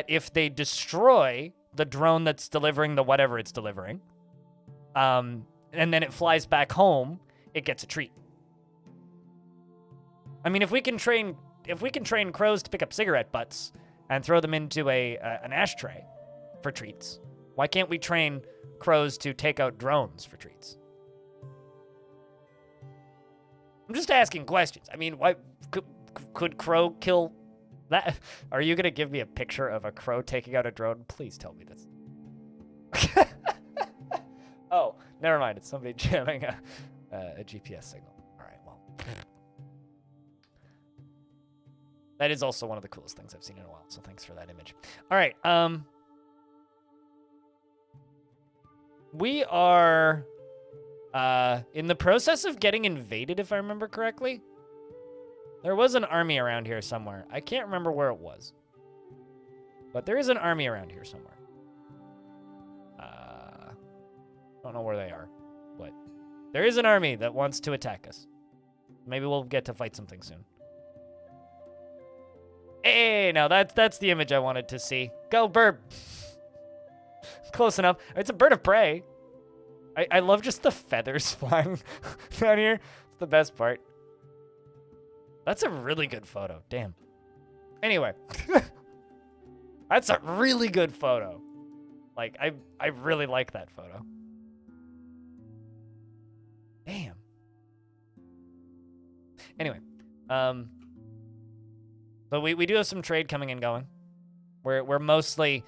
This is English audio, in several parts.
if they destroy the drone that's delivering the whatever it's delivering, and then it flies back home, it gets a treat. I mean, if we can train crows to pick up cigarette butts and throw them into an ashtray for treats, why can't we train crows to take out drones for treats? I'm just asking questions. I mean, why could crow kill that? Are you gonna give me a picture of a crow taking out a drone? Please tell me this. Oh, never mind. It's somebody jamming a GPS signal. All right, well. That is also one of the coolest things I've seen in a while, so thanks for that image. All right, we are in the process of getting invaded, if I remember correctly. There was an army around here somewhere. I can't remember where it was. But there is an army around here somewhere. Don't know where they are. But there is an army that wants to attack us. Maybe we'll get to fight something soon. Hey, now that's the image I wanted to see. Go, bird. Close enough. It's a bird of prey. I love just the feathers flying down here. It's the best part. That's a really good photo. Damn. Anyway. That's a really good photo. Like, I really like that photo. Damn. Anyway. But we do have some trade coming and going. We're mostly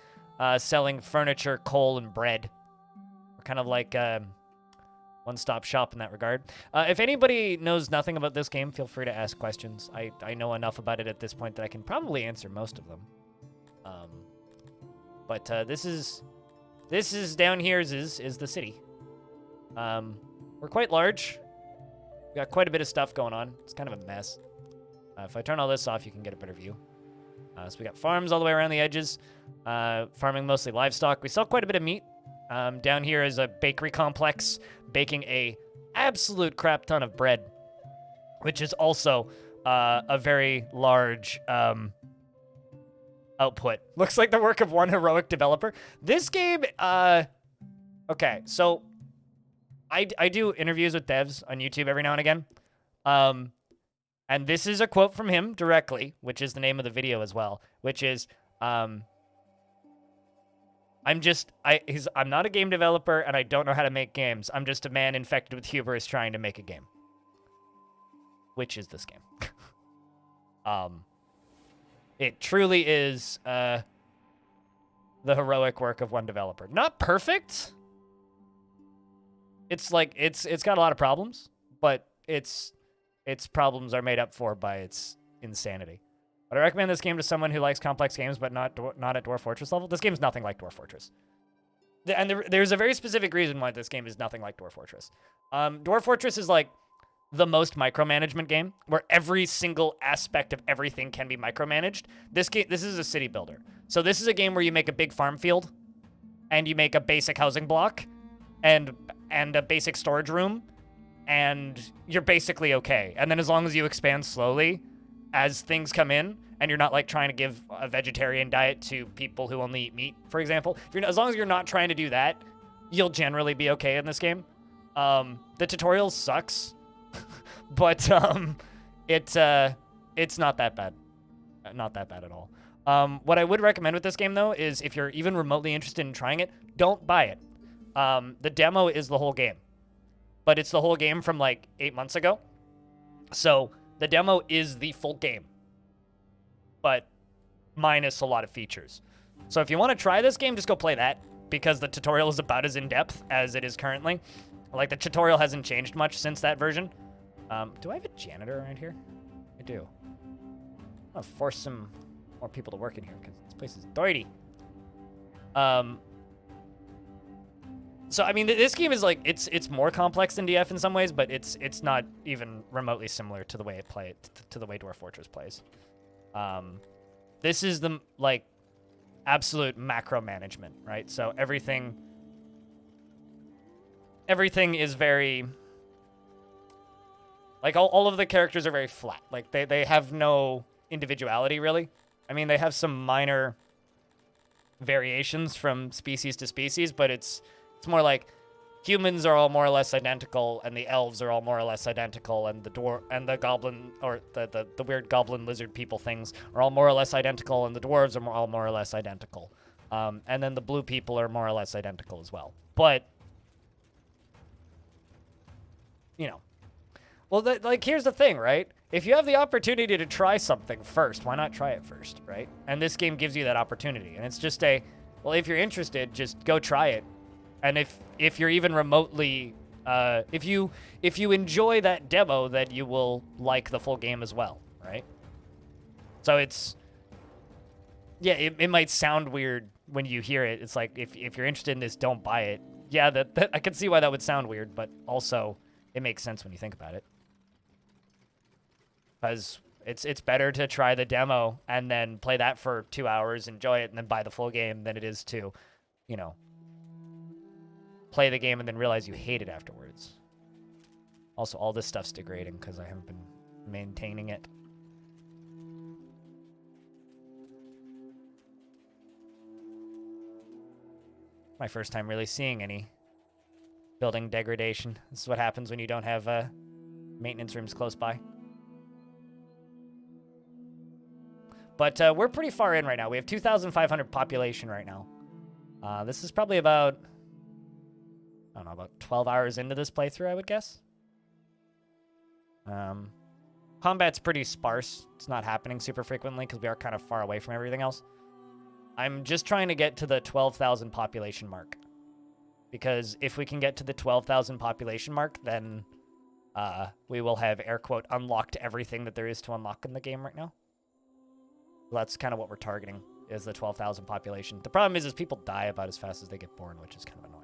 selling furniture, coal, and bread. We're kind of like one-stop shop in that regard. If anybody knows nothing about this game, feel free to ask questions. I know enough about it at this point that I can probably answer most of them. But this is down here is the city. We're quite large. We got quite a bit of stuff going on. It's kind of a mess. If I turn all this off, you can get a better view. So we got farms all the way around the edges. Farming mostly livestock. We sell quite a bit of meat. Down here is a bakery complex baking a absolute crap ton of bread, which is also a very large output. Looks like the work of one heroic developer. This game, okay, so I do interviews with devs on YouTube every now and again. And this is a quote from him directly, which is the name of the video as well, which is, I'm not a game developer and I don't know how to make games. I'm just a man infected with hubris trying to make a game. Which is this game. It truly is the heroic work of one developer. Not perfect. It's like it's got a lot of problems, but its problems are made up for by its insanity. But I recommend this game to someone who likes complex games, but not at Dwarf Fortress level. This game's nothing like Dwarf Fortress. And there's a very specific reason why this game is nothing like Dwarf Fortress. Dwarf Fortress is like the most micromanagement game, where every single aspect of everything can be micromanaged. This is a city builder. So this is a game where you make a big farm field, and you make a basic housing block, and a basic storage room, and you're basically okay. And then as long as you expand slowly as things come in, and you're not like trying to give a vegetarian diet to people who only eat meat, for example, as long as you're not trying to do that, you'll generally be okay in this game. The tutorial sucks, but it's not that bad. Not that bad at all. What I would recommend with this game, though, is if you're even remotely interested in trying it, don't buy it. The demo is the whole game, but it's the whole game from like 8 months ago. So the demo is the full game, but minus a lot of features. So if you want to try this game, just go play that, because the tutorial is about as in-depth as it is currently. Like, the tutorial hasn't changed much since that version. Do I have a janitor around here? I do. I'm gonna force some more people to work in here, because this place is dirty. So, I mean, this game is like, it's more complex than DF in some ways, but it's not even remotely similar to the way to the way Dwarf Fortress plays. This is the, like, absolute macro management, right? So everything is very, like, all of the characters are very flat. Like, they have no individuality, really. I mean, they have some minor variations from species to species, but it's more like humans are all more or less identical, and the elves are all more or less identical, and the dwarf and the goblin or the weird goblin lizard people things are all more or less identical, and the dwarves are all more or less identical. And then the blue people are more or less identical as well. But you know, well, like here's the thing, right? If you have the opportunity to try something first, why not try it first, right? And this game gives you that opportunity, and it's just well, if you're interested, just go try it. And if you're even remotely, if you enjoy that demo, then you will like the full game as well, right? So it's, yeah, it might sound weird when you hear it. It's like if you're interested in this, don't buy it. Yeah, that I can see why that would sound weird, but also it makes sense when you think about it. Because it's better to try the demo and then play that for 2 hours, enjoy it, and then buy the full game than it is to, you know, play the game and then realize you hate it afterwards. Also, all this stuff's degrading because I haven't been maintaining it. My first time really seeing any building degradation. This is what happens when you don't have maintenance rooms close by. But we're pretty far in right now. We have 2,500 population right now. This is probably about, I don't know, about 12 hours into this playthrough, I would guess. Combat's pretty sparse. It's not happening super frequently because we are kind of far away from everything else. I'm just trying to get to the 12,000 population mark. Because if we can get to the 12,000 population mark, then we will have, air quote, unlocked everything that there is to unlock in the game right now. Well, that's kind of what we're targeting, is the 12,000 population. The problem is people die about as fast as they get born, which is kind of annoying.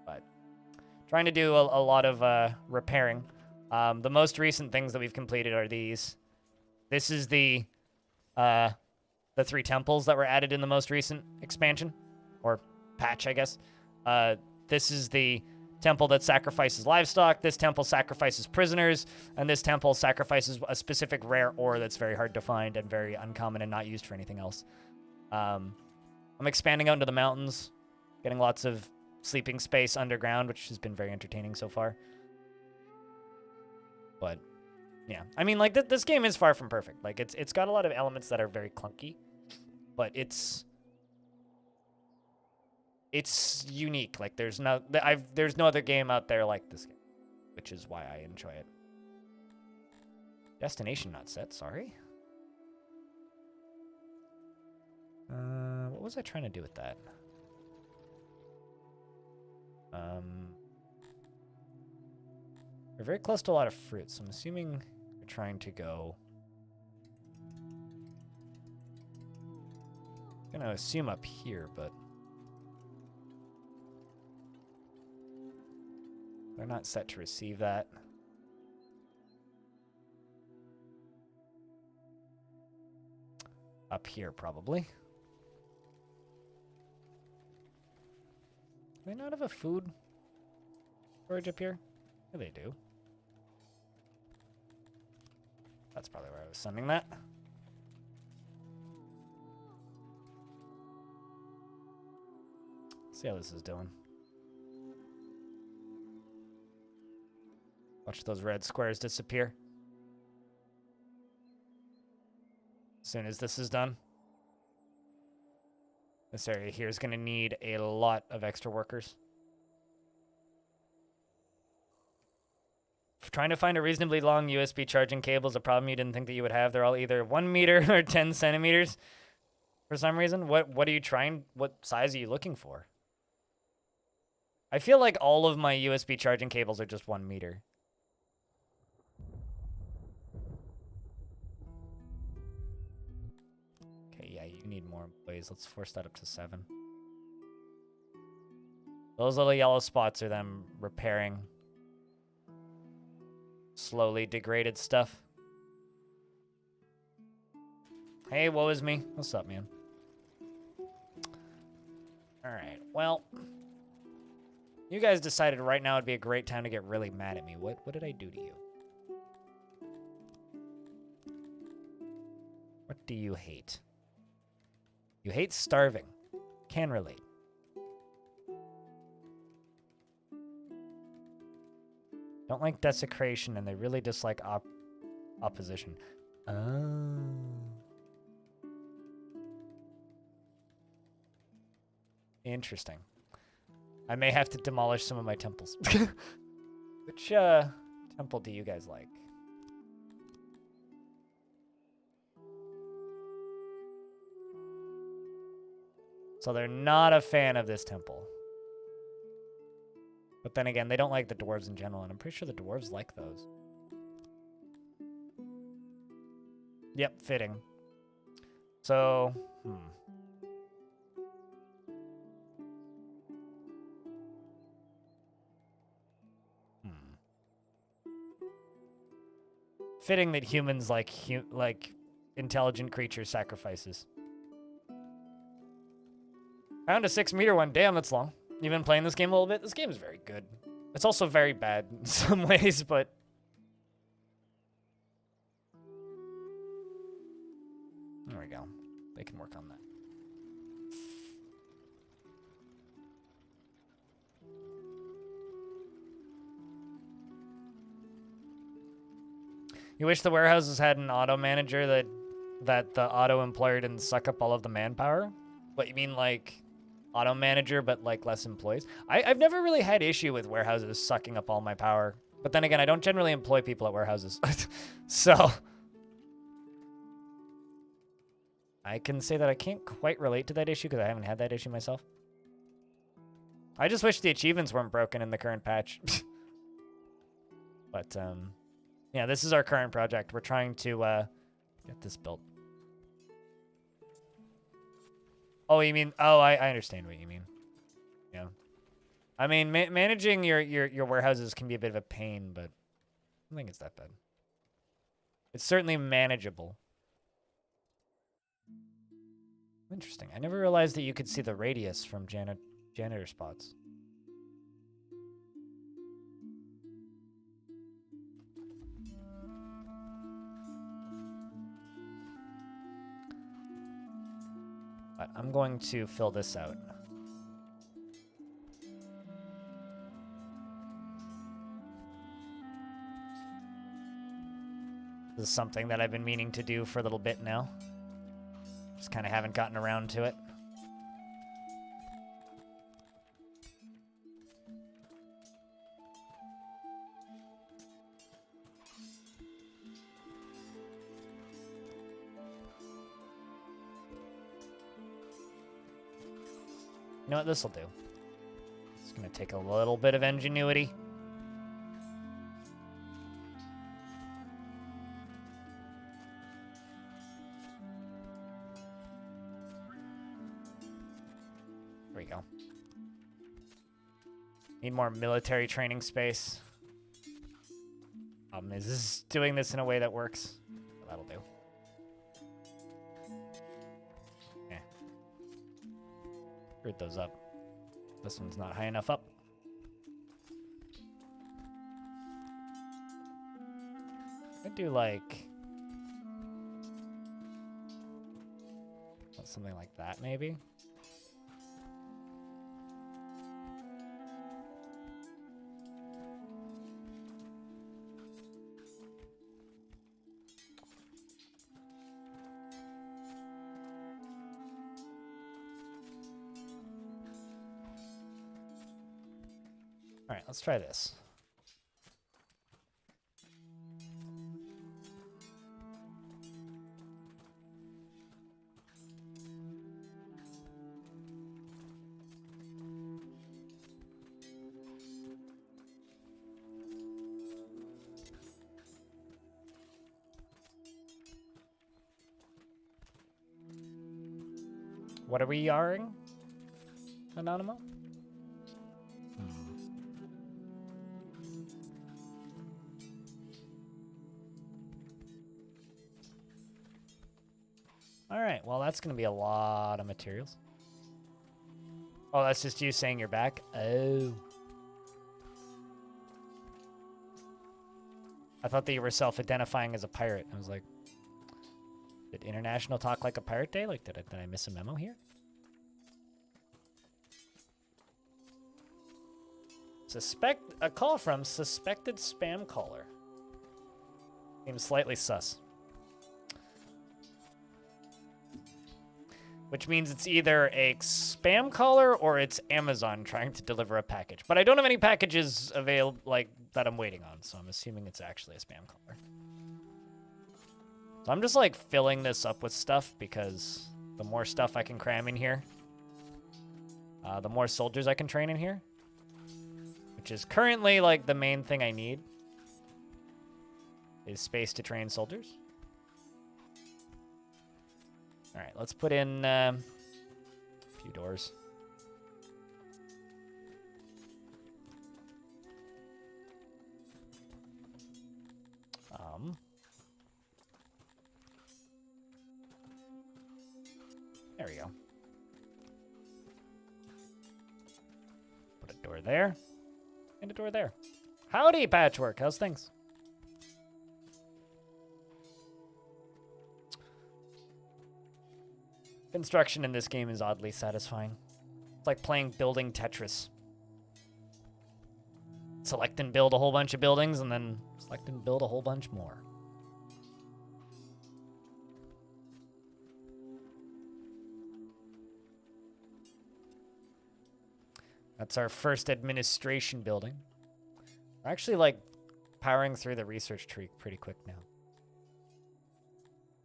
But trying to do a lot of repairing. The most recent things that we've completed are these. This is the 3 temples that were added in the most recent expansion, or patch, I guess. This is the temple that sacrifices livestock. This temple sacrifices prisoners, and this temple sacrifices a specific rare ore that's very hard to find and very uncommon and not used for anything else. I'm expanding out into the mountains, getting lots of sleeping space underground, which has been very entertaining so far. But yeah, I mean, like, this game is far from perfect. Like, it's got a lot of elements that are very clunky, but it's unique. Like, there's no other game out there like this game, which is why I enjoy it. Destination not set, sorry. What was I trying to do with that? We're very close to a lot of fruits, so I'm assuming we're trying to go. I'm gonna assume up here, but they're not set to receive that. Up here, probably. Do they not have a food storage up here? Yeah, they do. That's probably where I was sending that. See how this is doing. Watch those red squares disappear. As soon as this is done. This area here is going to need a lot of extra workers. Trying to find a reasonably long USB charging cable is a problem you didn't think that you would have. They're all either 1 meter or 10 centimeters for some reason. What are you trying? What size are you looking for? I feel like all of my USB charging cables are just 1 meter. Okay, yeah, you need more employees. Let's force that up to 7. Those little yellow spots are them repairing slowly degraded stuff. Hey, woe is me. What's up, man? Alright, well, you guys decided right now would be a great time to get really mad at me. What did I do to you? What do you hate? You hate starving. Can relate. Don't like desecration, and they really dislike opposition. Oh. Interesting. I may have to demolish some of my temples. Which temple do you guys like? So they're not a fan of this temple. But then again, they don't like the dwarves in general, and I'm pretty sure the dwarves like those. Yep, fitting. So, Fitting that humans like intelligent creature sacrifices. Found a 6-meter one. Damn, that's long. You've been playing this game a little bit? This game is very good. It's also very bad in some ways, but... There we go. They can work on that. You wish the warehouses had an auto manager that the auto employer didn't suck up all of the manpower? What, you mean like auto manager but like less employees? I've never really had issue with warehouses sucking up all my power. But then again, I don't generally employ people at warehouses. So I can say that I can't quite relate to that issue because I haven't had that issue myself. I just wish the achievements weren't broken in the current patch. But yeah, this is our current project. We're trying to get this built. Oh, you mean... Oh, I understand what you mean. Yeah. I mean, managing your warehouses can be a bit of a pain, but I don't think it's that bad. It's certainly manageable. Interesting. I never realized that you could see the radius from janitor spots. But I'm going to fill this out. This is something that I've been meaning to do for a little bit now. Just kind of haven't gotten around to it. You know what this will do? It's going to take a little bit of ingenuity. There we go. Need more military training space. Is this doing this in a way that works? That'll do. Screwed those up. This one's not high enough up. I do like something like that, maybe. All right, let's try this. What are we yarring, Anonymous? All right, well, that's going to be a lot of materials. Oh, that's just you saying you're back? Oh. I thought that you were self-identifying as a pirate. I was like, Did International Talk Like a Pirate Day? Like, did I miss a memo here? A call from suspected spam caller. Seems slightly sus. Which means it's either a spam caller or it's Amazon trying to deliver a package. But I don't have any packages available that I'm waiting on, so I'm assuming it's actually a spam caller. So I'm just like filling this up with stuff because the more stuff I can cram in here, the more soldiers I can train in here. Which is currently like the main thing I need is space to train soldiers. All right, let's put in a few doors. There we go. Put a door there and a door there. Howdy, Patchwork. How's things? Construction in this game is oddly satisfying. It's like playing building Tetris. Select and build a whole bunch of buildings, and then select and build a whole bunch more. That's our first administration building. We're actually, like, powering through the research tree pretty quick now.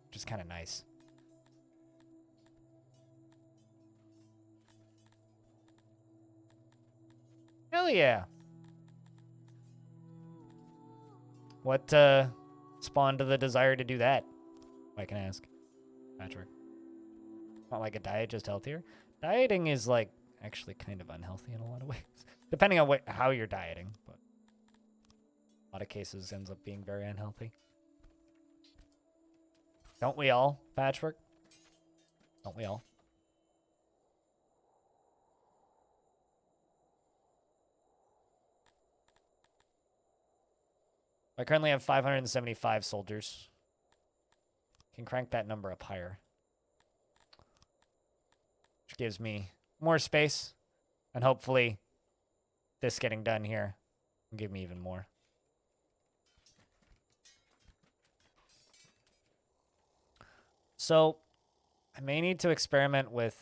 Which is kind of nice. Hell yeah. What spawned the desire to do that? If I can ask. Patrick. Not like a diet, just healthier. Dieting is like actually kind of unhealthy in a lot of ways. Depending on how you're dieting, but a lot of cases ends up being very unhealthy. Don't we all, Patchwork? Don't we all? I currently have 575 soldiers. Can crank that number up higher. Which gives me more space. And hopefully this getting done here will give me even more. So I may need to experiment with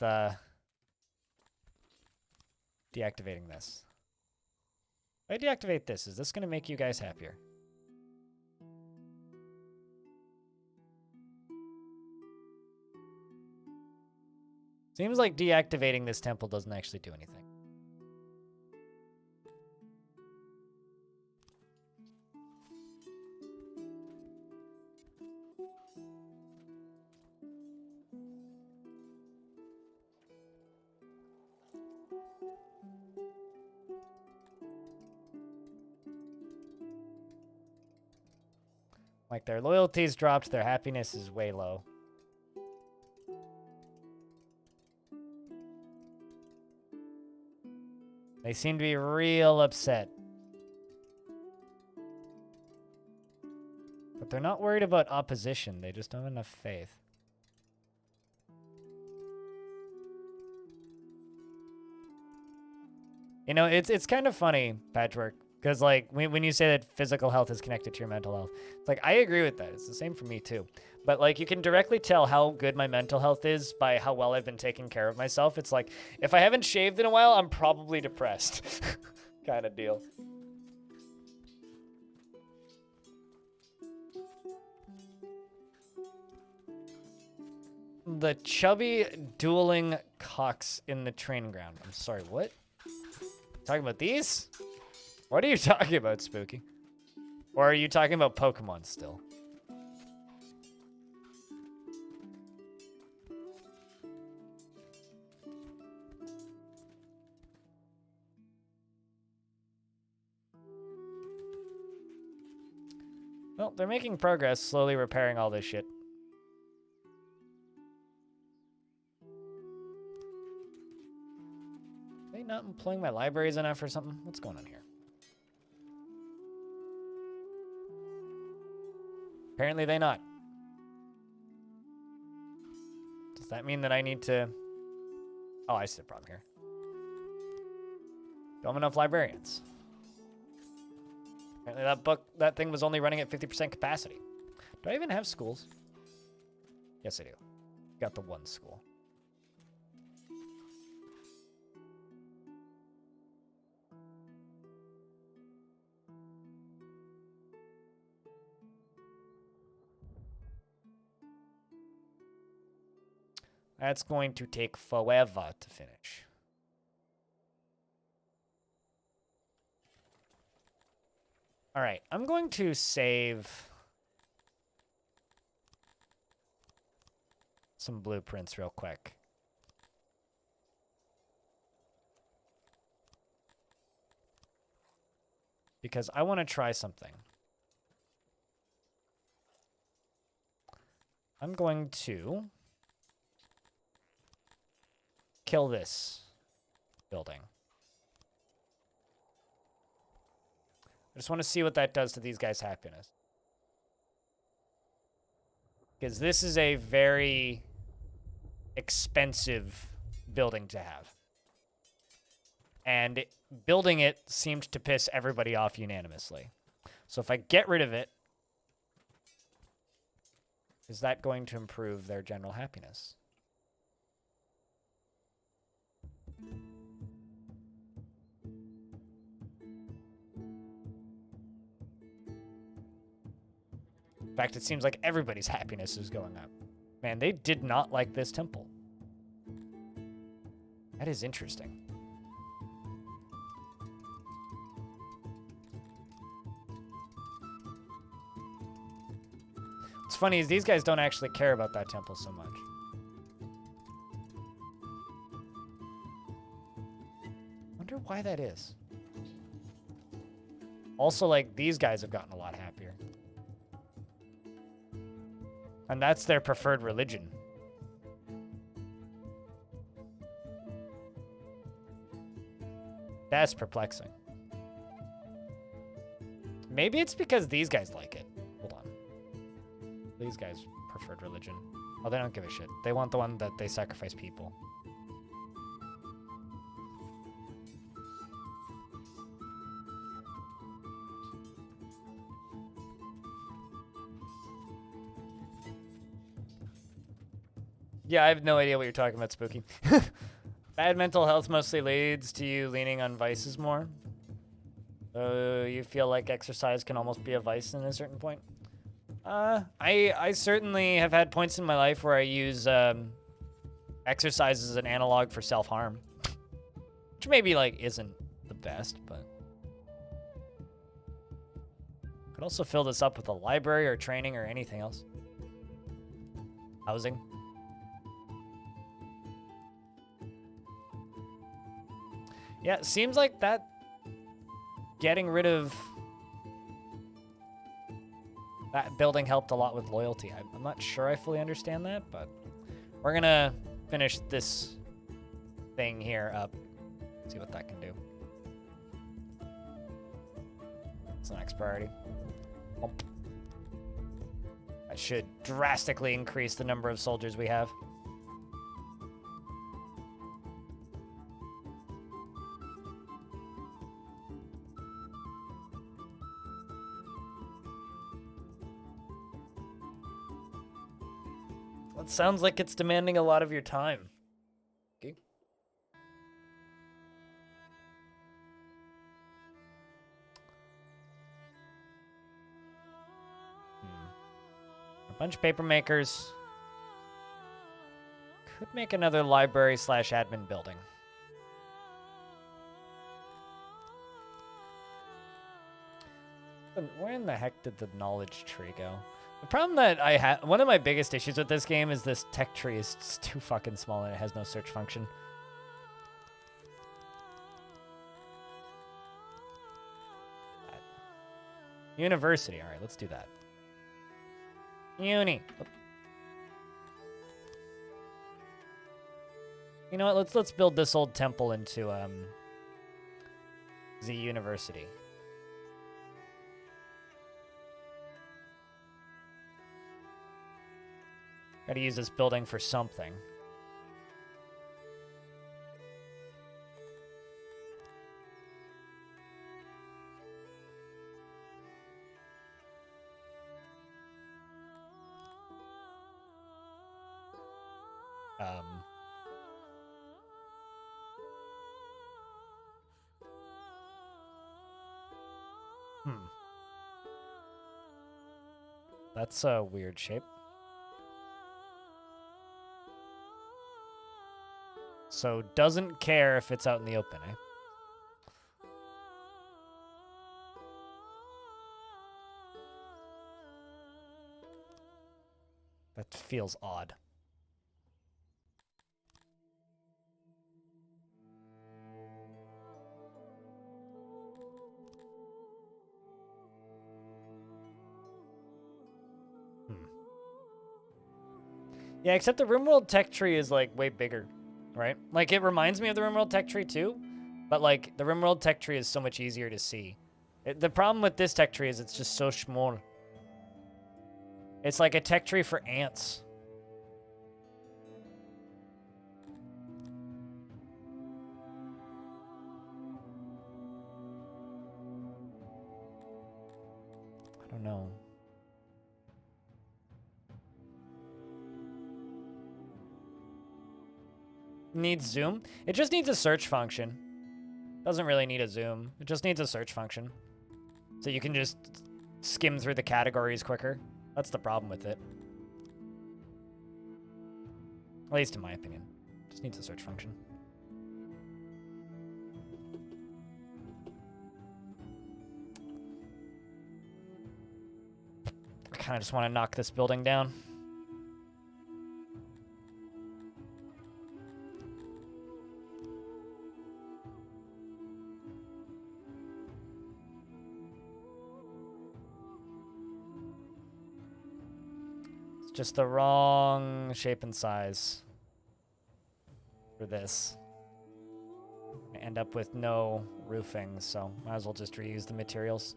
deactivating this. If I deactivate this, is this going to make you guys happier? Seems like deactivating this temple doesn't actually do anything. Like their loyalty's dropped, their happiness is way low. They seem to be real upset. But they're not worried about opposition. They just don't have enough faith. You know, it's kind of funny, Patchwork, because like when you say that physical health is connected to your mental health, it's like I agree with that. It's the same for me too. But like you can directly tell how good my mental health is by how well I've been taking care of myself. It's like if I haven't shaved in a while, I'm probably depressed. Kind of deal. The chubby dueling cocks in the training ground. I'm sorry, what? Talking about these? What are you talking about, Spooky? Or are you talking about Pokemon still? Well, they're making progress, slowly repairing all this shit. Are they not employing my libraries enough or something? What's going on here? Apparently they not. that mean that I need to... Oh, I see the problem here. Don't have enough librarians. Apparently that thing was only running at 50% capacity. Do I even have schools? Yes, I do. Got the one school. That's going to take forever to finish. All right, I'm going to save some blueprints real quick. Because I want to try something. I'm going to kill this building. I just want to see what that does to these guys' happiness. Because this is a very expensive building to have. And building it seemed to piss everybody off unanimously. So if I get rid of it, is that going to improve their general happiness? In fact, it seems like everybody's happiness is going up. Man, they did not like this temple. That is interesting. What's funny is these guys don't actually care about that temple so much. Wonder why that is. Also, like, these guys have gotten a lot happier. And that's their preferred religion. That's perplexing. Maybe it's because these guys like it. Hold on. These guys' preferred religion. Oh, they don't give a shit. They want the one that they sacrifice people. Yeah, I have no idea what you're talking about, Spooky. Bad mental health mostly leads to you leaning on vices more. You feel like exercise can almost be a vice in a certain point. I certainly have had points in my life where I use exercise as an analog for self-harm. Which maybe, like, isn't the best, but... Could also fill this up with a library or training or anything else. Housing. Yeah, it seems like that getting rid of that building helped a lot with loyalty. I'm not sure I fully understand that, but we're gonna finish this thing here up. See what that can do. It's the next priority. Bump. That should drastically increase the number of soldiers we have. It sounds like it's demanding a lot of your time. Okay. A bunch of paper makers. Could make another library / admin building. Where in the heck did the knowledge tree go? The problem that I have, one of my biggest issues with this game is this tech tree is just too fucking small and it has no search function. University, all right, let's do that. Uni. You know what? Let's build this old temple into the university. Gotta use this building for something. Hmm. That's a weird shape. So doesn't care if it's out in the open, eh? That feels odd. Yeah, except the RimWorld tech tree is like way bigger, right? Like it reminds me of the RimWorld tech tree too, but like the RimWorld tech tree is so much easier to see. The problem with this tech tree is it's just so small. It's like a tech tree for ants. I don't know. Needs zoom? It just needs a search function. Doesn't really need a zoom. It just needs a search function. So you can just skim through the categories quicker. That's the problem with it. At least in my opinion. Just needs a search function. I kind of just want to knock this building down. Just the wrong shape and size for this. I end up with no roofing, so might as well just reuse the materials.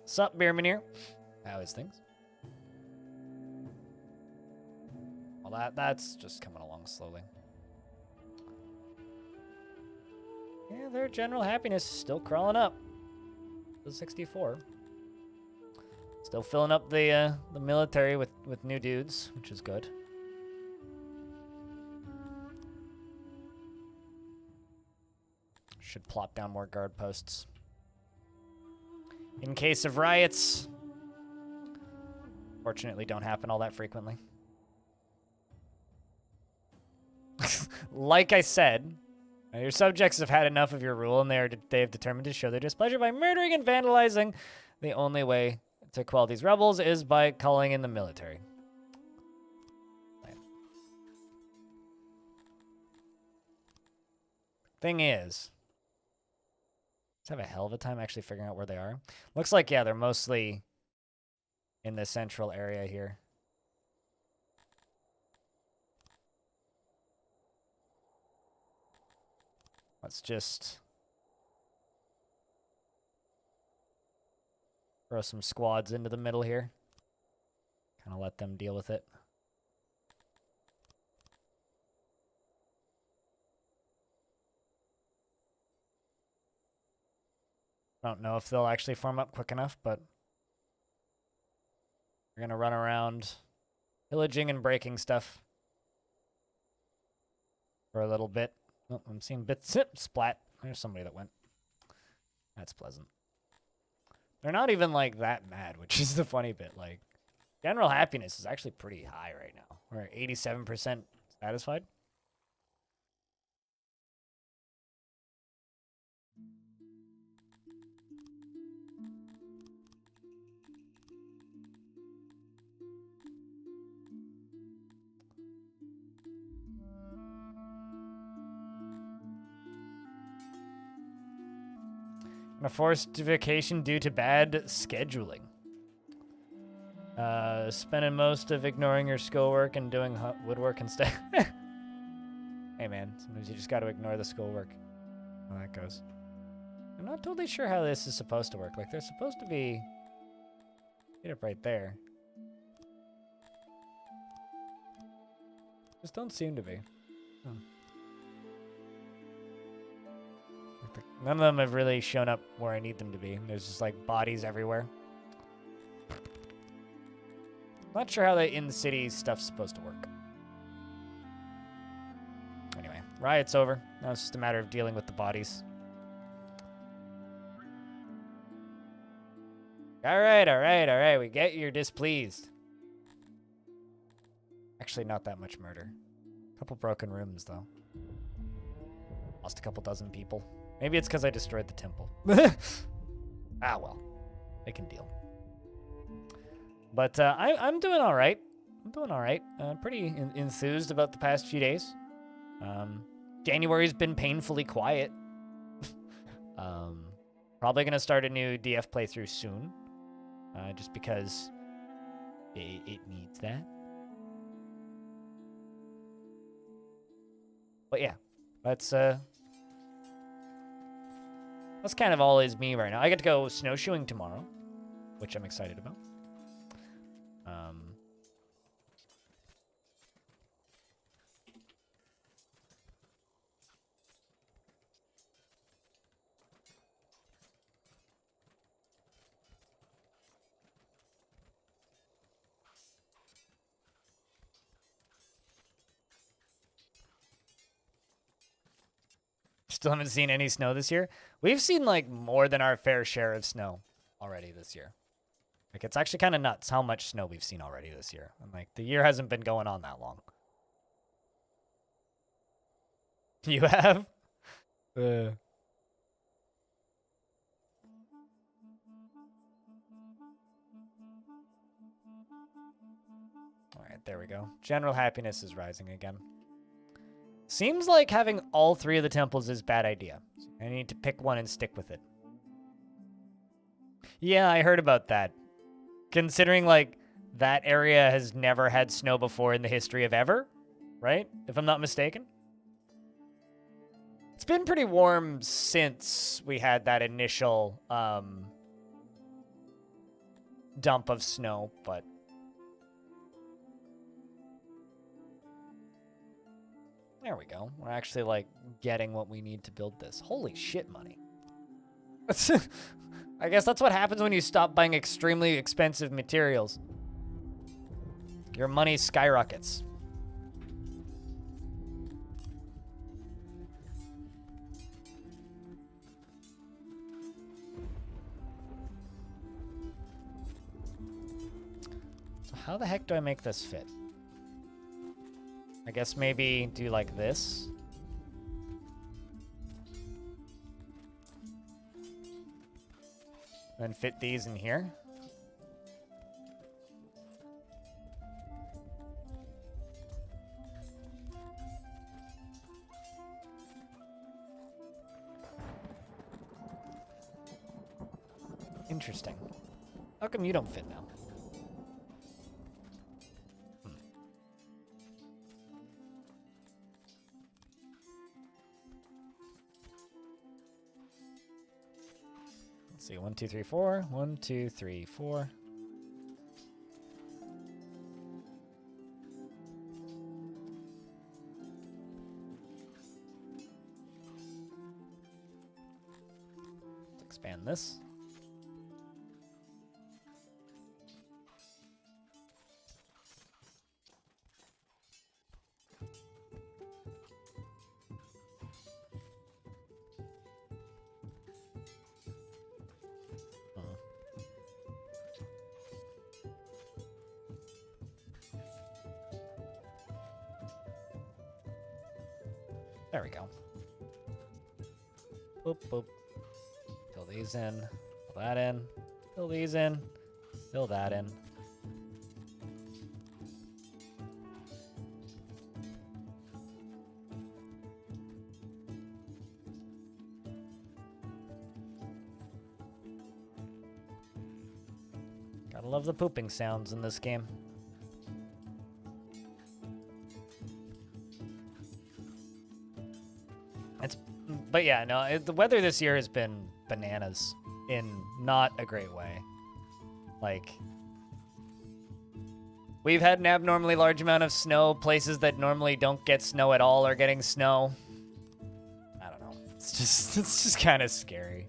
Sup, Beermaneer? How is things? Well, that's just coming along slowly. Yeah, their general happiness is still crawling up. 64. Still filling up the military with new dudes, which is good. Should plop down more guard posts. In case of riots. Fortunately, don't happen all that frequently. Like I said, your subjects have had enough of your rule, and they have determined to show their displeasure by murdering and vandalizing. The only way to quell these rebels is by calling in the military. Thing is, let's have a hell of a time actually figuring out where they are. Looks like, yeah, they're mostly in the central area here. Let's just throw some squads into the middle here. Kind of let them deal with it. I don't know if they'll actually form up quick enough, but we're going to run around pillaging and breaking stuff for a little bit. Oh, I'm seeing bits. Splat. There's somebody that went. That's pleasant. They're not even like that mad, which is the funny bit. Like, general happiness is actually pretty high right now. We're at 87% satisfied. A forced vacation due to bad scheduling. Spending most of ignoring your schoolwork and doing woodwork instead. Hey man, sometimes you just gotta ignore the schoolwork. How that goes. I'm not totally sure how this is supposed to work. Like, they're supposed to be... Get up right there. Just don't seem to be. Oh. None of them have really shown up where I need them to be. There's just like bodies everywhere. Not sure how the in-city stuff's supposed to work. Anyway, riot's over. Now it's just a matter of dealing with the bodies. All right. We get you're displeased. Actually, not that much murder. A couple broken rooms, though. Lost a couple dozen people. Maybe it's because I destroyed the temple. Ah, well. They can deal. But I'm doing all right. Pretty enthused about the past few days. January's been painfully quiet. Probably going to start a new DF playthrough soon. Just because it needs that. But yeah, that's kind of all is me right now. I get to go snowshoeing tomorrow, which I'm excited about. Still haven't seen any snow this year. We've seen like more than our fair share of snow already this year. Like it's actually kind of nuts how much snow we've seen already this year. And like the year hasn't been going on that long. You have? All right, there we go. General happiness is rising again. Seems like having all three of the temples is a bad idea. I need to pick one and stick with it. Yeah, I heard about that. Considering, like, that area has never had snow before in the history of ever, right? If I'm not mistaken. It's been pretty warm since we had that initial dump of snow, but... There we go. We're actually, like, getting what we need to build this. Holy shit, money. I guess that's what happens when you stop buying extremely expensive materials. Your money skyrockets. So how the heck do I make this fit? I guess maybe do like this. Then fit these in here. Interesting. How come you don't fit now? See, 1, 2, 3, 4. 1, 2, 3, 4. Let's expand this. There we go. Boop, boop. Fill these in. Fill that in. Fill these in. Fill that in. Gotta love the pooping sounds in this game. But yeah, no, the weather this year has been bananas in not a great way. Like, we've had an abnormally large amount of snow. Places that normally don't get snow at all are getting snow. I don't know. It's just kind of scary.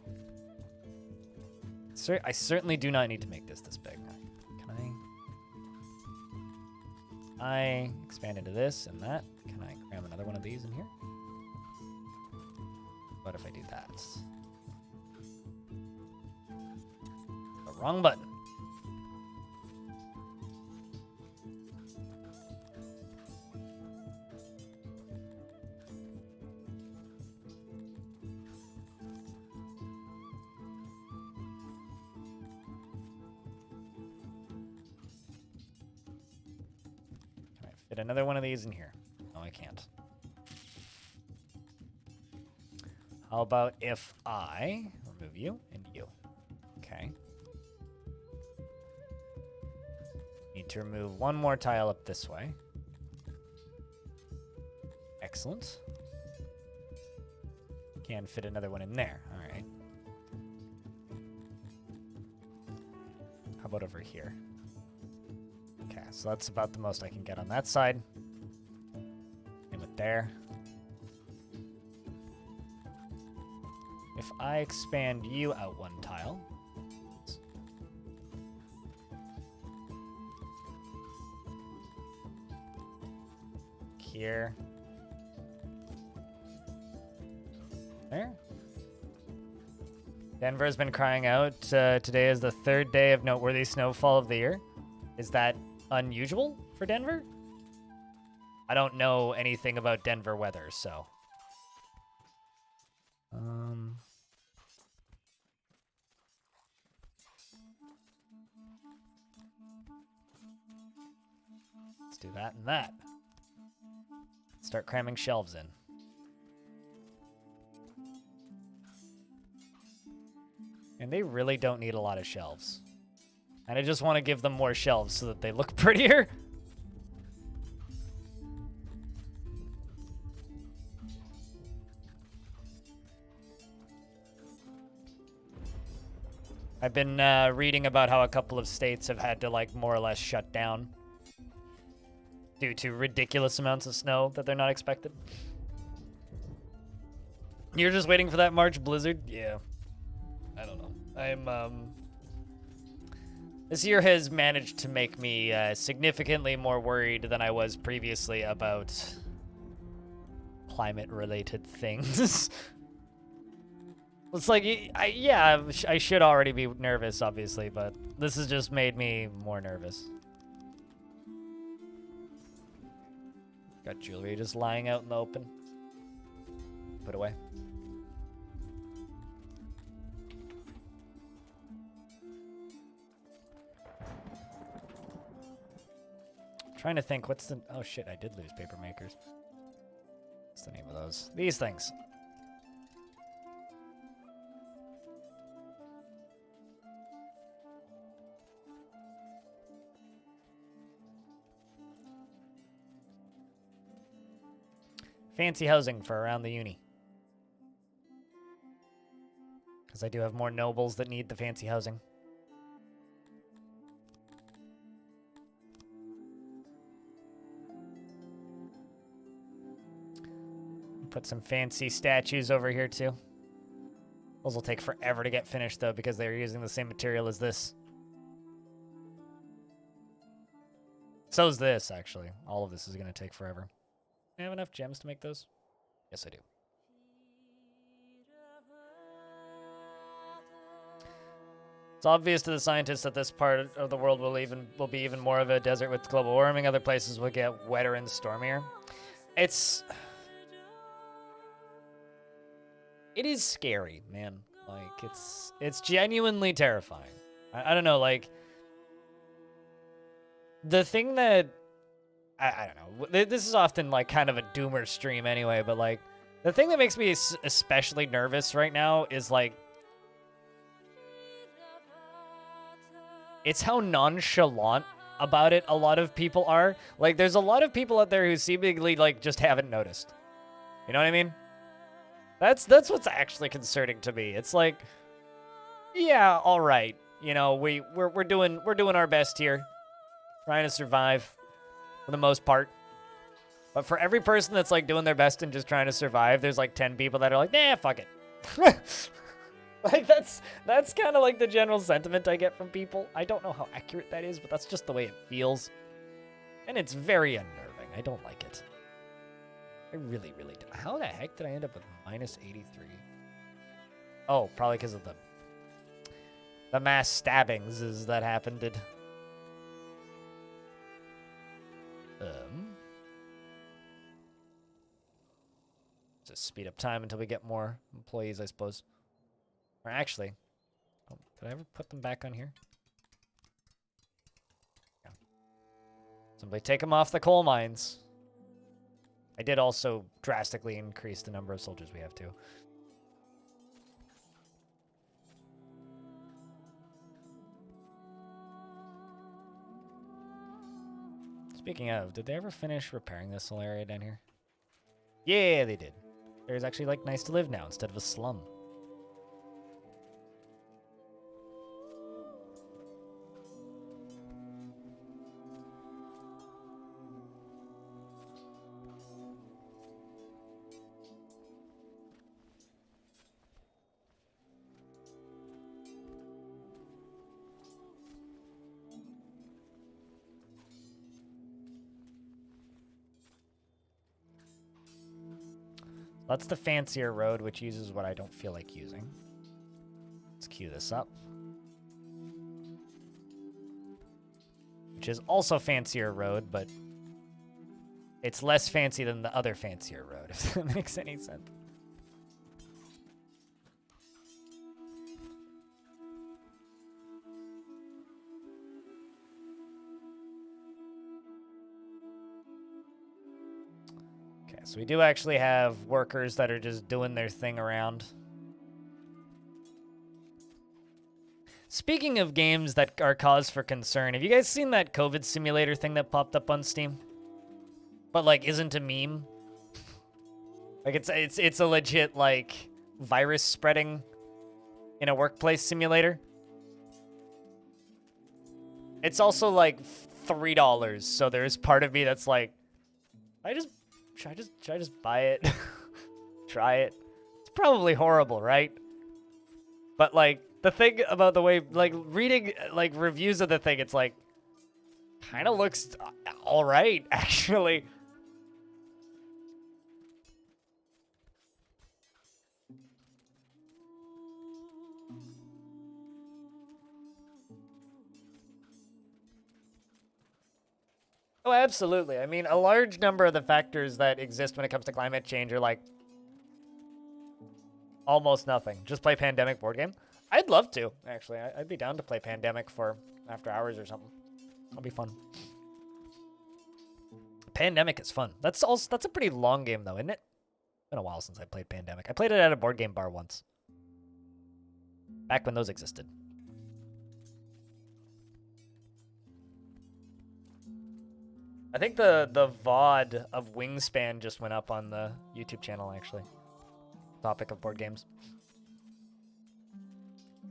I certainly do not need to make this big. Can I? I expand into this and that, can I cram another one of these in here? What if I do that? The wrong button. Fit another one of these in here. No, I can't. How about if I remove you and you? Okay. Need to remove one more tile up this way. Excellent. Can fit another one in there. All right. How about over here? Okay, so that's about the most I can get on that side. Same with there. If I expand you out one tile. Here. There. Denver has been crying out. Today is the 3rd day of noteworthy snowfall of the year. Is that unusual for Denver? I don't know anything about Denver weather, so. Let's do that and that. Start cramming shelves in. And they really don't need a lot of shelves. And I just want to give them more shelves so that they look prettier. I've been reading about how a couple of states have had to, like, more or less shut down due to ridiculous amounts of snow that they're not expected. You're just waiting for that March blizzard? Yeah. I don't know. This year has managed to make me significantly more worried than I was previously about climate-related things. It's like, I should already be nervous, obviously, but this has just made me more nervous. Got jewelry just lying out in the open. Put away. Trying to think, what's the... Oh shit, I did lose paper makers. What's the name of those? These things. Fancy housing for around the uni. Because I do have more nobles that need the fancy housing. Put some fancy statues over here too. Those will take forever to get finished though because they're using the same material as this. So's this, actually. All of this is going to take forever. Do I have enough gems to make those? Yes, I do. It's obvious to the scientists that this part of the world will be even more of a desert with global warming. Other places will get wetter and stormier. It is scary, man. Like, it's genuinely terrifying. I don't know, like, the thing that, I don't know, this is often, like, kind of a doomer stream anyway, but, like, the thing that makes me especially nervous right now is, like, it's how nonchalant about it a lot of people are. Like, there's a lot of people out there who seemingly, like, just haven't noticed. You know what I mean? That's what's actually concerning to me. It's like, yeah, all right. You know, we're doing our best here, trying to survive for the most part. But for every person that's like doing their best and just trying to survive, there's like 10 people that are like, nah, fuck it. Like that's kind of like the general sentiment I get from people. I don't know how accurate that is, but that's just the way it feels. And it's very unnerving. I don't like it. I really, really do. How the heck did I end up with minus 83? Oh, probably because of the mass stabbings that happened. Just speed up time until we get more employees, I suppose. Or actually, oh, did I ever put them back on here? Yeah. Simply take them off the coal mines. I did also drastically increase the number of soldiers we have too. Speaking of, did they ever finish repairing this whole area down here? Yeah, they did. There's actually like nice to live now instead of a slum. That's the fancier road, which uses what I don't feel like using. Let's queue this up. Which is also fancier road, but it's less fancy than the other fancier road, if that makes any sense. Okay, so we do actually have workers that are just doing their thing around. Speaking of games that are cause for concern, have you guys seen that COVID simulator thing that popped up on Steam? But like isn't a meme? Like it's a legit like virus spreading in a workplace simulator. It's also like $3, so there's part of me that's like, should I just buy it? Try it. It's probably horrible, right? But like the thing about the way like reading like reviews of the thing, it's like kind of looks all right actually. Oh, absolutely. I mean, a large number of the factors that exist when it comes to climate change are like almost nothing. Just play Pandemic board game. I'd love to, actually. I'd be down to play Pandemic for after hours or something. That'll be fun. Pandemic is fun. That's a pretty long game though, isn't it? Been a while since I played Pandemic. I played it at a board game bar once. Back when those existed. I think the VOD of Wingspan just went up on the YouTube channel, actually. Topic of board games.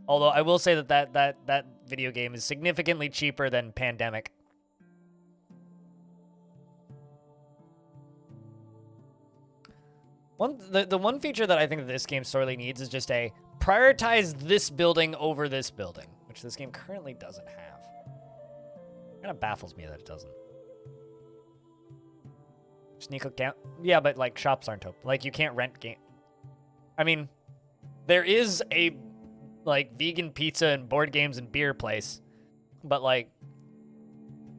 Although I will say that video game is significantly cheaper than Pandemic. The one feature that I think that this game sorely needs is just a prioritize this building over this building, which this game currently doesn't have. Kind of baffles me that it doesn't. Sneak account? Yeah, but like shops aren't open. Like you can't rent game. I mean, there is a like vegan pizza and board games and beer place, but like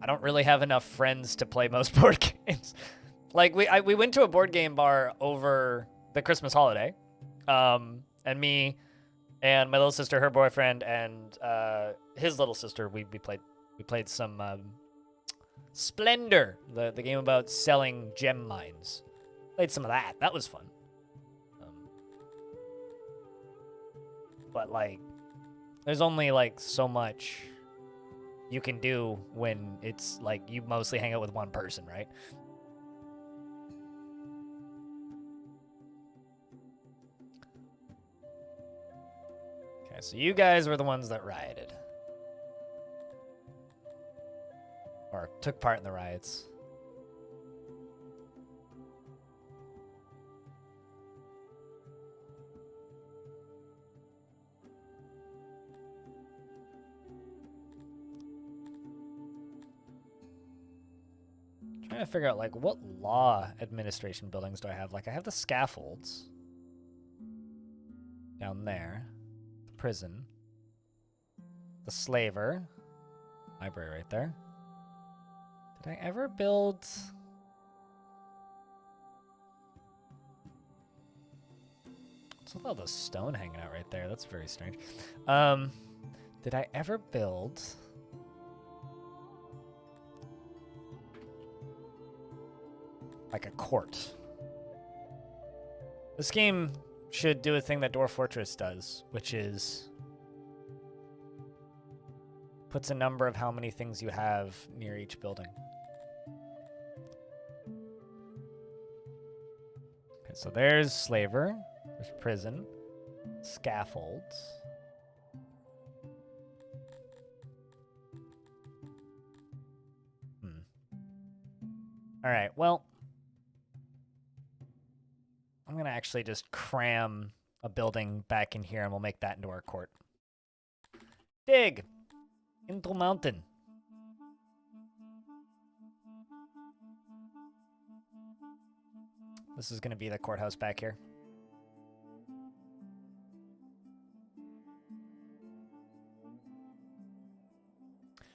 I don't really have enough friends to play most board games. Like we went to a board game bar over the Christmas holiday, and me and my little sister, her boyfriend, and his little sister. We played some Splendor, the game about selling gem mines. Played some of that. That was fun. But like, there's only like so much you can do when it's like you mostly hang out with one person, right? Okay, so you guys were the ones that rioted. Or took part in the riots. trying to figure out, like, what law administration buildings do I have? Like, I have the scaffolds down there, the prison, the slaver, library right there. Did I ever build... What's with all the stone hanging out right there? That's very strange. Did I ever build... like a court? This game should do a thing that Dwarf Fortress does, which is puts a number of how many things you have near each building. Okay, so there's slaver, there's prison, scaffolds. All right, well, I'm going to actually just cram a building back in here and we'll make that into our court. Dig into mountain. This is going to be the courthouse back here.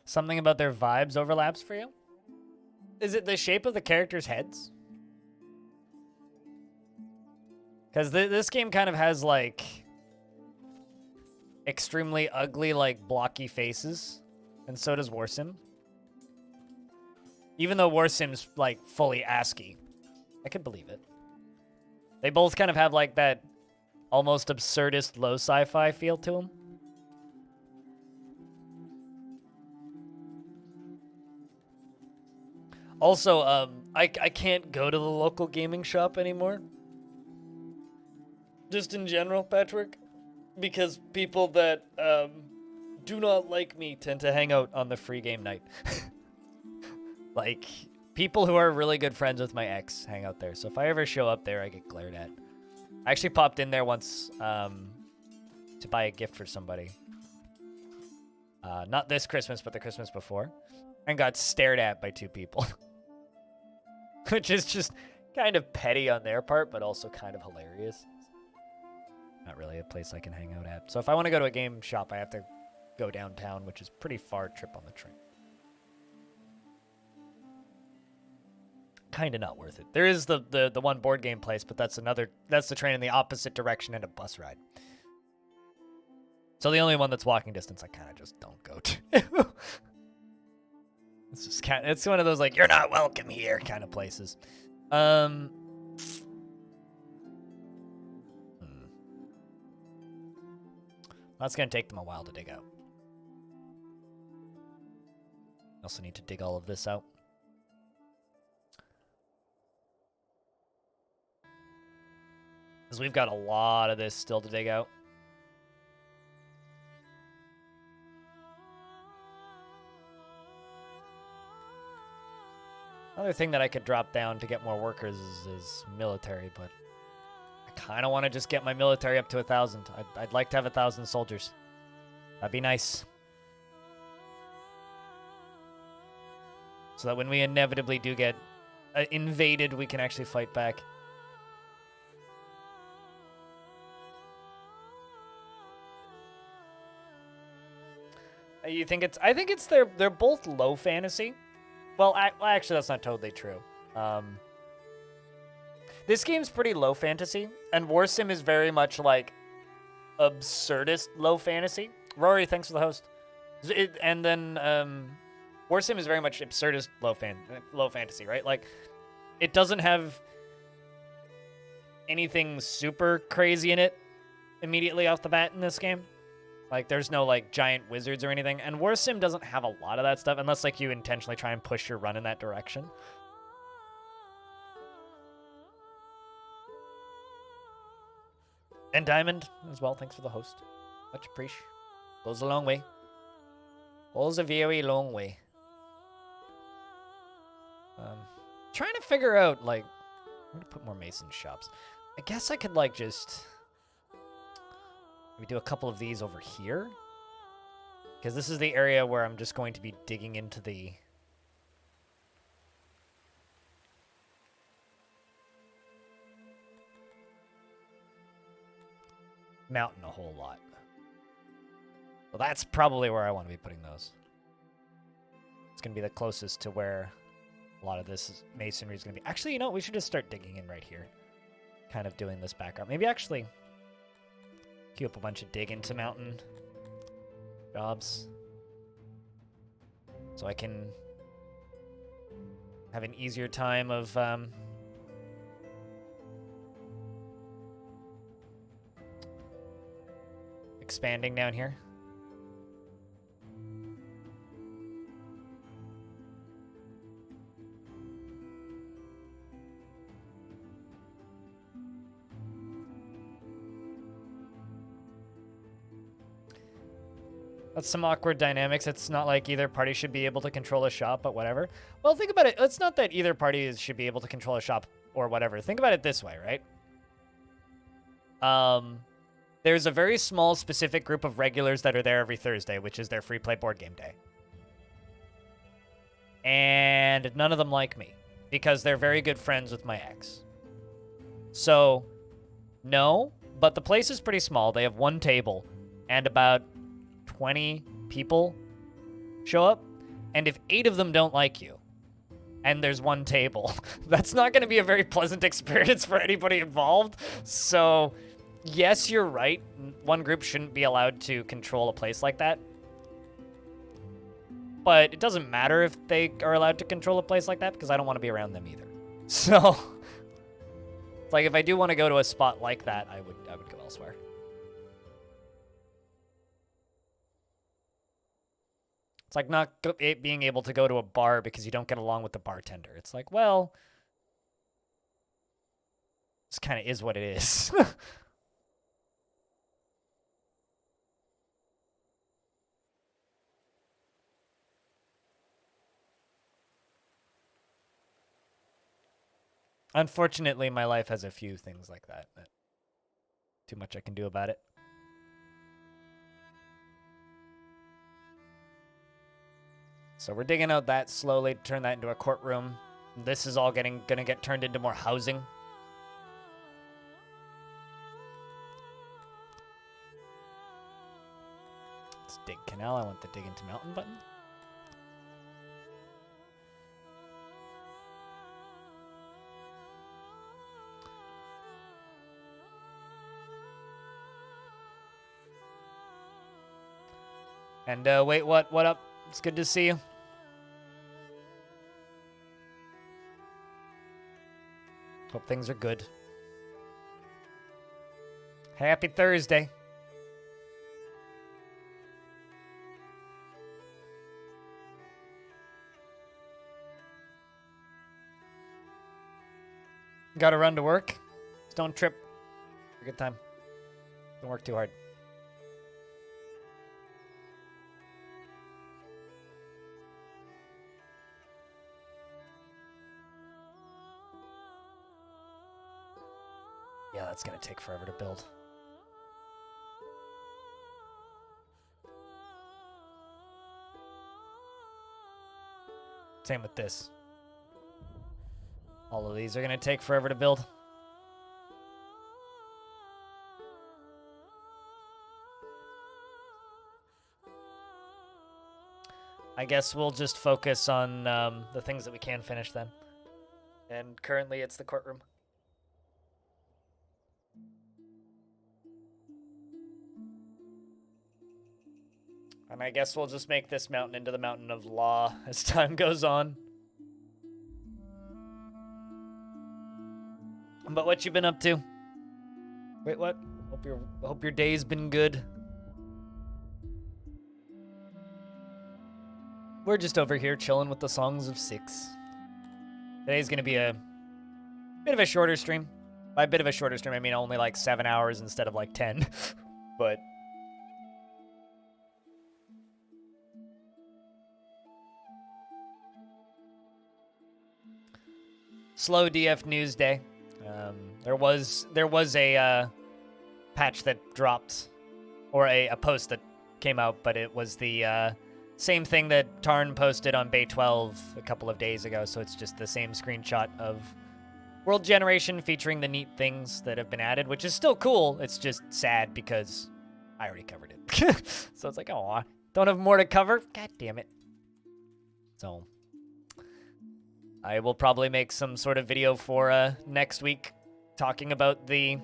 Something about their vibes overlaps for you? Is it the shape of the characters' heads? Because this game kind of has, like, extremely ugly, like, blocky faces. And so does Warsim. Even though Warsim's, like, fully ASCII. I could believe it. They both kind of have, like, that almost absurdist low sci-fi feel to them. Also, I can't go to the local gaming shop anymore. Just in general, Patrick. Because people that do not like me tend to hang out on the free game night. Like, people who are really good friends with my ex hang out there. So if I ever show up there, I get glared at. I actually popped in there once to buy a gift for somebody. Not this Christmas, but the Christmas before. And got stared at by 2 people. Which is just kind of petty on their part, but also kind of hilarious. Not really a place I can hang out at. So if I want to go to a game shop, I have to go downtown, which is a pretty far trip on the train. Kind of not worth it. There is the one board game place, but that's the train in the opposite direction and a bus ride. So the only one that's walking distance I kind of just don't go to. It's one of those, like, you're not welcome here kind of places. That's going to take them a while to dig out. Also need to dig all of this out. Because we've got a lot of this still to dig out. Another thing that I could drop down to get more workers is military, but I kind of want to just get my military up to 1,000. I'd like to have 1,000 soldiers. That'd be nice. So that when we inevitably do get invaded, we can actually fight back. You think it's? I think it's they're both low fantasy. Well, actually, that's not totally true. This game's pretty low fantasy, and Warsim is very much like absurdist low fantasy. Rory, thanks for the host. And then Warsim is very much absurdist low fantasy, right? Like, it doesn't have anything super crazy in it immediately off the bat in this game. Like, there's no, like, giant wizards or anything. And Warsim doesn't have a lot of that stuff, unless, like, you intentionally try and push your run in that direction. And Diamond as well, thanks for the host. Much appreciated. Goes a long way. Goes a very long way. Trying to figure out, like, I'm going to put more mason shops. I guess I could, like, just... we do a couple of these over here. Because this is the area where I'm just going to be digging into the mountain a whole lot. So that's probably where I want to be putting those. It's going to be the closest to where a lot of this masonry is going to be. Actually, you know what? We should just start digging in right here. Kind of doing this background. Maybe actually queue up a bunch of dig into mountain jobs. So I can have an easier time of expanding down here. That's some awkward dynamics. It's not like either party should be able to control a shop, but whatever. Well, think about it. It's not that either party should be able to control a shop or whatever. Think about it this way, right? There's a very small specific group of regulars that are there every Thursday, which is their free play board game day. And none of them like me because they're very good friends with my ex. So, no, but the place is pretty small. They have one table and about 20 people show up, and if 8 of them don't like you, and there's one table, that's not going to be a very pleasant experience for anybody involved. So, yes, you're right. One group shouldn't be allowed to control a place like that. But it doesn't matter if they are allowed to control a place like that, because I don't want to be around them either. So, it's like if I do want to go to a spot like that, I would go elsewhere. It's like not being able to go to a bar because you don't get along with the bartender. It's like, well, this kind of is what it is. Unfortunately, my life has a few things like that. Too much I can do about it. So we're digging out that slowly to turn that into a courtroom. This is all gonna get turned into more housing. Let's dig canal. I want the dig into mountain button. And wait, what up? It's good to see you. Hope things are good. Happy Thursday. Gotta run to work. Just don't trip. Have a good time. Don't work too hard. Yeah, that's gonna take forever to build. Same with this. All of these are gonna take forever to build. I guess we'll just focus on the things that we can finish then. And currently it's the courtroom. And I guess we'll just make this mountain into the mountain of law as time goes on. But what you been up to? Wait, what? Hope your day's been good. We're just over here chilling with the Songs of Six. Today's gonna be a bit of a shorter stream. By a bit of a shorter stream, I mean only like 7 hours instead of like 10. But slow DF news day. There was a patch that dropped, or a post that came out, but it was the same thing that Tarn posted on Bay 12 a couple of days ago. So it's just the same screenshot of world generation featuring the neat things that have been added, which is still cool. It's just sad because I already covered it. So it's like, oh, don't have more to cover? God damn it. So I will probably make some sort of video for next week talking about the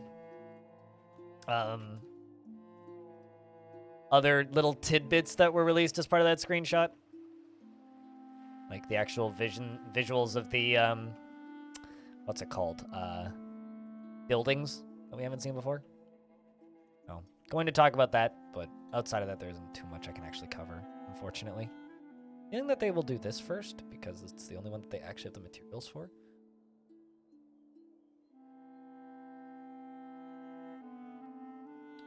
other little tidbits that were released as part of that screenshot. Like the actual visuals of the, what's it called? Buildings that we haven't seen before. So, going to talk about that, but outside of that, there isn't too much I can actually cover, unfortunately. I think that they will do this first, because it's the only one that they actually have the materials for.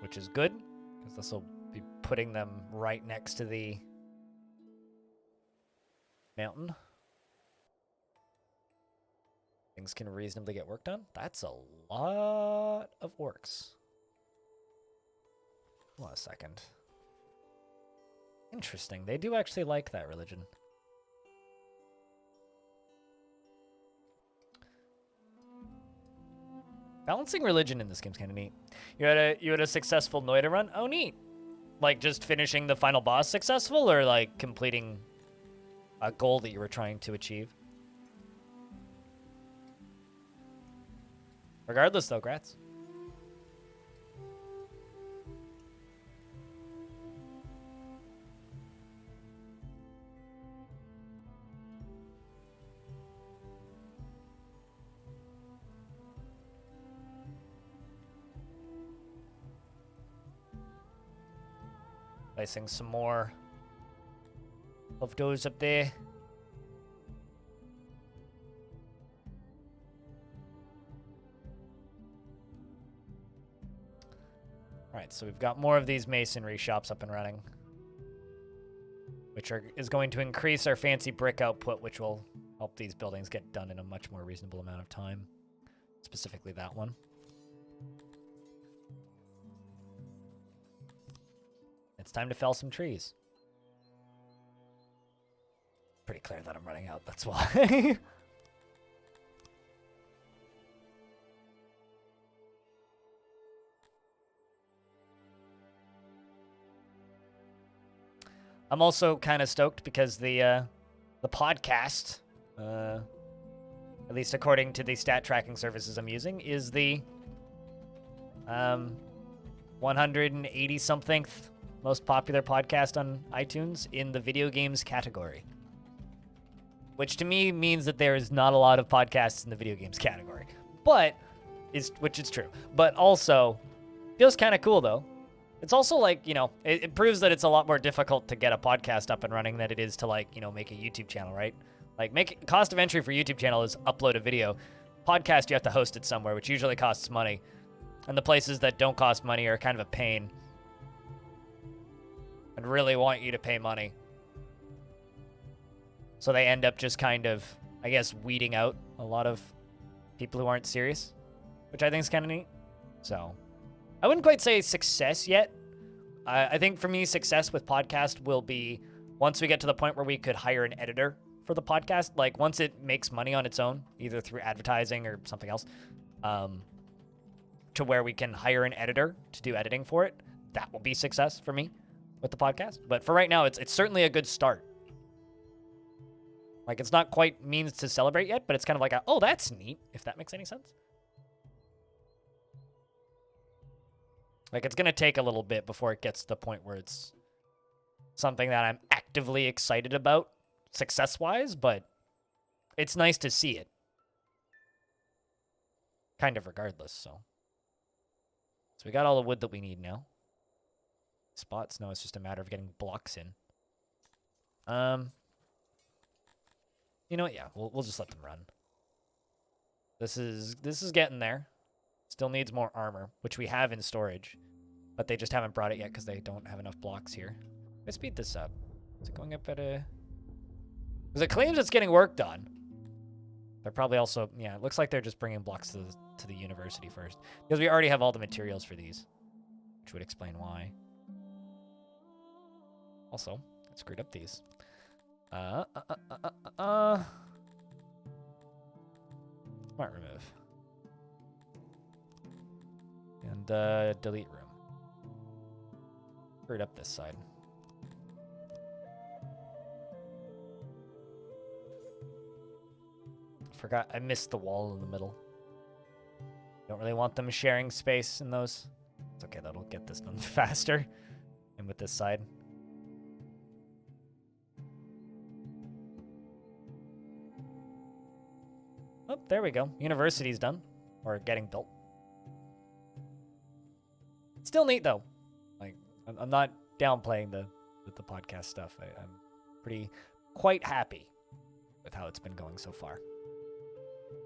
Which is good, because this will be putting them right next to the mountain. Things can reasonably get work done. That's a lot of orcs. Hold on a second. Interesting. They do actually like that religion. Balancing religion in this game's kind of neat. You had a successful Noita run? Oh, neat. Like, just finishing the final boss successful, or, like, completing a goal that you were trying to achieve? Regardless, though, grats. Placing some more of those up there. Alright, so we've got more of these masonry shops up and running, which is going to increase our fancy brick output, which will help these buildings get done in a much more reasonable amount of time. Specifically that one. It's time to fell some trees. Pretty clear that I'm running out, that's why. I'm also kind of stoked because the podcast, at least according to the stat tracking services I'm using, is the 180-somethingth most popular podcast on iTunes in the video games category. Which to me means that there is not a lot of podcasts in the video games category. Which is true. But also, feels kind of cool though. It's also like, you know, it proves that it's a lot more difficult to get a podcast up and running than it is to, like, you know, make a YouTube channel, right? Like, cost of entry for YouTube channel is upload a video. Podcast, you have to host it somewhere, which usually costs money. And the places that don't cost money are kind of a pain. And really want you to pay money. So they end up just kind of, I guess, weeding out a lot of people who aren't serious, which I think is kind of neat. So I wouldn't quite say success yet. I think for me, success with podcast will be once we get to the point where we could hire an editor for the podcast. Like, once it makes money on its own, either through advertising or something else, to where we can hire an editor to do editing for it, that will be success for me with the podcast. But for right now, it's certainly a good start. Like, it's not quite means to celebrate yet, but it's kind of like oh, that's neat, if that makes any sense. Like, it's going to take a little bit before it gets to the point where it's something that I'm actively excited about success-wise, but it's nice to see it. Kind of regardless, so. So we got all the wood that we need now. Spots? No, it's just a matter of getting blocks in. You know what? Yeah, we'll just let them run. This is getting there. Still needs more armor, which we have in storage, but they just haven't brought it yet because they don't have enough blocks here. Let's speed this up. Is it going up at a... Because it claims it's getting work done. They're probably also... Yeah, it looks like they're just bringing blocks to the university first. Because we already have all the materials for these, which would explain why. Also, I screwed up these. Smart remove. and delete room. Hurry up this side. Forgot I missed the wall in the middle. Don't really want them sharing space in those. It's okay, that'll get this done faster. And with this side. Oh, there we go. University's done. Or getting built. Still neat, though. Like, I'm not downplaying the podcast stuff. I'm quite happy with how it's been going so far.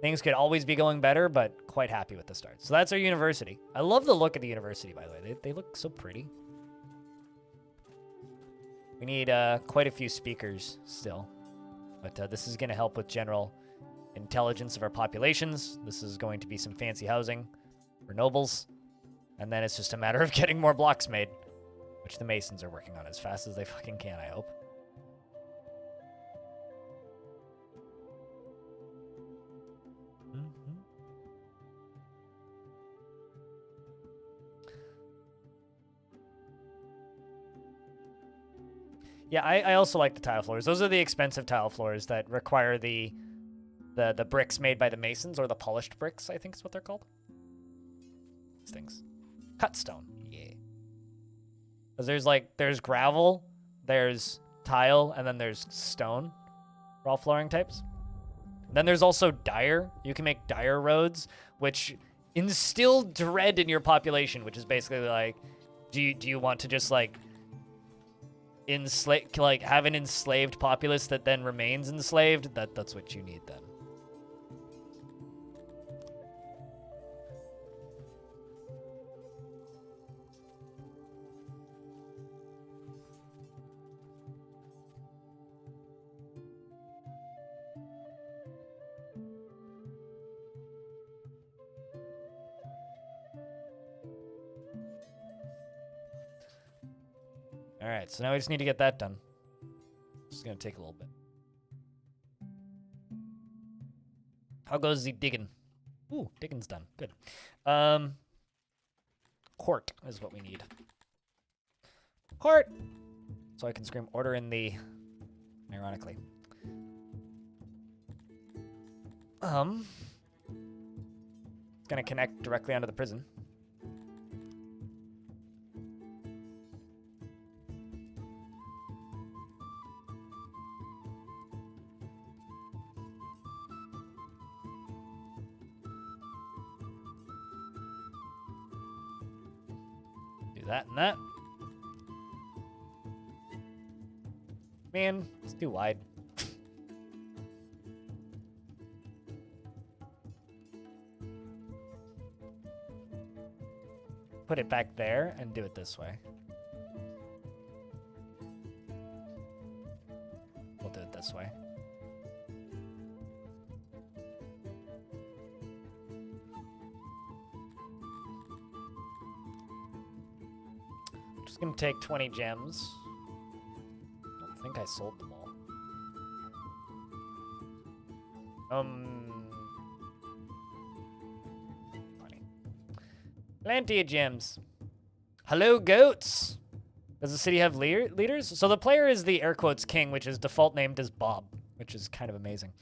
Things could always be going better, but quite happy with the start. So that's our university. I love the look of the university, by the way. They look so pretty. We need quite a few speakers still. But this is going to help with general intelligence of our populations. This is going to be some fancy housing for nobles. And then it's just a matter of getting more blocks made, which the masons are working on as fast as they fucking can, I hope. Yeah, I also like the tile floors. Those are the expensive tile floors that require the bricks made by the masons, or the polished bricks, I think is what they're called. These things. Cut stone. Yeah. Because there's gravel, there's tile, and then there's stone for all flooring types. Then there's also dire. You can make dire roads, which instill dread in your population, which is basically like, do you want to just like have an enslaved populace that then remains enslaved? That's what you need then. All right, so now we just need to get that done. It's going to take a little bit. How goes the digging? Ooh, digging's done. Good. Court is what we need. Court! So I can scream order in the... Ironically. It's going to connect directly onto the prison. That and that. Man, it's too wide. Put it back there and do it this way. We'll do it this way. It's gonna take 20 gems. I don't think I sold them all. Plenty of gems. Hello, goats. Does the city have leaders? So the player is the air quotes king, which is default named as Bob, which is kind of amazing.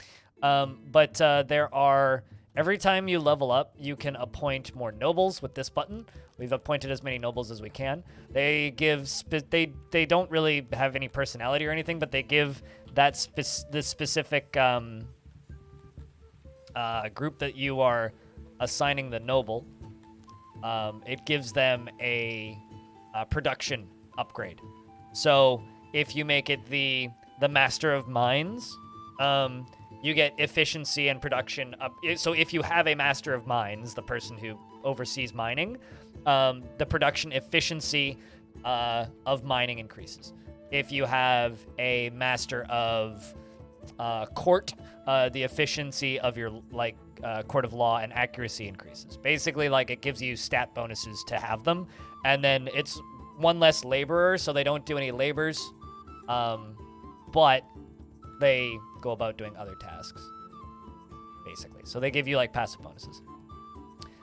But there are, every time you level up, you can appoint more nobles with this button. We've appointed as many nobles as we can. They give, they don't really have any personality or anything, but they give that the specific group that you are assigning the noble, it gives them a production upgrade. So if you make it the Master of Mines, you get efficiency and production up. So if you have a Master of Mines, the person who oversees mining, the production efficiency of mining increases. If you have a Master of Court, the efficiency of your Court of Law and accuracy increases. Basically, it gives you stat bonuses to have them, and then it's one less laborer, so they don't do any labors, but they go about doing other tasks, basically. So they give you passive bonuses.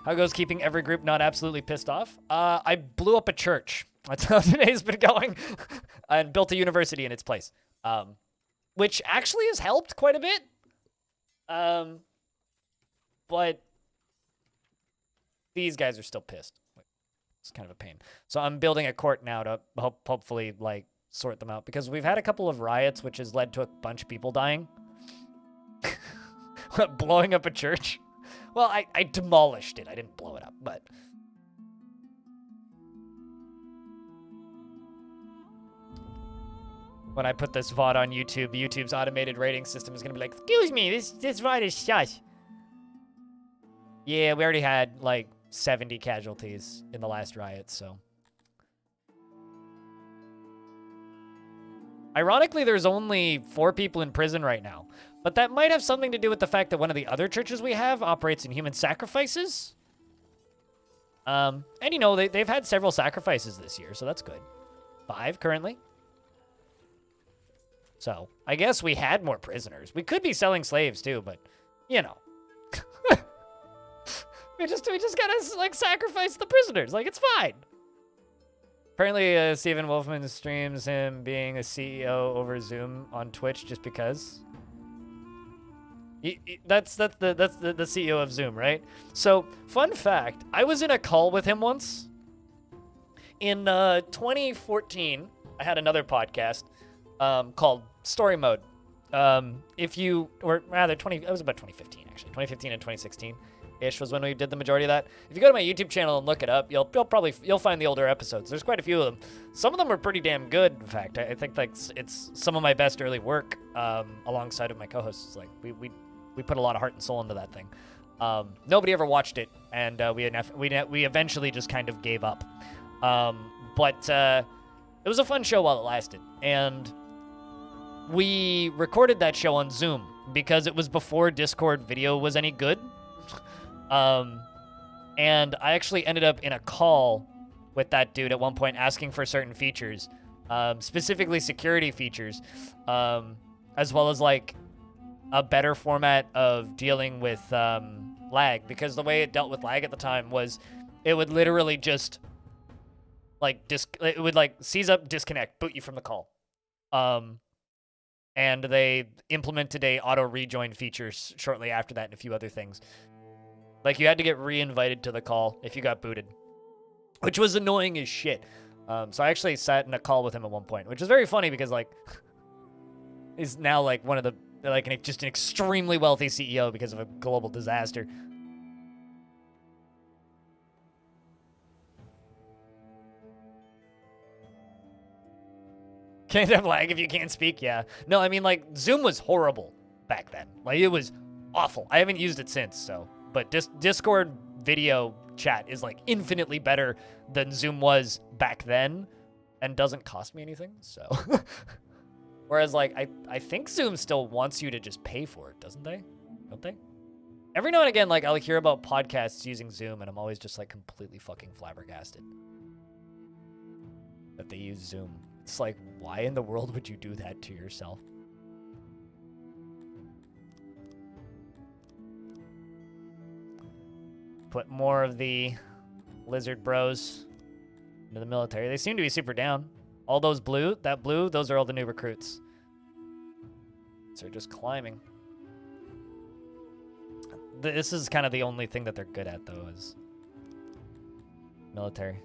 How goes keeping every group not absolutely pissed off? I blew up a church. That's how today's been going. And built a university in its place. Which actually has helped quite a bit. But these guys are still pissed. It's kind of a pain. So I'm building a court now to hopefully, like, sort them out. Because we've had a couple of riots, which has led to a bunch of people dying. Blowing up a church. Well, I demolished it. I didn't blow it up, but... When I put this VOD on YouTube, YouTube's automated rating system is going to be like, excuse me, this VOD is shush. Yeah, we already had, like, 70 casualties in the last riot, so... Ironically, there's only 4 people in prison right now. But that might have something to do with the fact that one of the other churches we have operates in human sacrifices. And, you know, they've had several sacrifices this year, so that's good. 5 currently. So, I guess we had more prisoners. We could be selling slaves, too, but, you know. we just gotta, like, sacrifice the prisoners. Like, it's fine. Apparently, Stephen Wolfman streams him being a CEO over Zoom on Twitch just because. That's the CEO of Zoom, right? So, fun fact, I was in a call with him once. In 2014, I had another podcast called Story Mode. Or rather, it was about 2015, actually. 2015 and 2016-ish was when we did the majority of that. If you go to my YouTube channel and look it up, you'll find the older episodes. There's quite a few of them. Some of them are pretty damn good, in fact. I think like it's some of my best early work alongside of my co-hosts. Like, we put a lot of heart and soul into that thing. Nobody ever watched it, and we eventually just kind of gave up. But it was a fun show while it lasted, and we recorded that show on Zoom because it was before Discord video was any good. And I actually ended up in a call with that dude at one point asking for certain features, specifically security features, as well as like a better format of dealing with lag, because the way it dealt with lag at the time was it would literally just like it would like seize up, disconnect, boot you from the call. And they implemented a auto rejoin feature shortly after that and a few other things. Like, you had to get re-invited to the call if you got booted, which was annoying as shit. So I actually sat in a call with him at one point, which is very funny because, like, he's now, like, one of the, like, just an extremely wealthy CEO because of a global disaster. Can't have lag if you can't speak, yeah. No, I mean, like, Zoom was horrible back then. Like, it was awful. I haven't used it since, so. But Discord video chat is, like, infinitely better than Zoom was back then and doesn't cost me anything, so. Whereas, like, I think Zoom still wants you to just pay for it, doesn't they? Don't they? Every now and again, like, I'll hear about podcasts using Zoom, and I'm always just, like, completely fucking flabbergasted that they use Zoom. It's like, why in the world would you do that to yourself? Put more of the lizard bros into the military. They seem to be super down. All those blue, those are all the new recruits. So they're just climbing. This is kind of the only thing that they're good at, though, is military.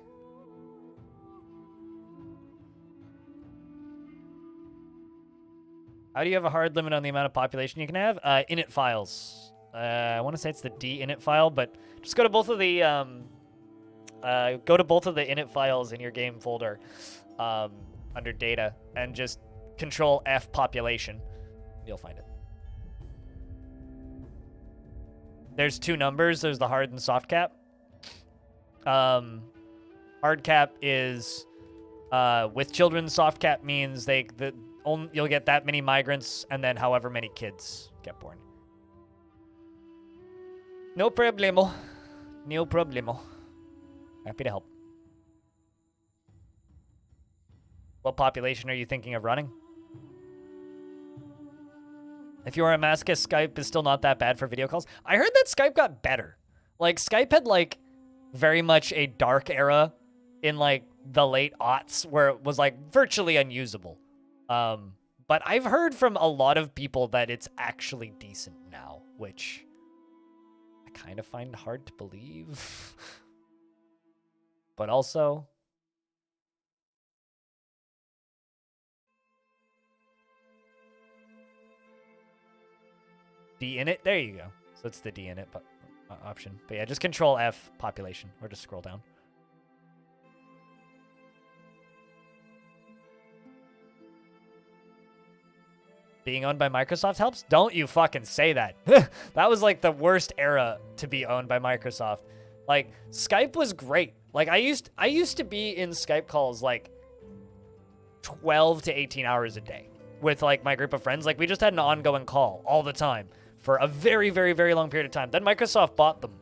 How do you have a hard limit on the amount of population you can have? Init files. I want to say it's the dinit file, but just go to both of the init files in your game folder under data and just Control F population. You'll find it. There's 2 numbers. There's the hard and soft cap. Hard cap is with children. Soft cap means you'll get that many migrants and then however many kids get born. No problemo. No problemo. Happy to help. What population are you thinking of running? If you are a Damascus, Skype is still not that bad for video calls. I heard that Skype got better. Like, Skype had, like, very much a dark era in, like, the late aughts where it was, like, virtually unusable. But I've heard from a lot of people that it's actually decent now, which I kind of find hard to believe. But also... D-init? There you go. So it's the D-init option. But yeah, just Control F population, or just scroll down. Being owned by Microsoft helps? Don't you fucking say that. That was like the worst era to be owned by Microsoft. Like, Skype was great. Like, I used to be in Skype calls like 12 to 18 hours a day with like my group of friends. Like, we just had an ongoing call all the time for a very, very, very long period of time. Then Microsoft bought them.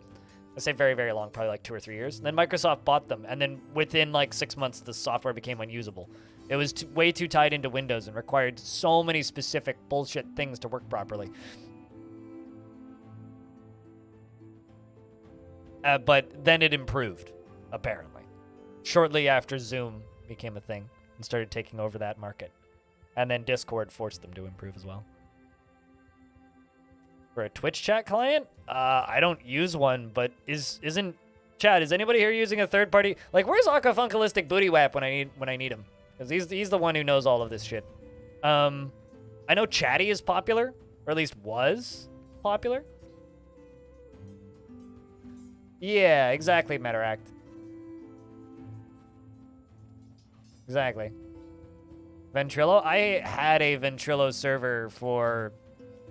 I say very, very long, probably like 2 or 3 years. And then Microsoft bought them. And then within like 6 months, the software became unusable. It was way too tied into Windows and required so many specific bullshit things to work properly. But then it improved, apparently. Shortly after Zoom became a thing and started taking over that market. And then Discord forced them to improve as well. For a Twitch chat client? I don't use one, but isn't... Chad, is anybody here using a third party? Like, where's Aquafunkalistic Booty Wap when I need him? Because he's the one who knows all of this shit. I know Chatty is popular, or at least was popular. Yeah, exactly, Metaract. Exactly. Ventrilo? I had a Ventrilo server for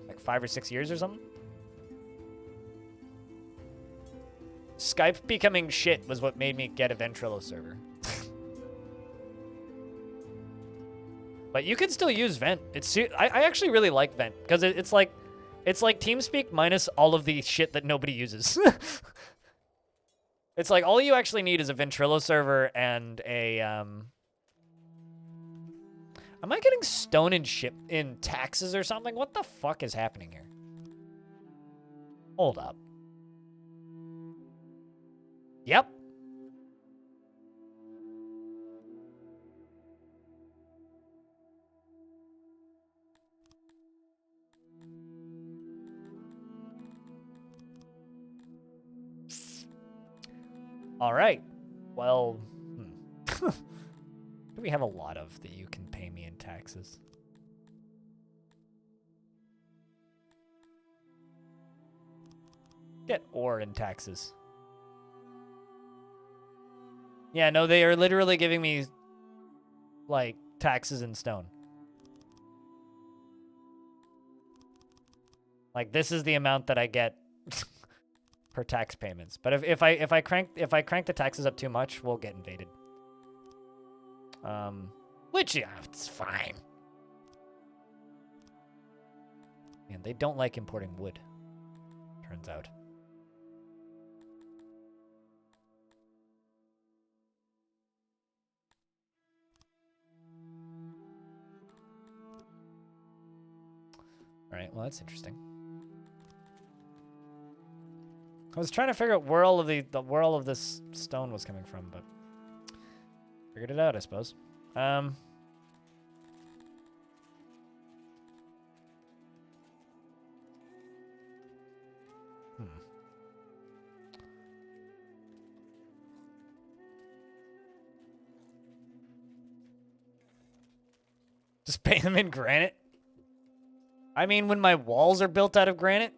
like 5 or 6 years or something. Skype becoming shit was what made me get a Ventrilo server. But you can still use Vent. I actually really like Vent because it's like TeamSpeak minus all of the shit that nobody uses. It's like all you actually need is a Ventrilo server and a Am I getting stoned in taxes or something? What the fuck is happening here? Hold up. Yep. All right. Well, do we have a lot of that you can pay me in taxes? Get ore in taxes. Yeah, no, they are literally giving me, like, taxes in stone. Like, this is the amount that I get per tax payments. But if I crank the taxes up too much, we'll get invaded. Which, yeah, it's fine. Man, they don't like importing wood, turns out. All right, well, that's interesting. I was trying to figure out where all of this stone was coming from, but figured it out, I suppose. Just pay them in granite? I mean, when my walls are built out of granite,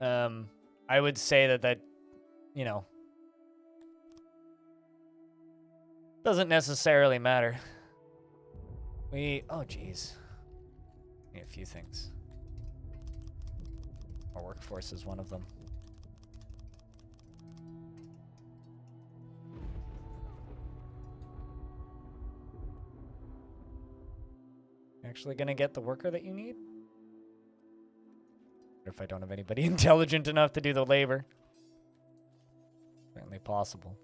I would say that, you know, doesn't necessarily matter. Oh, geez. Need a few things. Our workforce is one of them. Actually gonna get the worker that you need? What if I don't have anybody intelligent enough to do the labor? Certainly possible.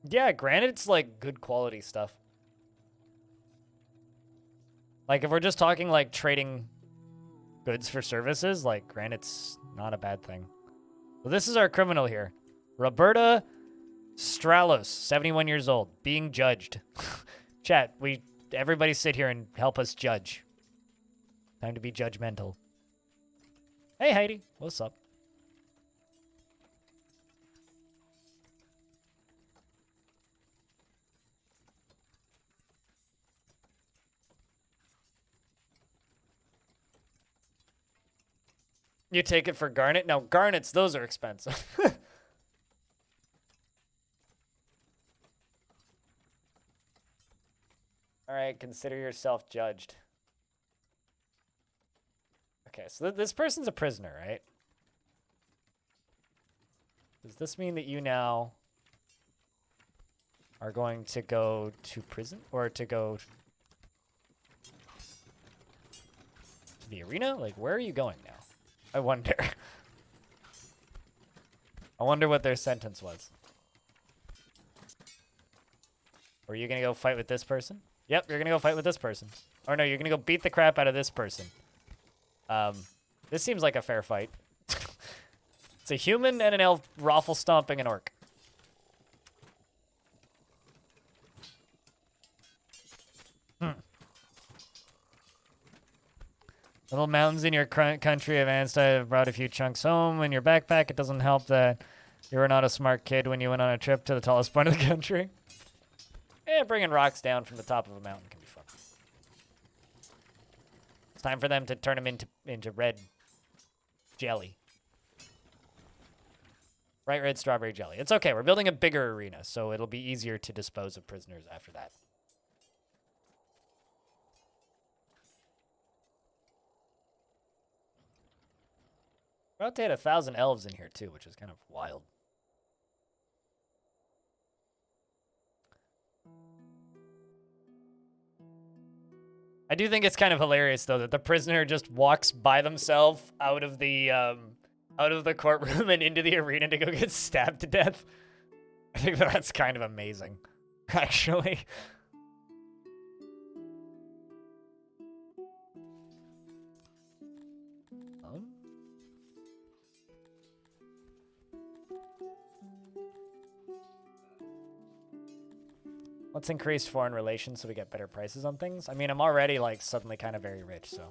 Yeah, granted, it's like good quality stuff. Like, if we're just talking, like, trading goods for services, like, granite's not a bad thing. Well, this is our criminal here. Roberta Stralos, 71 years old, being judged. Chat, everybody sit here and help us judge. Time to be judgmental. Hey, Heidi. What's up? You take it for garnet? No, garnets, those are expensive. All right, consider yourself judged. Okay, so this person's a prisoner, right? Does this mean that you now are going to go to prison or to go to the arena? Like, where are you going now? I wonder. I wonder what their sentence was. Or are you going to go fight with this person? Yep, you're going to go fight with this person. Or no, you're going to go beat the crap out of this person. This seems like a fair fight. It's a human and an elf raffle stomping an orc. Little mountains in your country of Anstey have brought a few chunks home in your backpack. It doesn't help that you were not a smart kid when you went on a trip to the tallest point of the country. Yeah, bringing rocks down from the top of a mountain can be fun. It's time for them to turn them into red jelly. Bright red strawberry jelly. It's okay. We're building a bigger arena, so it'll be easier to dispose of prisoners after that. We're about to hit 1,000 elves in here, too, which is kind of wild. I do think it's kind of hilarious, though, that the prisoner just walks by themselves out of the courtroom and into the arena to go get stabbed to death. I think that's kind of amazing, actually. Let's increase foreign relations so we get better prices on things. I mean, I'm already, like, suddenly kind of very rich, so.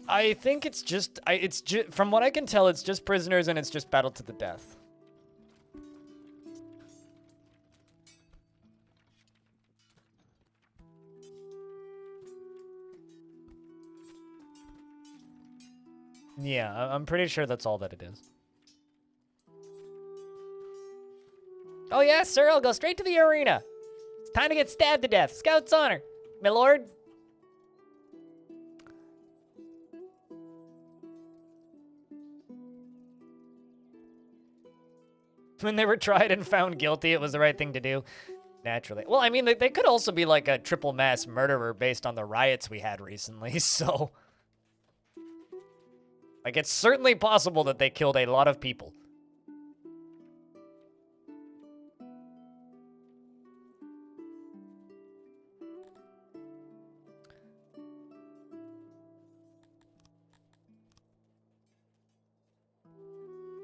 I think it's just, from what I can tell, it's just prisoners and it's just battle to the death. Yeah, I'm pretty sure that's all that it is. Oh, yes, sir. I'll go straight to the arena. It's time to get stabbed to death. Scout's honor, my lord. When they were tried and found guilty, it was the right thing to do. Naturally. Well, I mean, they could also be like a triple mass murderer based on the riots we had recently, so. Like, it's certainly possible that they killed a lot of people.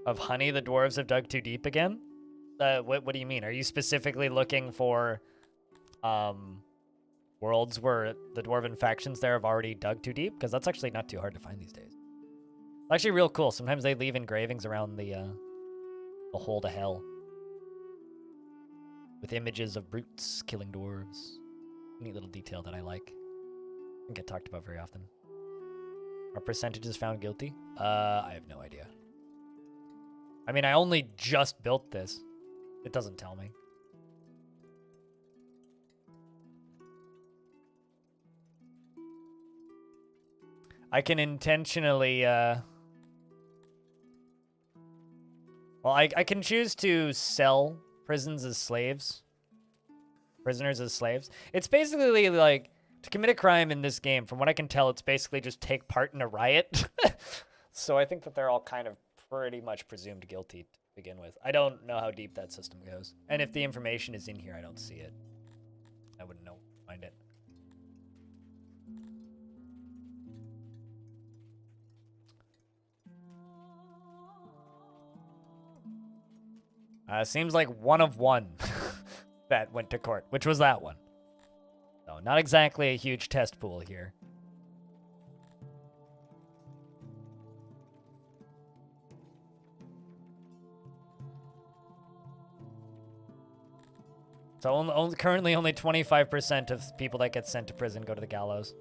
Of honey, the dwarves have dug too deep again? What do you mean? Are you specifically looking for worlds where the dwarven factions there have already dug too deep? Because that's actually not too hard to find these days. It's actually real cool. Sometimes they leave engravings around the hole to hell. With images of brutes killing dwarves. Neat little detail that I like. Doesn't get talked about very often. Are percentages found guilty? I have no idea. I mean, I only just built this. It doesn't tell me. I can intentionally, well, I can choose to sell prisons as slaves. Prisoners as slaves. It's basically like, to commit a crime in this game, from what I can tell, it's basically just take part in a riot. So I think that they're all kind of pretty much presumed guilty begin with. I don't know how deep that system goes. And if the information is in here, I don't see it. I wouldn't know where to find it. Seems like one of one that went to court, which was that one. So not exactly a huge test pool here. So currently only 25% of people that get sent to prison go to the gallows.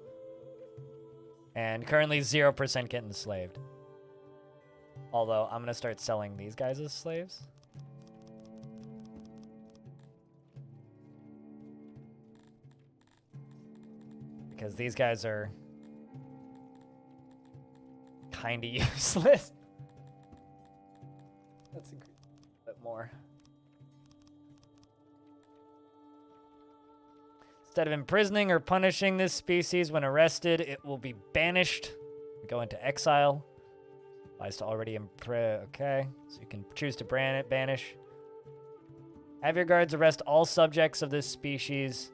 And currently 0% get enslaved. Although I'm going to start selling these guys as slaves. Because these guys are kind of useless. Let's increase a bit more. Instead of imprisoning or punishing this species when arrested, it will be banished. Go into exile. Applies to already okay, so you can choose to banish. Have your guards arrest all subjects of this species.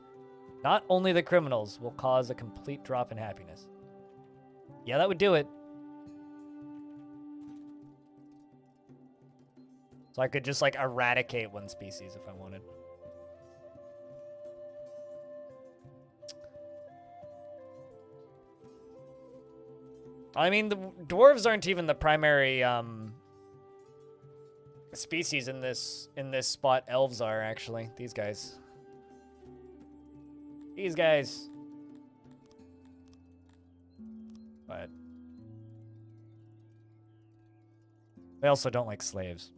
Not only the criminals will cause a complete drop in happiness. Yeah, that would do it. So I could just like eradicate one species if I wanted. I mean, the dwarves aren't even the primary species in this spot. Elves are actually. These guys. These guys. But they also don't like slaves.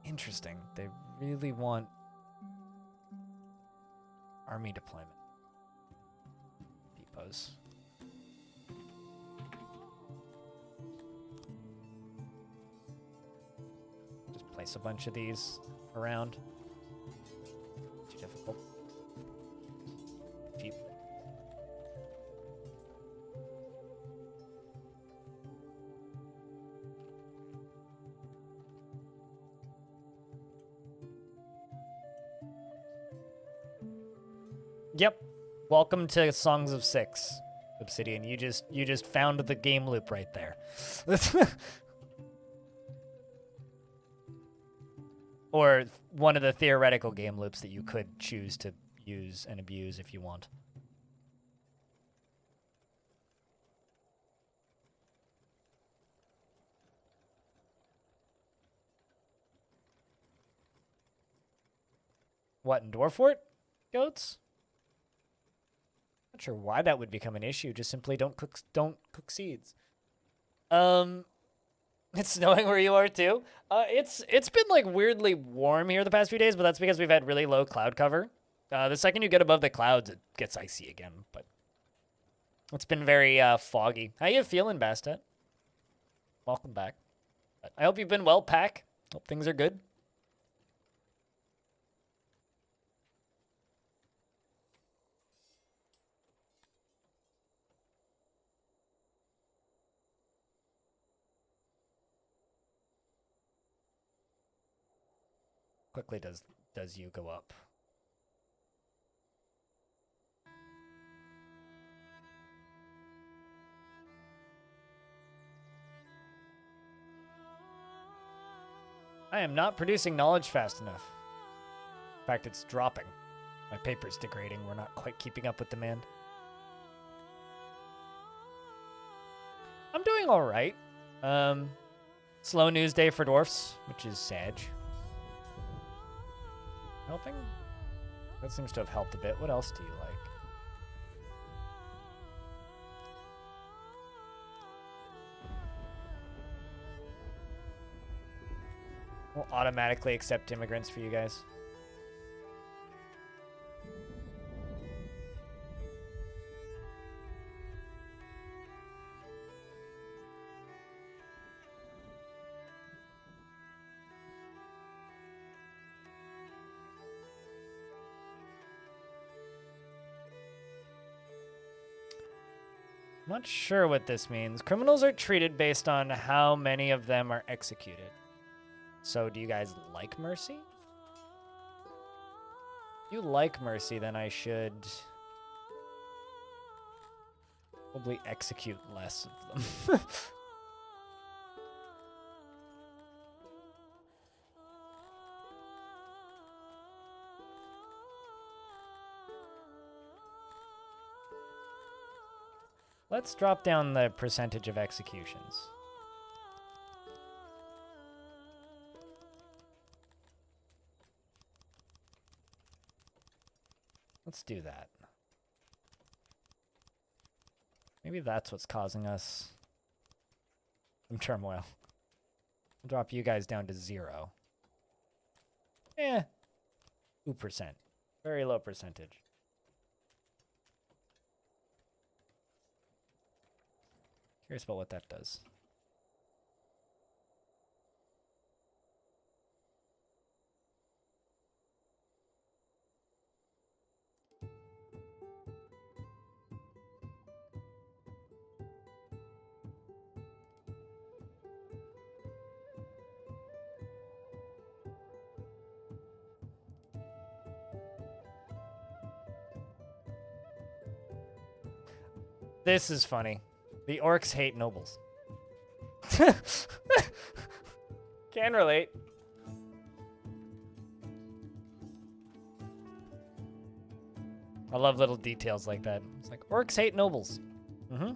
Interesting. They really want army deployment. Depots. Just place a bunch of these around. Too difficult. Cheap. Yep. Welcome to Songs of Six, Obsidian. You just found the game loop right there. Or one of the theoretical game loops that you could choose to use and abuse if you want. What, in Dwarfort? Goats? Not sure why that would become an issue. Just simply don't cook seeds. It's snowing where you are too. It's been like weirdly warm here the past few days, but that's because we've had really low cloud cover. The second you get above the clouds, it gets icy again. But it's been very foggy. How you feeling, Bastet? Welcome back. I hope you've been well, Pack. Hope things are good. Quickly does you go up? I am not producing knowledge fast enough. In fact, it's dropping. My paper's degrading. We're not quite keeping up with demand. I'm doing all right. Slow news day for dwarfs, which is sad. Helping? That seems to have helped a bit. What else do you like? We'll automatically accept immigrants for you guys. I'm not sure what this means. Criminals are treated based on how many of them are executed. So do you guys like mercy? If you like mercy, then I should probably execute less of them. Let's drop down the percentage of executions. Let's do that. Maybe that's what's causing us some turmoil. I'll drop you guys down to 0. 2%. Very low percentage. Curious about what that does. This is funny. The orcs hate nobles. Can relate. I love little details like that. It's like, orcs hate nobles. Mm-hmm.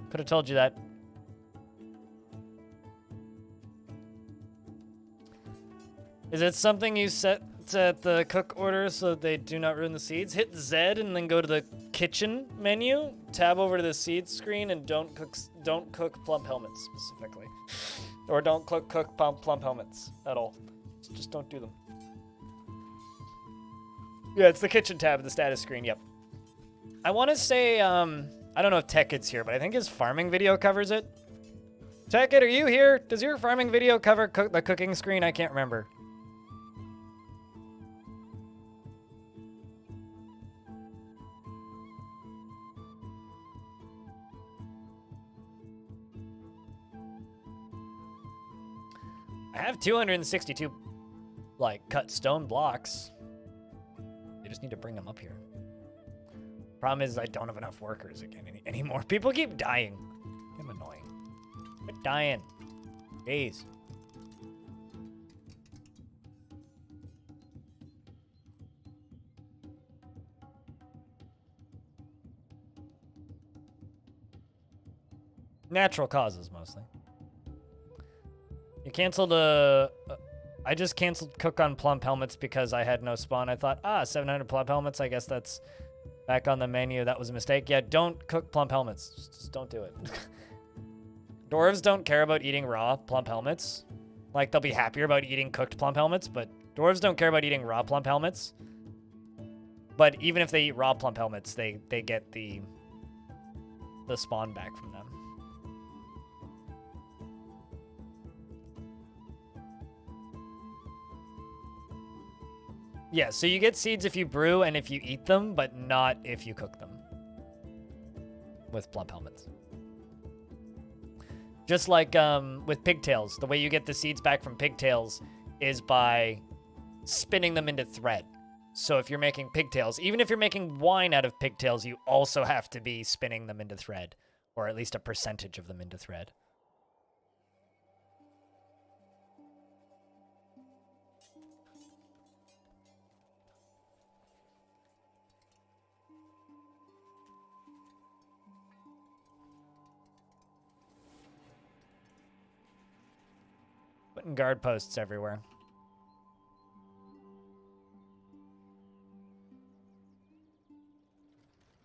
Could have told you that. Is it something you set at the cook order so they do not ruin the seeds? Hit Z and then go to the kitchen menu, tab over to the seeds screen, and don't cook plump helmets specifically. Or don't cook plump helmets at all. Just don't do them. Yeah, it's the kitchen tab of the status screen, yep. I want to say, I don't know if TechIt's here, but I think his farming video covers it. TechIt, are you here? Does your farming video cover the cooking screen? I can't remember. I have 262, like, cut stone blocks. You just need to bring them up here. Problem is, I don't have enough workers again anymore. People keep dying. I'm annoying. Quit dying. Jeez. Natural causes, mostly. You canceled I just canceled cook on plump helmets because I had no spawn. I thought, 700 plump helmets. I guess that's back on the menu. That was a mistake. Yeah, don't cook plump helmets. Just don't do it. Dwarves don't care about eating raw plump helmets. Like, they'll be happier about eating cooked plump helmets, but dwarves don't care about eating raw plump helmets. But even if they eat raw plump helmets, they get the spawn back from them. Yeah, so you get seeds if you brew and if you eat them, but not if you cook them. With plump helmets. Just like with pigtails, the way you get the seeds back from pigtails is by spinning them into thread. So if you're making pigtails, even if you're making wine out of pigtails, you also have to be spinning them into thread, or at least a percentage of them into thread. Putting guard posts everywhere.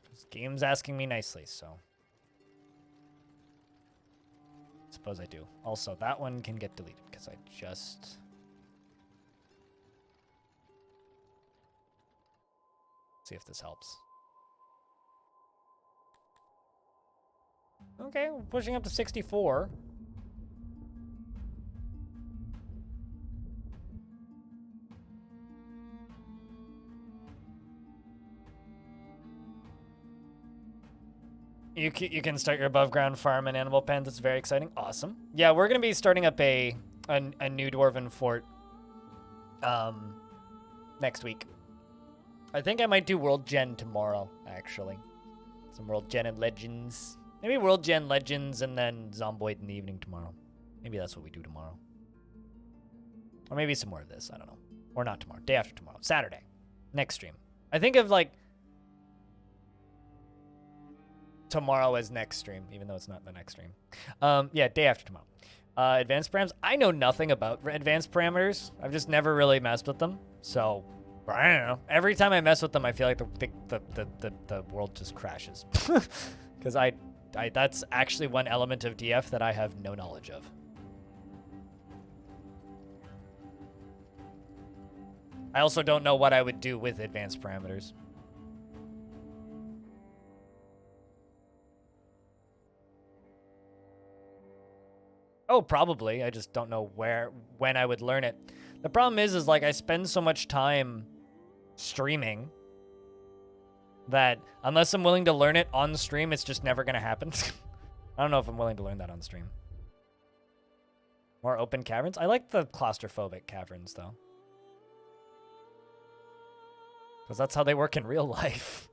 This game's asking me nicely, so suppose I do. Also, that one can get deleted because I just... see if this helps. Okay, we're pushing up to 64. You can start your above ground farm and animal pens. It's very exciting. Awesome. Yeah, we're gonna be starting up a new dwarven fort next week. I think I might do World Gen tomorrow, actually. Some World Gen and Legends. Maybe World Gen Legends and then Zomboid in the evening tomorrow. Maybe that's what we do tomorrow. Or maybe some more of this. I don't know. Or not tomorrow. Day after tomorrow. Saturday. Next stream. I think of like tomorrow as next stream, even though it's not the next stream. Yeah, day after tomorrow. Advanced params. I know nothing about advanced parameters. I've just never really messed with them. So, I don't know. Every time I mess with them, I feel like the world just crashes. Because that's actually one element of DF that I have no knowledge of. I also don't know what I would do with advanced parameters. Oh, probably. I just don't know when I would learn it. The problem is like I spend so much time streaming that unless I'm willing to learn it on stream, it's just never going to happen. I don't know if I'm willing to learn that on stream. More open caverns? I like the claustrophobic caverns, though. Because that's how they work in real life.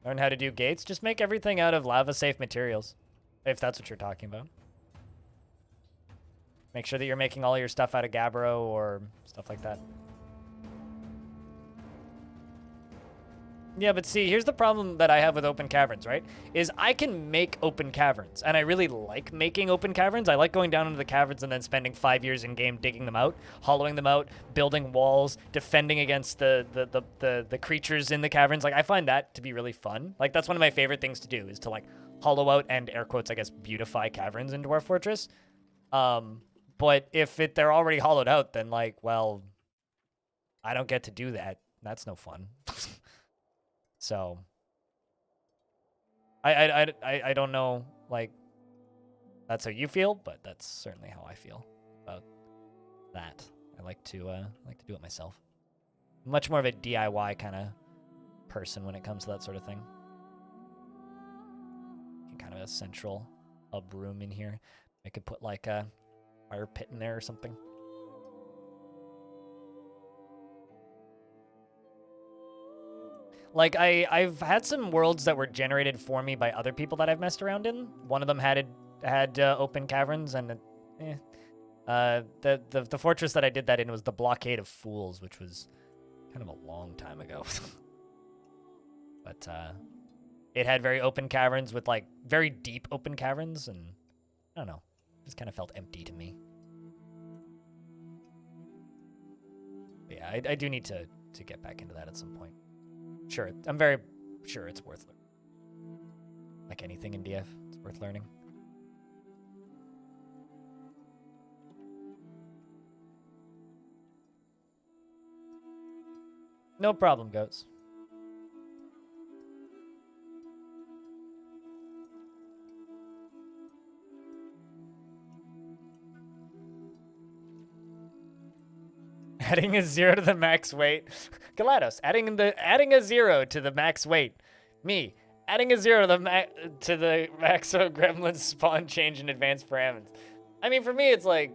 Learn how to do gates? Just make everything out of lava-safe materials, if that's what you're talking about. Make sure that you're making all your stuff out of gabbro or stuff like that. Yeah, but see, here's the problem that I have with open caverns, right? Is I can make open caverns, and I really like making open caverns. I like going down into the caverns and then spending 5 years in game digging them out, hollowing them out, building walls, defending against the creatures in the caverns. Like, I find that to be really fun. Like, that's one of my favorite things to do, is to, like, hollow out and, air quotes, I guess, beautify caverns in Dwarf Fortress. But if they're already hollowed out, then, like, well, I don't get to do that. That's no fun. So, I don't know, like, that's how you feel, but that's certainly how I feel about that. I like to do it myself. Much more of a DIY kind of person when it comes to that sort of thing. Kind of a central hub room in here. I could put like a fire pit in there or something. Like, I've had some worlds that were generated for me by other people that I've messed around in. One of them had open caverns, and the fortress that I did that in was the Blockade of Fools, which was kind of a long time ago. But it had very open caverns with, like, very deep open caverns, and I don't know, it just kind of felt empty to me. But yeah, I do need to get back into that at some point. Sure, I'm very sure it's worth learning. Like anything in DF, it's worth learning. No problem, Goats. Adding a 0 to the max weight. GLaDOS, adding a 0 to the max weight. Me, adding a 0 to the Maxo Gremlin spawn change in advanced parameters. I mean, for me, it's like,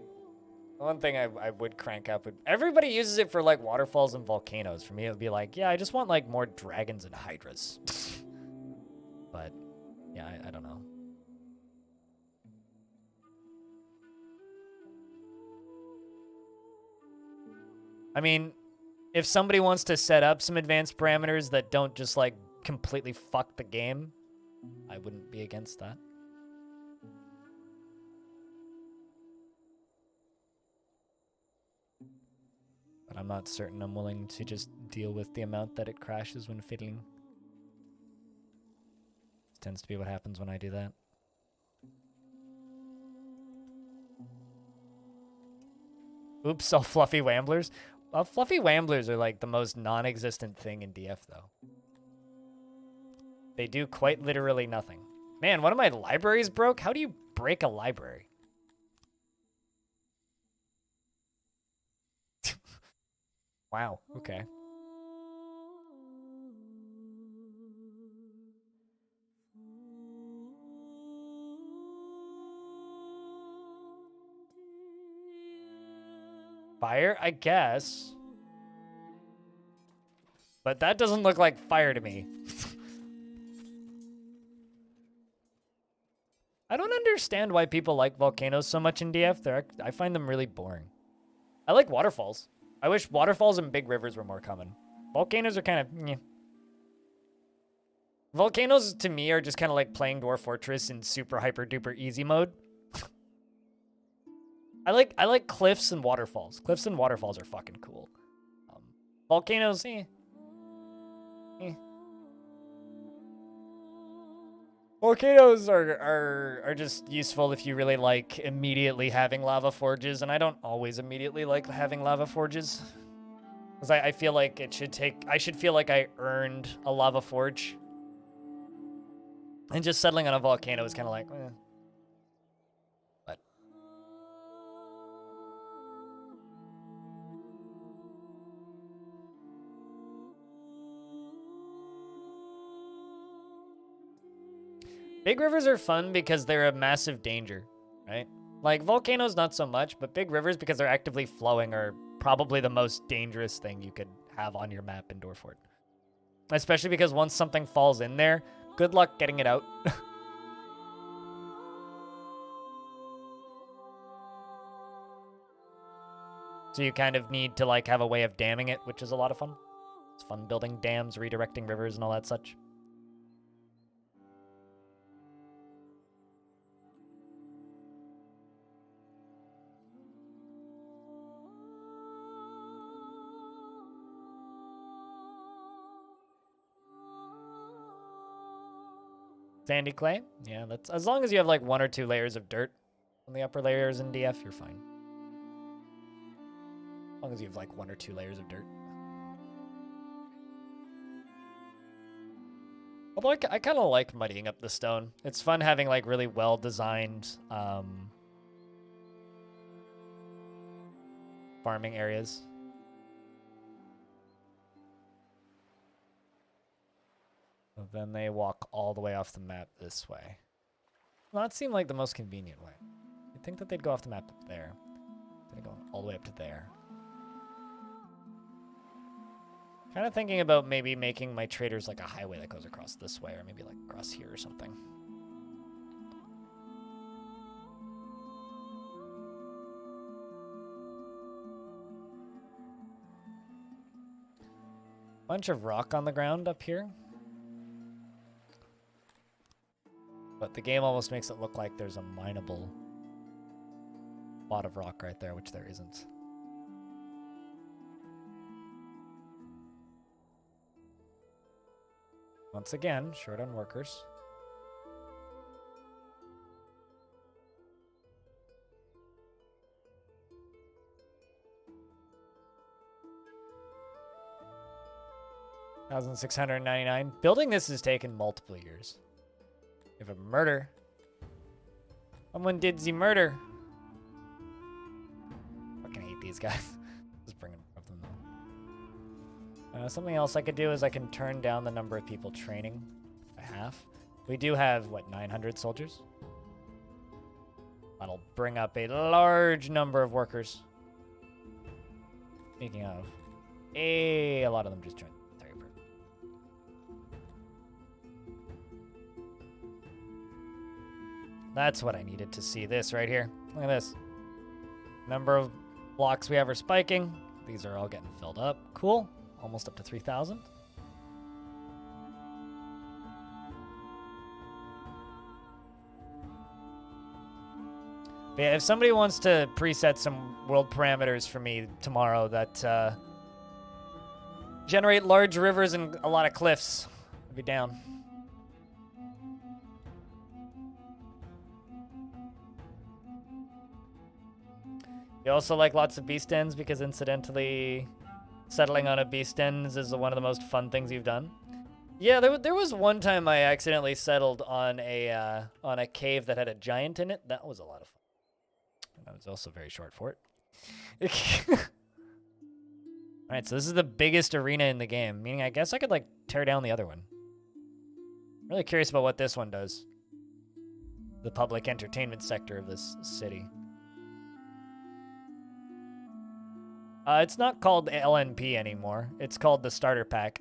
one thing I would crank up would, everybody uses it for like waterfalls and volcanoes. For me, it would be like, yeah, I just want like more dragons and hydras. But yeah, I don't know. I mean, if somebody wants to set up some advanced parameters that don't just, like, completely fuck the game, I wouldn't be against that. But I'm not certain I'm willing to just deal with the amount that it crashes when fiddling. This tends to be what happens when I do that. Oops, all fluffy wamblers. Well, fluffy wamblers are like the most non-existent thing in DF, though. They do quite literally nothing. Man, one of my libraries broke? How do you break a library? Wow. Okay. Fire, I guess. But that doesn't look like fire to me. I don't understand why people like volcanoes so much in DF. I find them really boring. I like waterfalls. I wish waterfalls and big rivers were more common. Volcanoes are kind of, meh. Volcanoes to me are just kind of like playing Dwarf Fortress in super hyper duper easy mode. I like cliffs and waterfalls. Cliffs and waterfalls are fucking cool. Volcanoes, eh. Volcanoes are just useful if you really like immediately having lava forges, and I don't always immediately like having lava forges. Because I feel like I should feel like I earned a lava forge. And just settling on a volcano is kind of like, eh. But big rivers are fun because they're a massive danger, right? Like volcanoes, not so much, but big rivers, because they're actively flowing, are probably the most dangerous thing you could have on your map in Dwarfort. Especially because once something falls in there, good luck getting it out. So you kind of need to like have a way of damming it, which is a lot of fun. It's fun building dams, redirecting rivers, and all that such. Sandy clay? Yeah, that's as long as you have like 1 or 2 layers of dirt on the upper layers in DF, you're fine. As long as you have like 1 or 2 layers of dirt. Although I kind of like muddying up the stone. It's fun having like really well-designed farming areas. So then they walk all the way off the map this way. Well, that seemed like the most convenient way. You'd think that they'd go off the map up there. They're going all the way up to there. Kind of thinking about maybe making my traders like a highway that goes across this way, or maybe like across here or something. Bunch of rock on the ground up here. But the game almost makes it look like there's a mineable spot of rock right there, which there isn't. Once again, short on workers. $1,699. Building this has taken multiple years. We have a murder. Someone did the murder. Fucking hate these guys. Just bringing up them though. Something else I could do is I can turn down the number of people training by half. We do have, what, 900 soldiers? That'll bring up a large number of workers. Speaking of, a lot of them just joined. That's what I needed to see this right here. Look at this. Number of blocks we have are spiking. These are all getting filled up. Cool. Almost up to 3,000. But yeah, if somebody wants to preset some world parameters for me tomorrow that generate large rivers and a lot of cliffs, I'd be down. You also like lots of beast dens because incidentally, settling on a beast den is one of the most fun things you've done. Yeah, there was one time I accidentally settled on a cave that had a giant in it. That was a lot of fun. And I was also very short for it. All right, so this is the biggest arena in the game, meaning I guess I could, like, tear down the other one. I'm really curious about what this one does. The public entertainment sector of this city. It's not called LNP anymore. It's called the Starter Pack.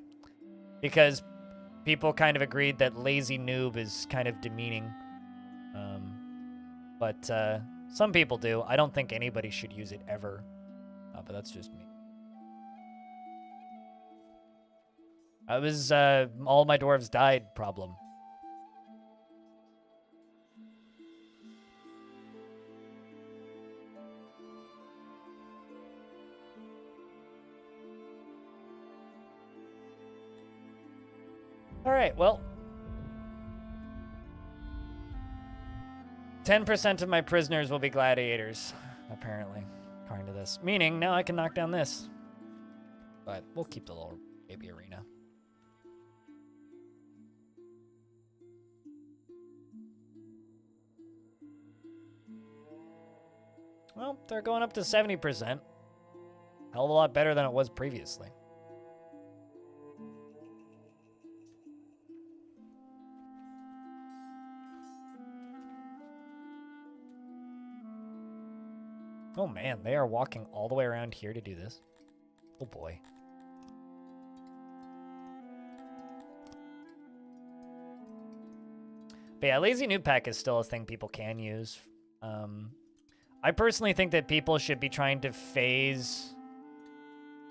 Because people kind of agreed that Lazy Noob is kind of demeaning. But some people do. I don't think anybody should use it ever. But that's just me. I was all my dwarves died problem. All right, well. 10% of my prisoners will be gladiators, apparently, according to this. Meaning, now I can knock down this. But we'll keep the little baby arena. Well, they're going up to 70%. Hell of a lot better than it was previously. Oh man, they are walking all the way around here to do this. Oh boy. But yeah, Lazy Noob Pack is still a thing people can use. I personally think that people should be trying to phase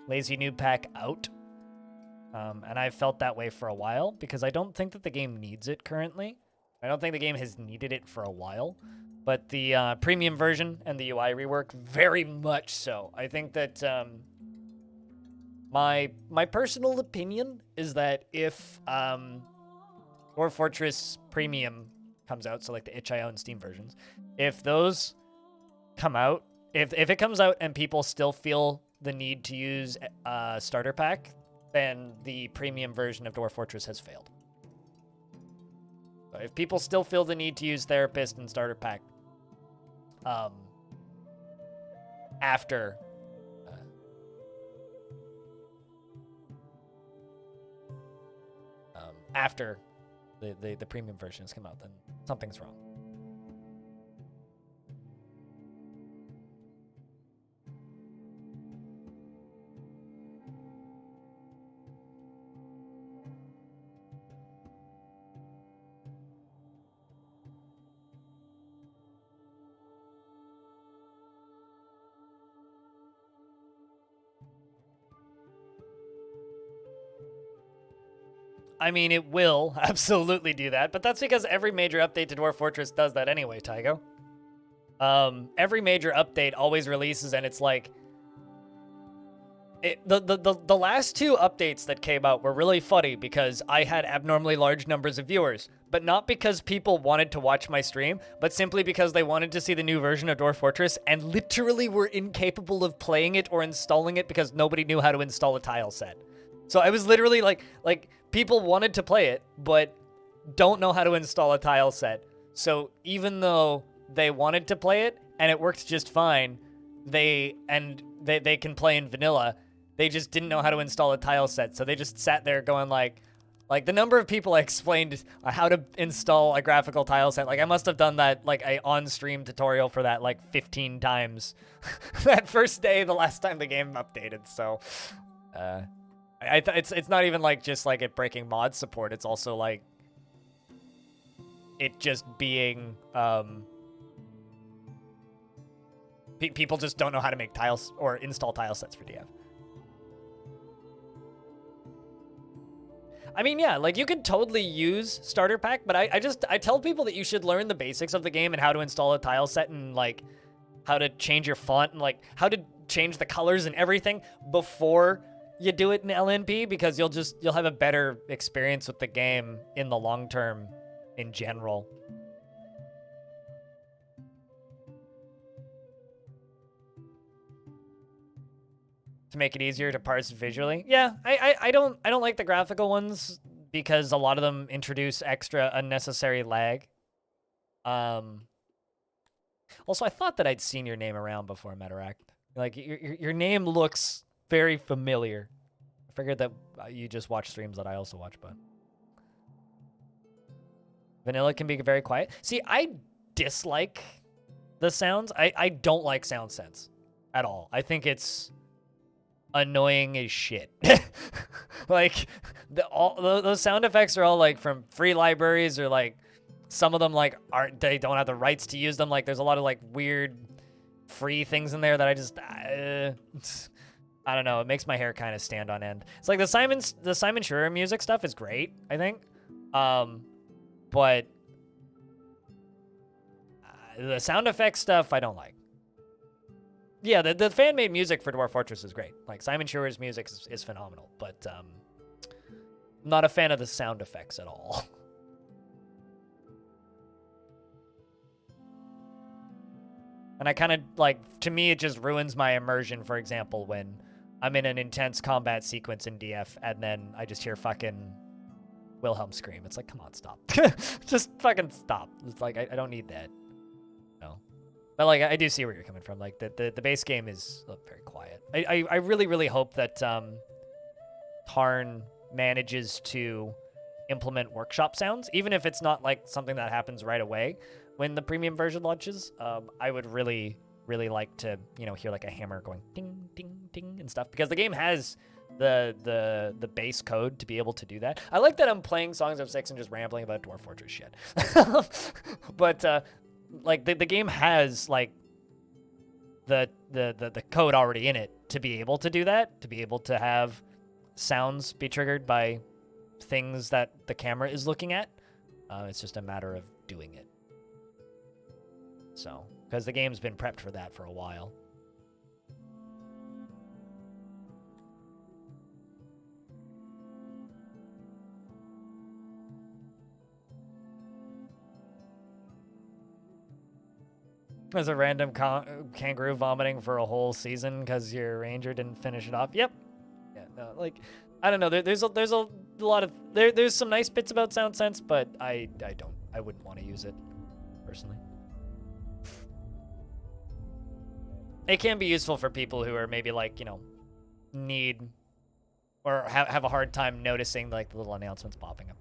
Lazy Noob Pack out. And I've felt that way for a while because I don't think that the game needs it currently. I don't think the game has needed it for a while. But the premium version and the UI rework, very much so. I think that my personal opinion is that if Dwarf Fortress Premium comes out, so like the itch.io and Steam versions, if those come out, if it comes out and people still feel the need to use Starter Pack, then the premium version of Dwarf Fortress has failed. So if people still feel the need to use Therapist and Starter Pack, after the premium version has come out, then something's wrong. I mean, it will absolutely do that, but that's because every major update to Dwarf Fortress does that anyway, Tygo. Every major update always releases, and it's like... The last two updates that came out were really funny because I had abnormally large numbers of viewers, but not because people wanted to watch my stream, but simply because they wanted to see the new version of Dwarf Fortress and literally were incapable of playing it or installing it because nobody knew how to install a tile set. So I was literally like people wanted to play it, but don't know how to install a tile set. So even though they wanted to play it and it worked just fine, they can play in vanilla. They just didn't know how to install a tile set. So they just sat there going like the number of people I explained how to install a graphical tile set. Like I must have done that like a on-stream tutorial for that like 15 times that first day, the last time the game updated. So, it's not even like just like it breaking mod support. It's also like it just being people just don't know how to make tiles or install tile sets for DF. I mean, yeah, like you could totally use Starter Pack, but I tell people that you should learn the basics of the game and how to install a tile set and like how to change your font and like how to change the colors and everything before you do it in LNP, because you'll have a better experience with the game in the long term in general. To make it easier to parse visually. Yeah, I don't like the graphical ones because a lot of them introduce extra unnecessary lag. Also, I thought that I'd seen your name around before, Metaract. Like your name looks very familiar. I figured that you just watch streams that I also watch, but vanilla can be very quiet. See, I dislike the sounds. I don't like sound sense at all. I think it's annoying as shit. Like those sound effects are all like from free libraries, or like some of them like they don't have the rights to use them. Like there's a lot of like weird free things in there that I just I don't know. It makes my hair kind of stand on end. It's like the Simon Schurer music stuff is great, I think, but the sound effects stuff I don't like. Yeah, the fan-made music for Dwarf Fortress is great. Like, Simon Schurer's music is phenomenal, but I'm not a fan of the sound effects at all. And I kind of, like, to me, it just ruins my immersion, for example, when I'm in an intense combat sequence in DF, and then I just hear fucking Wilhelm scream. It's like, come on, stop. Just fucking stop. It's like, I don't need that. No. But, like, I do see where you're coming from. Like, the base game is very quiet. I really, really hope that Tarn manages to implement workshop sounds, even if it's not, like, something that happens right away when the premium version launches. I would really, really like to, you know, hear, like, a hammer going ding, ding, ding and stuff, because the game has the base code to be able to do that. I like that I'm playing Songs of Six and just rambling about Dwarf Fortress shit. But, like the game has like the code already in it to be able to do that, to be able to have sounds be triggered by things that the camera is looking at. It's just a matter of doing it. So, because the game's been prepped for that for a while. There's a random kangaroo vomiting for a whole season because your ranger didn't finish it off. Yep. Yeah. No. Like, I don't know. There's a lot of there's some nice bits about sound sense, but I wouldn't want to use it personally. It can be useful for people who are maybe like, you know, need or have a hard time noticing like the little announcements popping up.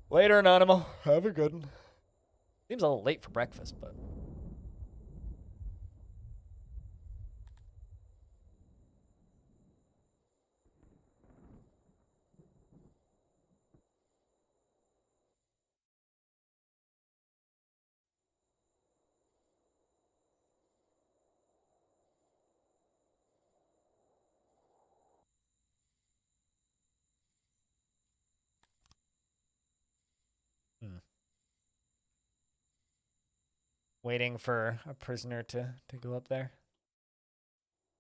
Later, Anonymous. Have a good one. Seems a little late for breakfast, but... Waiting for a prisoner to go up there.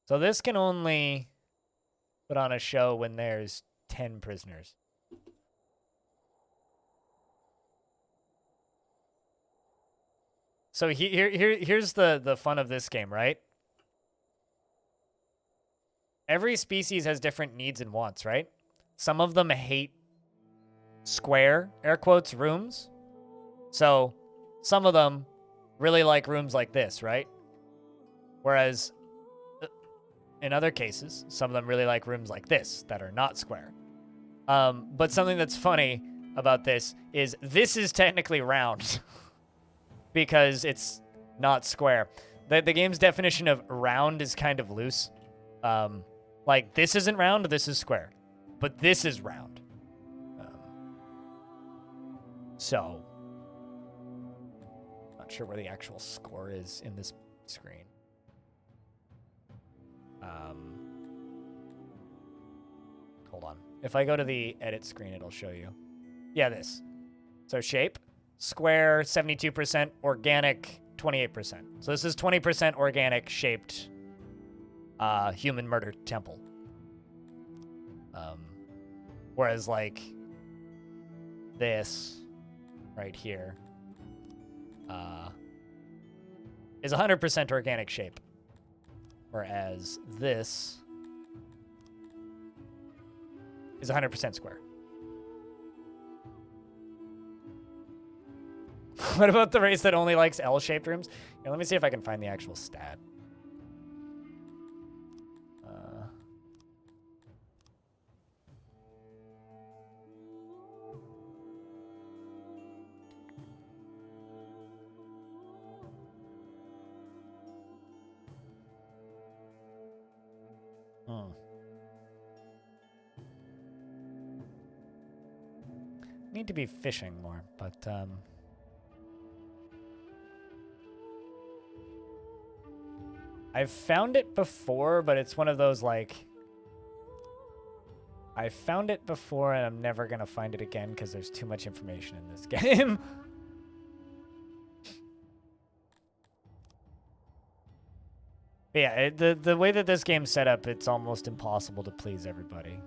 So this can only put on a show when there's 10 prisoners. So here's the fun of this game, right? Every species has different needs and wants, right? Some of them hate square, air quotes, rooms. So some of them really like rooms like this, right? Whereas in other cases, some of them really like rooms like this that are not square. But something that's funny about this is technically round because it's not square. The game's definition of round is kind of loose. Like this isn't round, this is square, but this is round. So not sure where the actual score is in this screen. Hold on. If I go to the edit screen, it'll show you. Yeah, this. So shape, square, 72%, organic, 28%. So this is 20% organic shaped human murder temple. Whereas like this right here is 100% organic shape. Whereas this is 100% square. What about the race that only likes L-shaped rooms? Here, let me see if I can find the actual stat. Hmm. Need to be fishing more, but I've found it before, but it's one of those like I found it before and I'm never gonna find it again because there's too much information in this game. But yeah, the way that this game's set up, it's almost impossible to please everybody.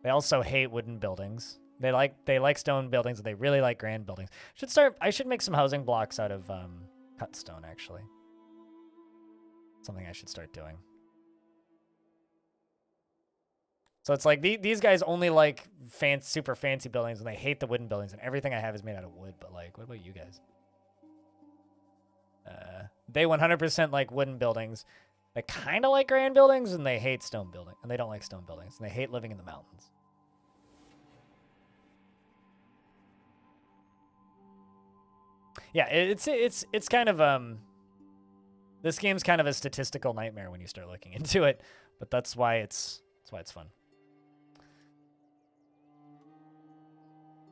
They also hate wooden buildings. They like stone buildings, and they really like grand buildings. I should make some housing blocks out of cut stone, actually. Something I should start doing. So it's like these guys only like super fancy buildings, and they hate the wooden buildings, and everything I have is made out of wood. But like, what about you guys? They 100% like wooden buildings. They kind of like grand buildings, and they hate stone building, and they don't like stone buildings, and they hate living in the mountains. Yeah, it's kind of this game's kind of a statistical nightmare when you start looking into it, but that's why it's fun.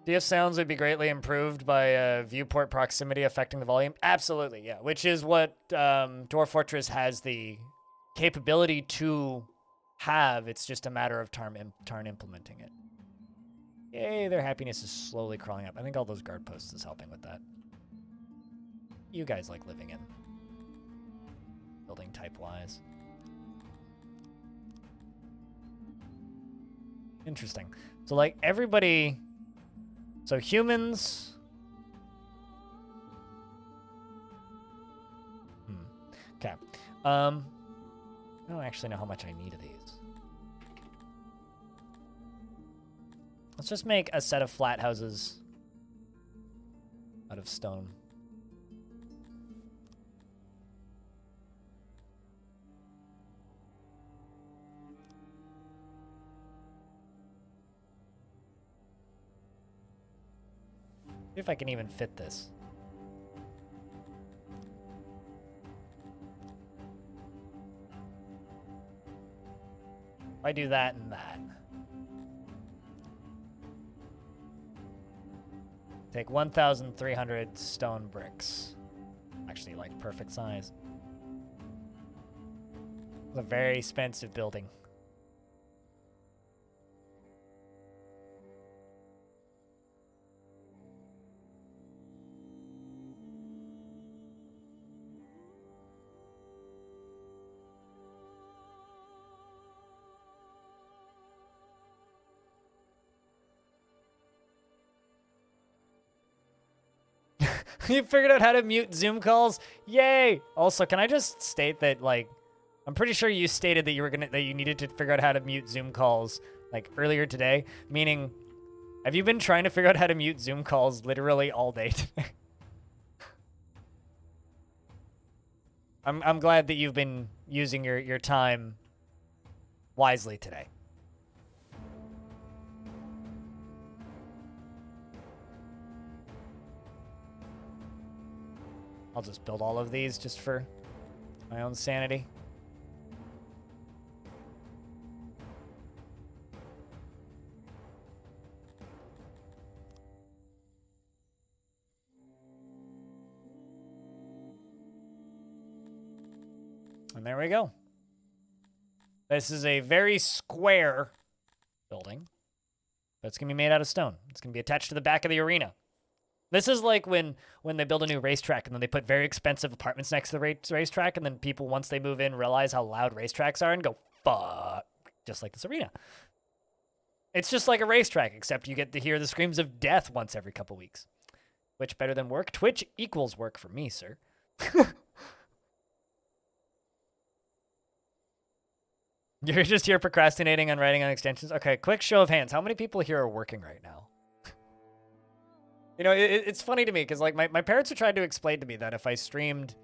DF sounds would be greatly improved by viewport proximity affecting the volume. Absolutely, yeah. Which is what Dwarf Fortress has the capability to have. It's just a matter of Tarn implementing it. Yay, their happiness is slowly crawling up. I think all those guard posts is helping with that. You guys like living in building type-wise. Interesting. So like everybody... So humans... Okay. I don't actually know how much I need of these. Let's just make a set of flat houses out of stone. See if I can even fit this. If I do that and that. Take 1,300 stone bricks. Actually, like, perfect size. It's a very expensive building. You figured out how to mute Zoom calls? Yay! Also, can I just state that, like, I'm pretty sure you stated that you needed to figure out how to mute Zoom calls, like, earlier today. Meaning, have you been trying to figure out how to mute Zoom calls literally all day today? I'm glad that you've been using your time wisely today. I'll just build all of these just for my own sanity. And there we go. This is a very square building, but it's going to be made out of stone. It's going to be attached to the back of the arena. This is like when they build a new racetrack and then they put very expensive apartments next to the racetrack, and then people, once they move in, realize how loud racetracks are and go, fuck, just like this arena. It's just like a racetrack, except you get to hear the screams of death once every couple weeks. Which better than work? Twitch equals work for me, sir. You're just here procrastinating on writing on extensions? Okay, quick show of hands. How many people here are working right now? You know, it's funny to me because, like, my parents are trying to explain to me that if I streamed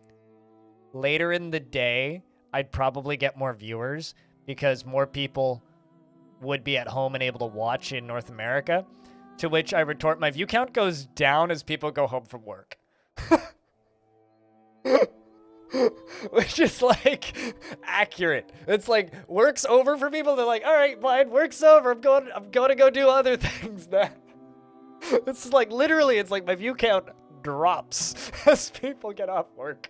later in the day, I'd probably get more viewers because more people would be at home and able to watch in North America. To which I retort, my view count goes down as people go home from work. Which is like accurate. It's like work's over for people. They're like, all right, fine, work's over. I'm going to go do other things now. It's like literally, it's like my view count drops as people get off work.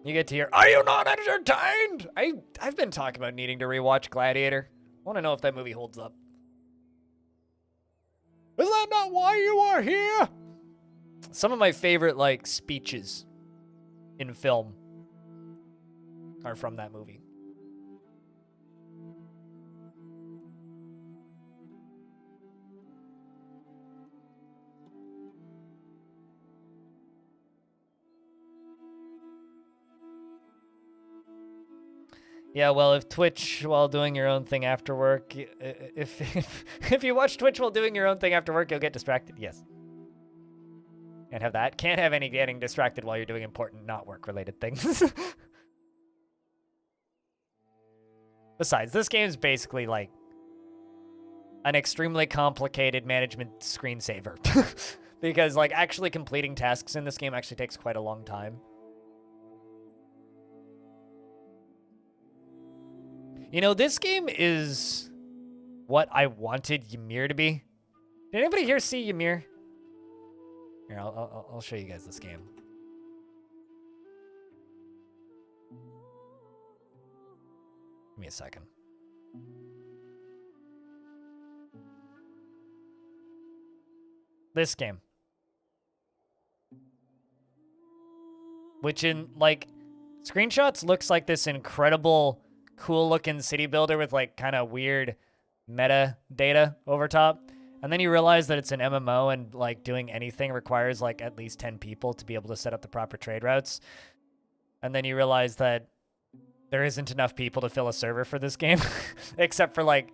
You get to hear, are you not entertained? I've been talking about needing to rewatch Gladiator. I want to know if that movie holds up. Is that not why you are here? Some of my favorite, like, speeches in film are from that movie. Yeah, well, if Twitch while doing your own thing after work, if you watch Twitch while doing your own thing after work, you'll get distracted. Yes. Can't have that. Can't have any getting distracted while you're doing important, not work-related things. Besides, this game is basically like an extremely complicated management screensaver. Because like actually completing tasks in this game actually takes quite a long time. You know, this game is what I wanted Ymir to be. Did anybody here see Ymir? Here, I'll show you guys this game. Give me a second. This game. Which in, like, screenshots looks like this incredible, cool-looking city builder with, like, kind of weird metadata over top. And then you realize that it's an MMO and, like, doing anything requires, like, at least 10 people to be able to set up the proper trade routes. And then you realize that there isn't enough people to fill a server for this game, except for, like,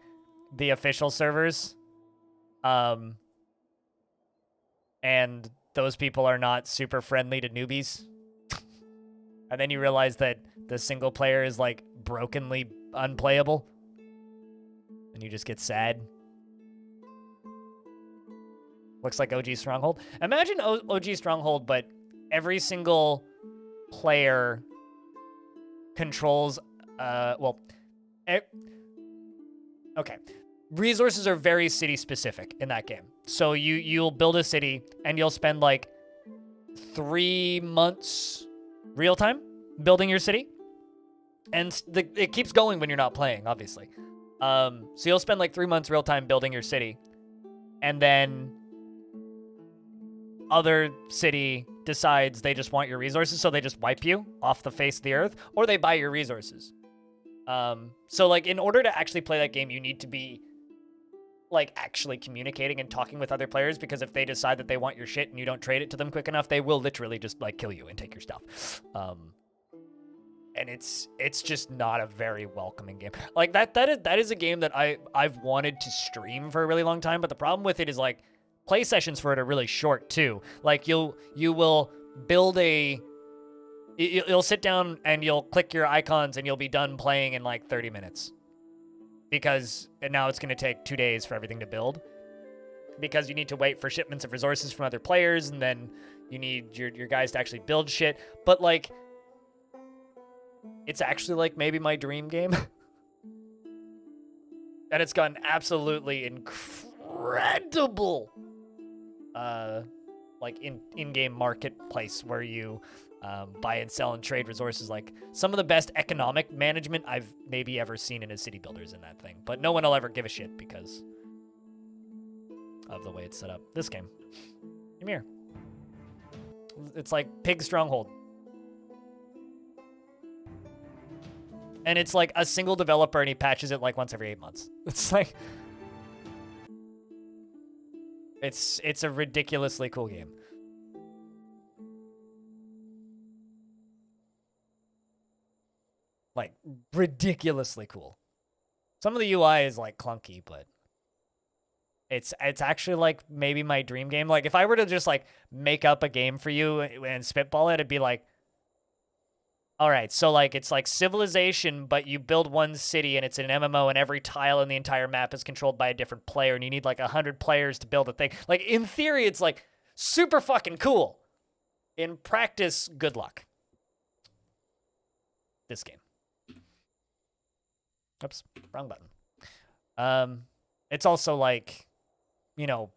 the official servers. And those people are not super friendly to newbies. And then you realize that the single player is, like, brokenly unplayable. And you just get sad. Looks like OG Stronghold. Imagine OG Stronghold, but every single player controls, okay. Resources are very city specific in that game. So you'll build a city and you'll spend like 3 months real time building your city. And it keeps going when you're not playing, obviously. So you'll spend like 3 months real time building your city. And then other city decides they just want your resources, so they just wipe you off the face of the earth, or they buy your resources. So like in order to actually play that game, you need to be like actually communicating and talking with other players, because if they decide that they want your shit and you don't trade it to them quick enough, they will literally just like kill you and take your stuff. And it's just not a very welcoming game. Like that is a game that I've wanted to stream for a really long time, but the problem with it is like play sessions for it are really short too. Like you will build you'll sit down and you'll click your icons and you'll be done playing in like 30 minutes. Because now it's going to take 2 days for everything to build. Because you need to wait for shipments of resources from other players, and then you need your guys to actually build shit. But like, it's actually like maybe my dream game. And it's got an absolutely incredible like in-game marketplace where you buy and sell and trade resources. Like some of the best economic management I've maybe ever seen in a city builders in that thing. But no one will ever give a shit because of the way it's set up. This game. Ymir. It's like Pig Stronghold. And it's like a single developer and he patches it like once every 8 months. It's like... It's a ridiculously cool game. Like, ridiculously cool. Some of the UI is, like, clunky, but it's actually, like, maybe my dream game. Like, if I were to just, like, make up a game for you and spitball it, it'd be like, All right, so like it's like Civilization, but you build one city and it's an MMO, and every tile in the entire map is controlled by a different player, and you need like 100 players to build a thing. Like in theory, it's like super fucking cool. In practice, good luck. This game. Oops, wrong button. It's also like, you know,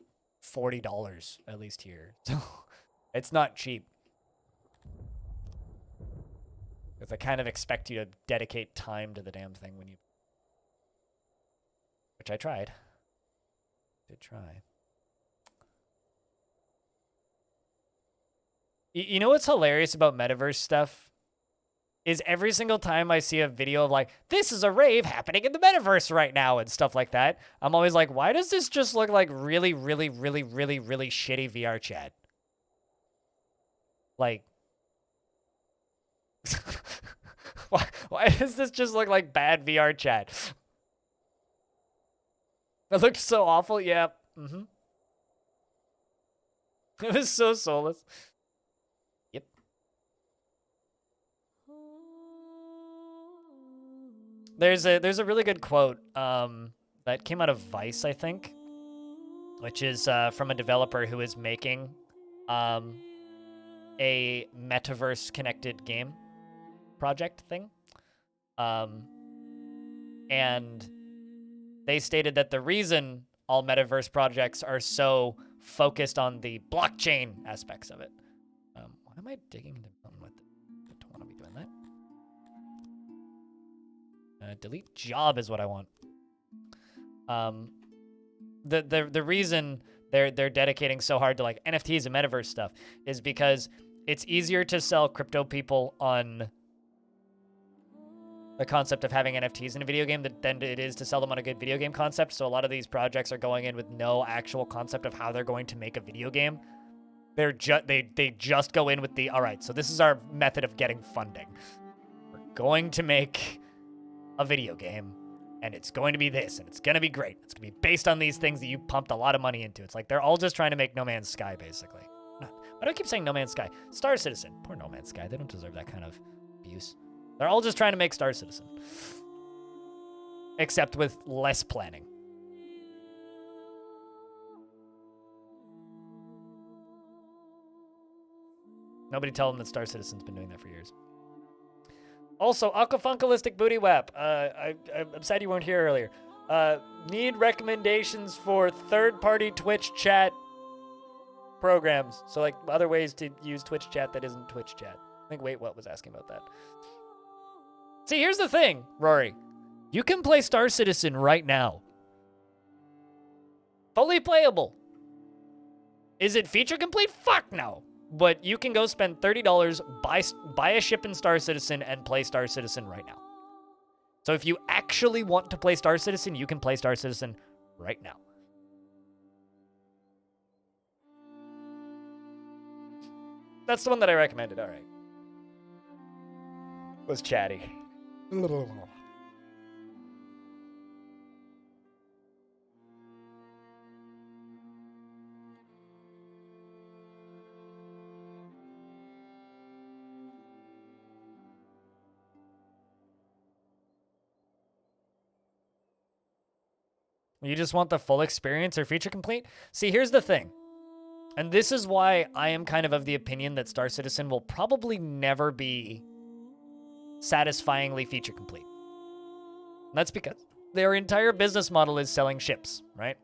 $40 at least here, so it's not cheap. Because I kind of expect you to dedicate time to the damn thing when you... Which I tried. Did try. You know what's hilarious about metaverse stuff? Is every single time I see a video of like, this is a rave happening in the metaverse right now and stuff like that, I'm always like, why does this just look like really, really, really, really, really shitty VR chat? Like... Why does this just look like bad VR chat? It looked so awful. Yeah. Mm-hmm. It was so soulless. Yep. There's a really good quote that came out of Vice, I think, which is from a developer who is making a metaverse connected game project thing. And they stated that the reason all metaverse projects are so focused on the blockchain aspects of it. Why am I digging into something with it? I don't want to be doing that. Delete job is what I want. The reason they're dedicating so hard to like NFTs and metaverse stuff is because it's easier to sell crypto people on the concept of having NFTs in a video game than it is to sell them on a good video game concept. So a lot of these projects are going in with no actual concept of how they're going to make a video game. They just go in with the, all right, so this is our method of getting funding. We're going to make a video game, and it's going to be this, and it's going to be great. It's going to be based on these things that you pumped a lot of money into. It's like they're all just trying to make No Man's Sky, basically. Why do I keep saying No Man's Sky? Star Citizen. Poor No Man's Sky. They don't deserve that kind of abuse. They're all just trying to make Star Citizen. Except with less planning. Nobody tell them that Star Citizen's been doing that for years. Also, Aquafunkalistic Booty Wap. I'm sad you weren't here earlier. Need recommendations for third-party Twitch chat programs. So, like, other ways to use Twitch chat that isn't Twitch chat. I think Wait What was asking about that. See, here's the thing, Rory. You can play Star Citizen right now. Fully playable. Is it feature complete? Fuck no. But you can go spend $30, buy a ship in Star Citizen, and play Star Citizen right now. So if you actually want to play Star Citizen, you can play Star Citizen right now. That's the one that I recommended, all right. Was chatty. You just want the full experience or feature complete? See, here's the thing. And this is why I am kind of the opinion that Star Citizen will probably never be satisfyingly feature complete. And that's because their entire business model is selling ships, right?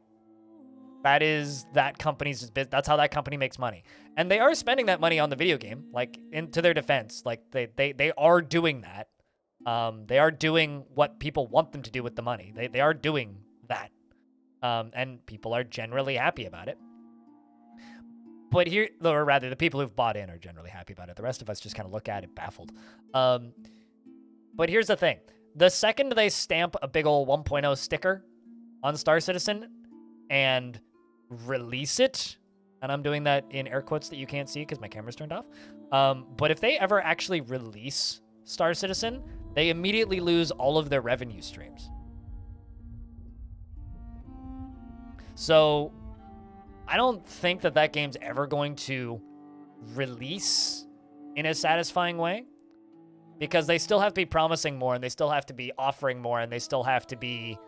That is that company's business. That's how that company makes money. And they are spending that money on the video game, like, into their defense. Like, they are doing that. They are doing what people want them to do with the money. They are doing that. And people are generally happy about it. But here, or rather, the people who've bought in are generally happy about it. The rest of us just kind of look at it baffled. But here's the thing. The second they stamp a big ol' 1.0 sticker on Star Citizen and release it, and I'm doing that in air quotes that you can't see because my camera's turned off, but if they ever actually release Star Citizen, they immediately lose all of their revenue streams. So I don't think that that game's ever going to release in a satisfying way. because they still have to be promising more, and they still have to be offering more, and they still have to be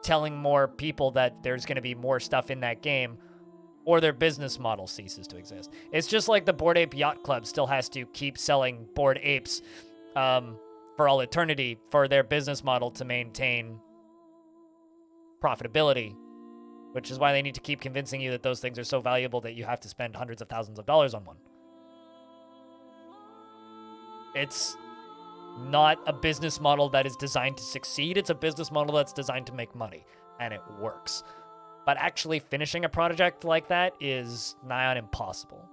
telling more people that there's going to be more stuff in that game, or their business model ceases to exist. It's just like the Bored Ape Yacht Club still has to keep selling Bored Apes for all eternity for their business model to maintain profitability, which is why they need to keep convincing you that those things are so valuable that you have to spend hundreds of thousands of dollars on one. It's not a business model that is designed to succeed. It's a business model that's designed to make money, and it works. But actually finishing a project like that is nigh on impossible.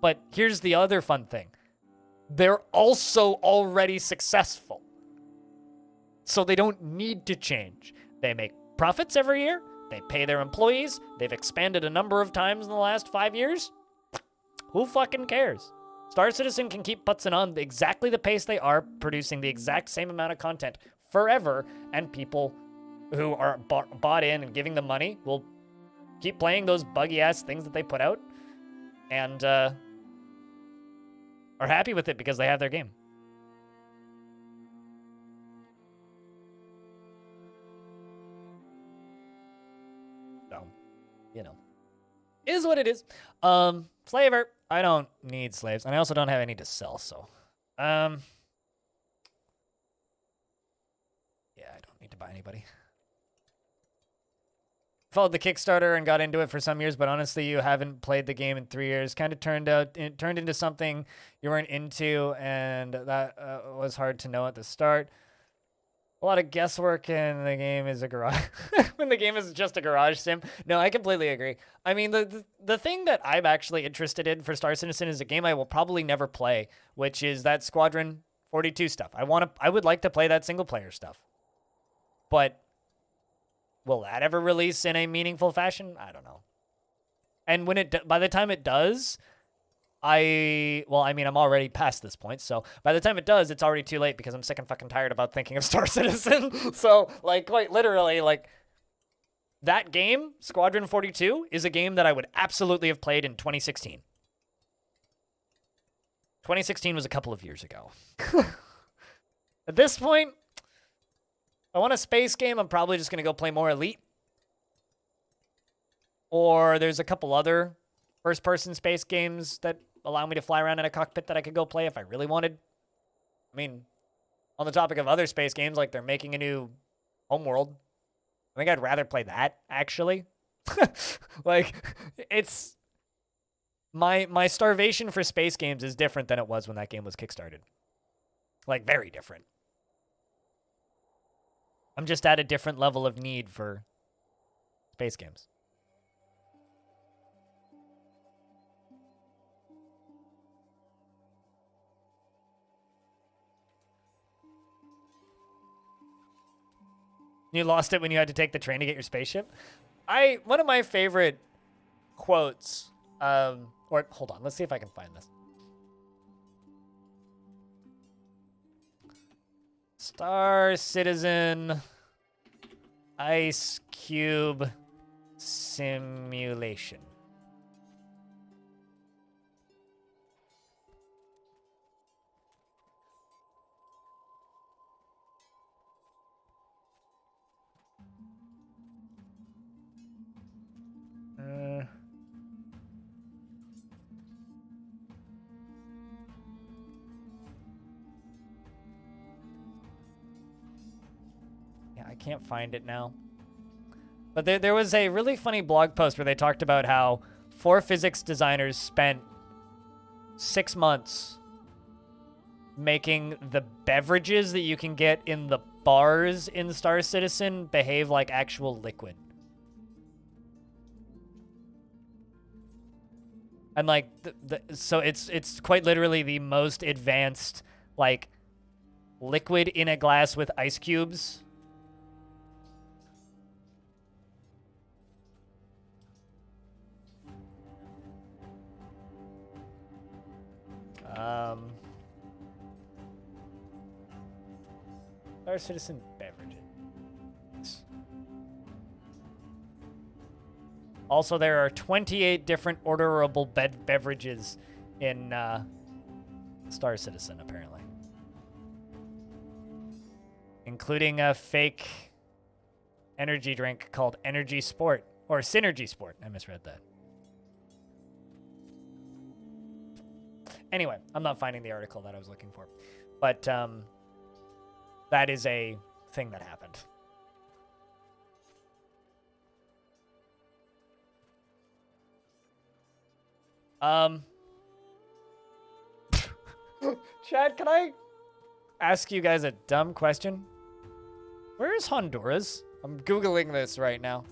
But here's the other fun thing. They're also already successful. So they don't need to change. They make profits every year. They pay their employees. They've expanded a number of times in the last 5 years. Who fucking cares? Star Citizen can keep putzing on exactly the pace they are, producing the exact same amount of content forever, and people who are bought in and giving them money will keep playing those buggy-ass things that they put out, and are happy with it because they have their game. So, you know, is what it is. Slaver. I don't need slaves, and I also don't have any to sell, so. Yeah, I don't need to buy anybody. Followed the Kickstarter and got into it for some years, but honestly, you haven't played the game in 3 years. Kind of turned into something you weren't into, and that was hard to know at the start. A lot of guesswork, and the game is a garage. When the game is just a garage sim. No, I completely agree. I mean, the thing that I'm actually interested in for Star Citizen is a game I will probably never play, which is that Squadron 42 stuff. I would like to play that single player stuff, but will that ever release in a meaningful fashion? I don't know. And when by the time it does, I'm already past this point, so by the time it does, it's already too late because I'm sick and fucking tired about thinking of Star Citizen. So, like, quite literally, like, that game, Squadron 42, is a game that I would absolutely have played in 2016. 2016 was a couple of years ago. At this point, if I want a space game, I'm probably just going to go play more Elite. Or there's a couple other first-person space games that allow me to fly around in a cockpit that I could go play if I really wanted. I mean, on the topic of other space games, like they're making a new Homeworld. I think I'd rather play that, actually. Like, it's... My starvation for space games is different than it was when that game was kickstarted. Like, very different. I'm just at a different level of need for space games. You lost it when you had to take the train to get your spaceship? One of my favorite quotes, or hold on, let's see if I can find this. Star Citizen Ice Cube Simulation. Yeah, I can't find it now. But there was a really funny blog post where they talked about how 4 physics designers spent 6 months making the beverages that you can get in the bars in Star Citizen behave like actual liquid. And like, so it's quite literally the most advanced, like, liquid in a glass with ice cubes. Star Citizen beverages. Also, there are 28 different orderable beverages in Star Citizen, apparently. including a fake energy drink called Energy Sport, or Synergy Sport. I misread that. Anyway, I'm not finding the article that I was looking for. But that is a thing that happened. Chad, can I ask you guys a dumb question? Where is Honduras? I'm Googling this right now.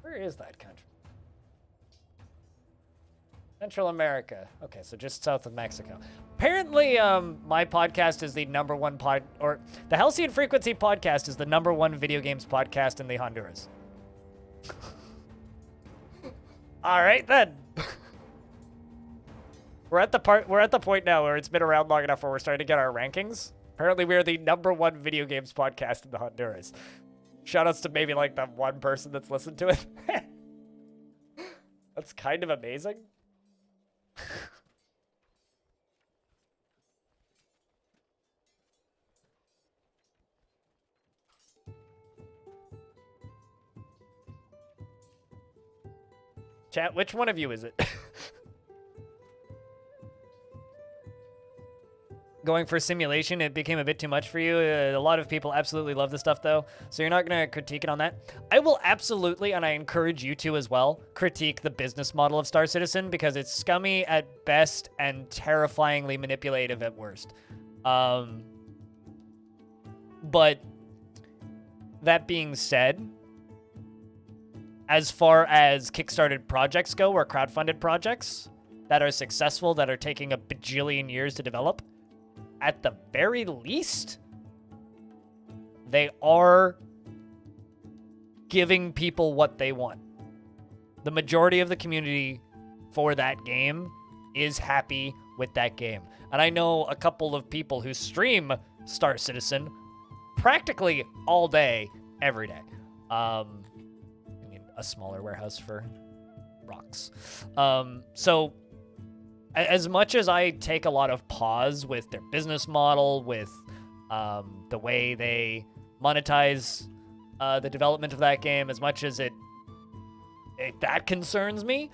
Where is that country? Central America. Okay, so just south of Mexico. Apparently, my podcast is the number one or the Halcyon Frequency podcast is the number one video games podcast in the Honduras. All right then. We're at the point now where it's been around long enough where we're starting to get our rankings. Apparently, we are the number one video games podcast in the Honduras. Shoutouts to maybe like the one person that's listened to it. That's kind of amazing. Chat, which one of you is it? Going for simulation, it became a bit too much for you. A lot of people absolutely love this stuff, though, so you're not going to critique it on that. I will absolutely, and I encourage you to as well, critique the business model of Star Citizen, because it's scummy at best and terrifyingly manipulative at worst. But that being said, as far as Kickstarted projects go, or crowdfunded projects that are successful, that are taking a bajillion years to develop, at the very least, they are giving people what they want. The majority of the community for that game is happy with that game. And I know a couple of people who stream Star Citizen practically all day, every day. I mean, a smaller warehouse for rocks. So as much as I take a lot of pause with their business model, with the way they monetize the development of that game, as much as that concerns me,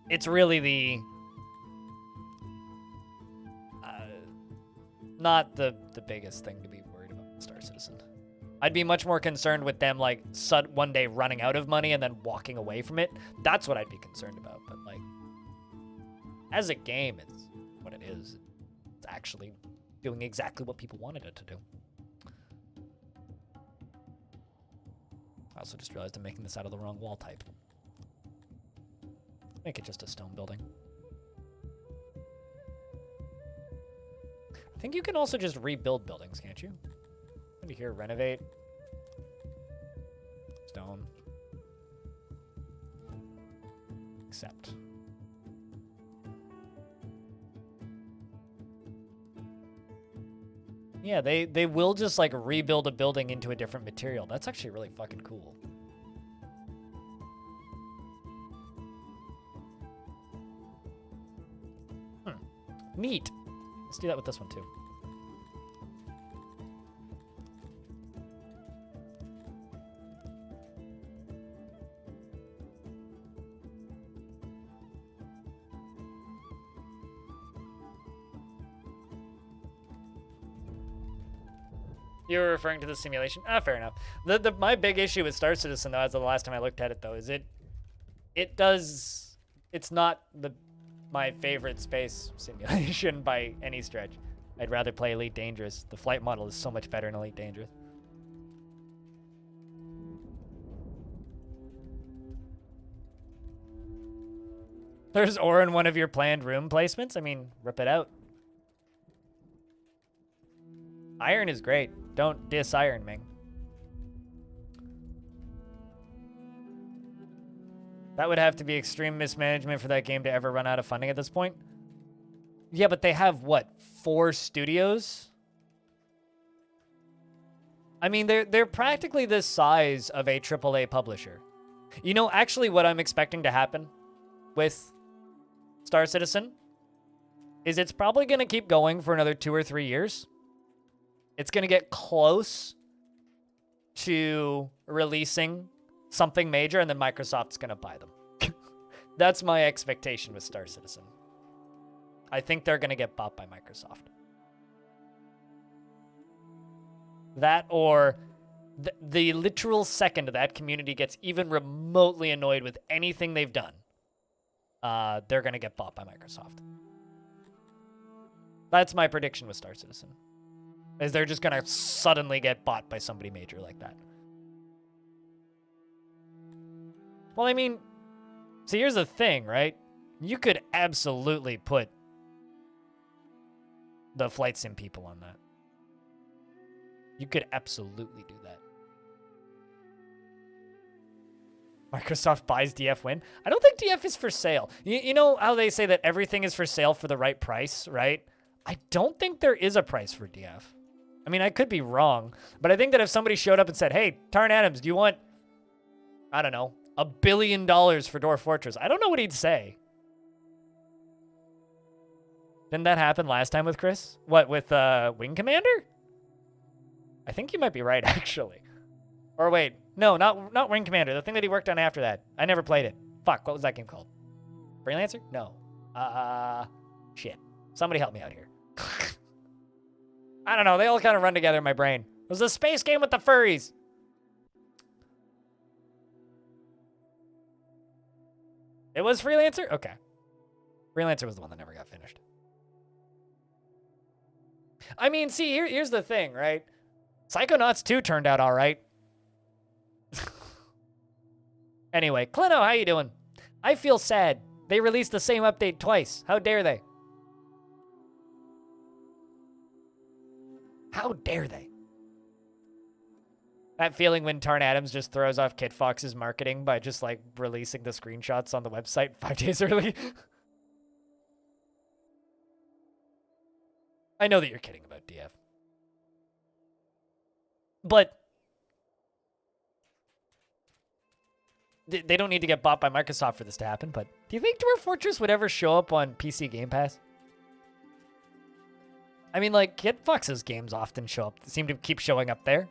it's really the not the biggest thing to be worried about with Star Citizen. I'd be much more concerned with them like one day running out of money and then walking away from it. That's what I'd be concerned about. But like, as a game, it's what it is. It's actually doing exactly what people wanted it to do. I also just realized I'm making this out of the wrong wall type. Make it just a stone building. I think you can also just rebuild buildings, can't you? What do you hear? Renovate. Stone. Accept. Yeah, they will just like rebuild a building into a different material. That's actually really fucking cool. Neat. Let's do that with this one too. You were referring to the simulation? Ah, fair enough. My big issue with Star Citizen, though, as of the last time I looked at it, though, is it's not my favorite space simulation by any stretch. I'd rather play Elite Dangerous. The flight model is so much better in Elite Dangerous. There's ore in one of your planned room placements? I mean, rip it out. Iron is great. Don't diss Iron, Ming. That would have to be extreme mismanagement for that game to ever run out of funding at this point. Yeah, but they have, what, 4 studios? I mean, they're practically the size of a AAA publisher. You know, actually what I'm expecting to happen with Star Citizen is it's probably going to keep going for another 2 or 3 years. It's going to get close to releasing something major, and then Microsoft's going to buy them. That's my expectation with Star Citizen. I think they're going to get bought by Microsoft. That or the literal second that community gets even remotely annoyed with anything they've done, they're going to get bought by Microsoft. That's my prediction with Star Citizen. Is they're just going to suddenly get bought by somebody major like that. Well, I mean, see, here's the thing, right? You could absolutely put the flight sim people on that. You could absolutely do that. Microsoft buys DF Win. I don't think DF is for sale. You know how they say that everything is for sale for the right price, right? I don't think there is a price for DF. I mean, I could be wrong, but I think that if somebody showed up and said, hey, Tarn Adams, do you want, I don't know, $1 billion for Dwarf Fortress? I don't know what he'd say. Didn't that happen last time with Chris? What, with Wing Commander? I think you might be right, actually. Or wait, no, not Wing Commander. The thing that he worked on after that. I never played it. Fuck, what was that game called? Freelancer? No. Shit. Somebody help me out here. I don't know. They all kind of run together in my brain. It was a space game with the furries. It was Freelancer? Okay. Freelancer was the one that never got finished. I mean, see, here's the thing, right? Psychonauts 2 turned out all right. Anyway, Clino, how you doing? I feel sad. They released the same update twice. How dare they? How dare they? That feeling when Tarn Adams just throws off Kit Fox's marketing by just, like, releasing the screenshots on the website 5 days early. I know that you're kidding about DF. But they don't need to get bought by Microsoft for this to happen, but do you think Dwarf Fortress would ever show up on PC Game Pass? I mean, like, Kit Fox's games often seem to keep showing up there.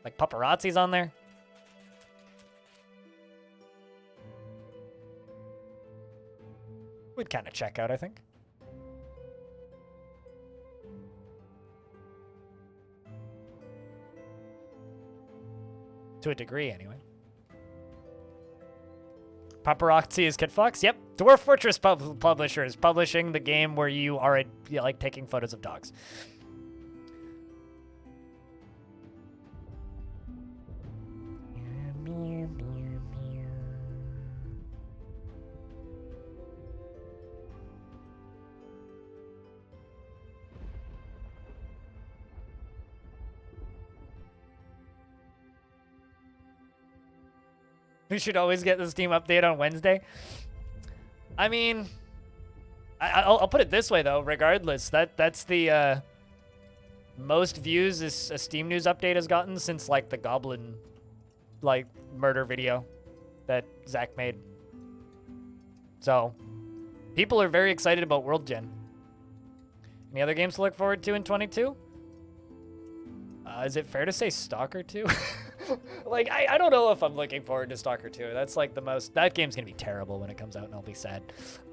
Like Paparazzi's on there. Would kind of check out, I think. To a degree, anyway. Paparazzi is Kit Fox? Yep. Dwarf Fortress Publisher is publishing the game where you are, like, taking photos of dogs. We should always get the Steam update on Wednesday. I mean, I'll put it this way, though. Regardless, that's the most views a Steam News update has gotten since, like, the Goblin, like, murder video that Zach made. So, people are very excited about World Gen. Any other games to look forward to in 22? Is it fair to say Stalker 2? Like, I don't know if I'm looking forward to Stalker 2. That's like that game's gonna be terrible when it comes out, and I'll be sad.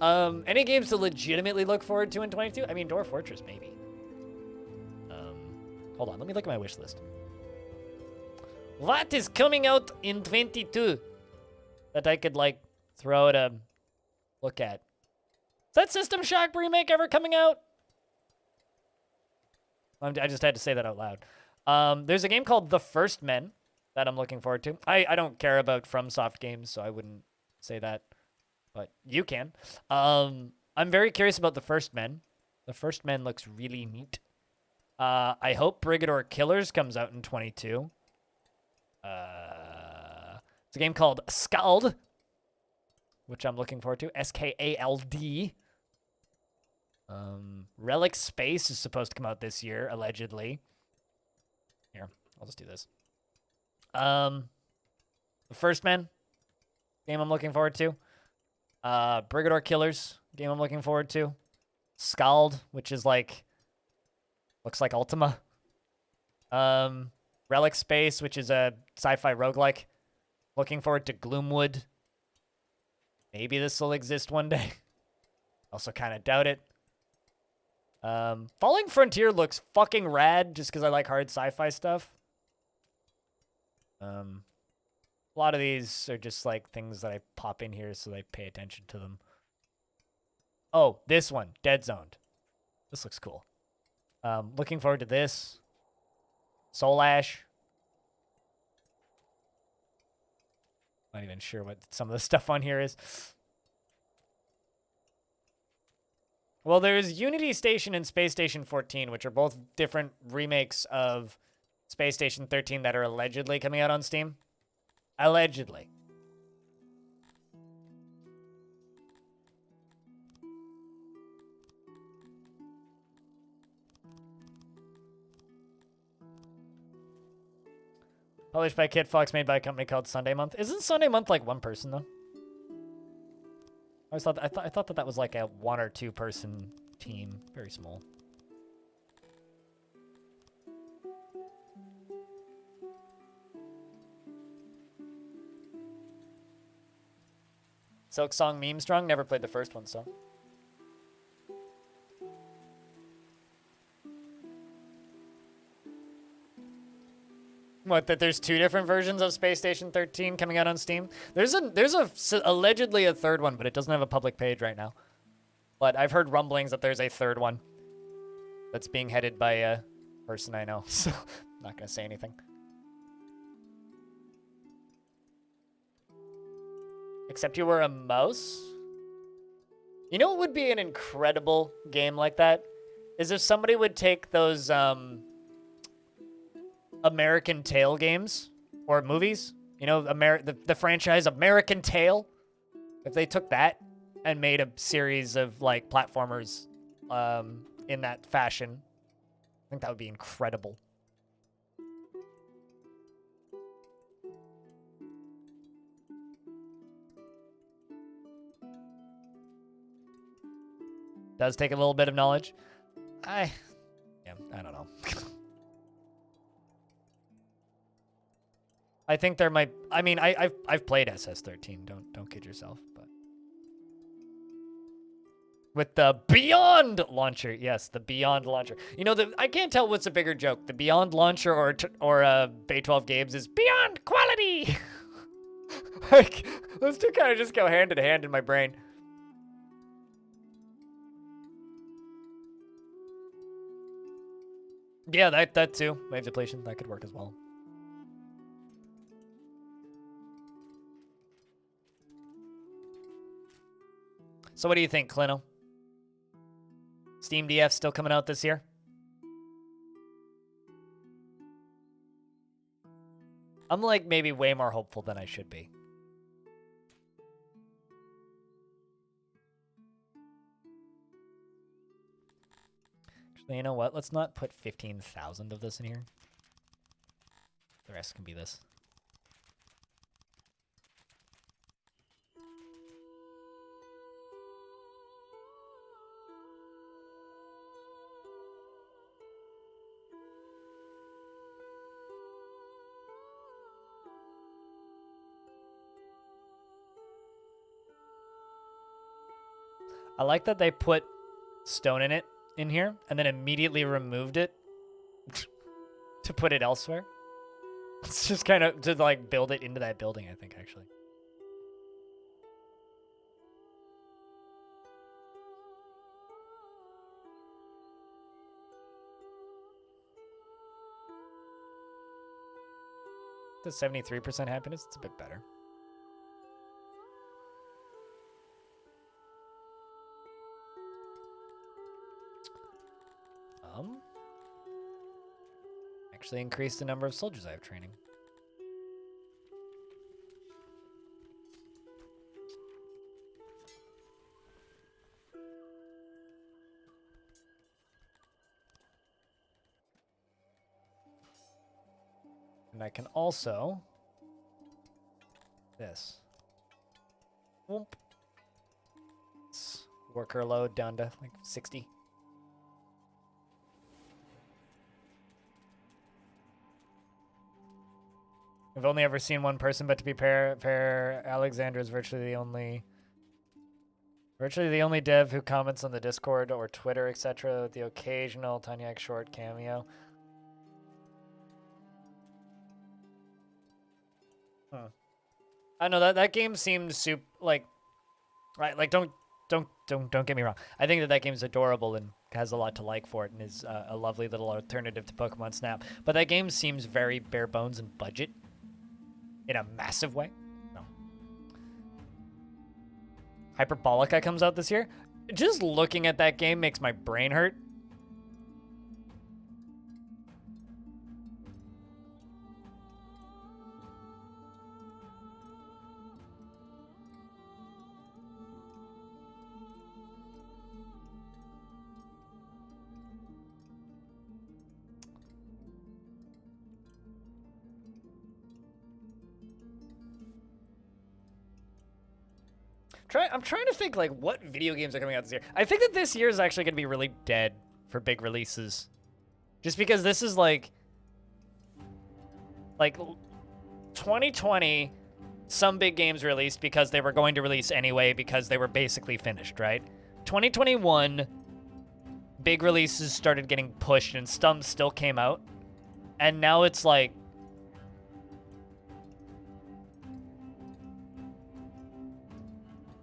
Any games to legitimately look forward to in 22? I mean, Dwarf Fortress, maybe. Hold on, let me look at my wish list. What is coming out in 22 that I could, like, throw at a look at? Is that System Shock remake ever coming out? I just had to say that out loud. There's a game called The First Men that I'm looking forward to. I don't care about FromSoft games, so I wouldn't say that, but you can. I'm very curious about The First Men. The First Men looks really neat. I hope Brigador Killers comes out in 22. It's a game called Skald, which I'm looking forward to. Skald. Relic Space is supposed to come out this year, allegedly. Here, I'll just do this. The First Man, game I'm looking forward to. Brigador Killers, game I'm looking forward to. Scald, which is like, looks like Ultima. Relic Space, which is a sci-fi roguelike. Looking forward to Gloomwood. Maybe this will exist one day. Also kind of doubt it. Falling Frontier looks fucking rad just because I like hard sci-fi stuff. A lot of these are just like things that I pop in here so I pay attention to them. Oh, this one, Dead Zoned. This looks cool. Looking forward to this. Soul Ash. Not even sure what some of the stuff on here is. Well, there's Unity Station and Space Station 14, which are both different remakes of Space Station 13 that are allegedly coming out on Steam. Allegedly. Published by Kit Fox, made by a company called Sunday Month. Isn't Sunday Month like one person though? I thought that was like a 1 or 2 person team, very small. Silk Song Meme Strong, never played the first one, so. What, that there's 2 different versions of Space Station 13 coming out on Steam? There's allegedly a third one, but it doesn't have a public page right now. But I've heard rumblings that there's a third one that's being headed by a person I know, so I'm not gonna say anything. Except you were a mouse? You know what would be an incredible game like that? Is if somebody would take those, American Tail games or movies, you know, the franchise American Tail. If they took that and made a series of like platformers in that fashion, I think that would be incredible. Does take a little bit of knowledge. I don't know. I think there might. I mean, I've played SS13. Don't kid yourself. But with the Beyond launcher, yes, the Beyond launcher. You know, I can't tell what's a bigger joke: the Beyond launcher or Bay 12 Games is Beyond quality. Like those two kind of just go hand in hand in my brain. Yeah, that too. Wave depletion, that could work as well. So what do you think, Clino? Steam DF still coming out this year? I'm like maybe way more hopeful than I should be. Actually, you know what? Let's not put 15,000 of this in here. The rest can be this. I like that they put stone in here and then immediately removed it to put it elsewhere. It's just kind of to like build it into that building, I think, actually. The 73% happiness, it's a bit better. Actually increase the number of soldiers I have training. And I can also this. Whoop. Worker load down to like 60. I've only ever seen one person, but to be fair, Alexander is virtually the only dev who comments on the Discord or Twitter, etc. with the occasional Tanyak short cameo. I know that game seemed like, right? Like don't get me wrong. I think that game's adorable and has a lot to like for it, and is a lovely little alternative to Pokemon Snap. But that game seems very bare bones and budget in a massive way. No. Hyperbolica comes out this year. Just looking at that game makes my brain hurt. I'm trying to think, like, what video games are coming out this year. I think that this year is actually going to be really dead for big releases. Just because this is, like 2020, some big games released because they were going to release anyway because they were basically finished, right? 2021, big releases started getting pushed and some still came out. And now it's like,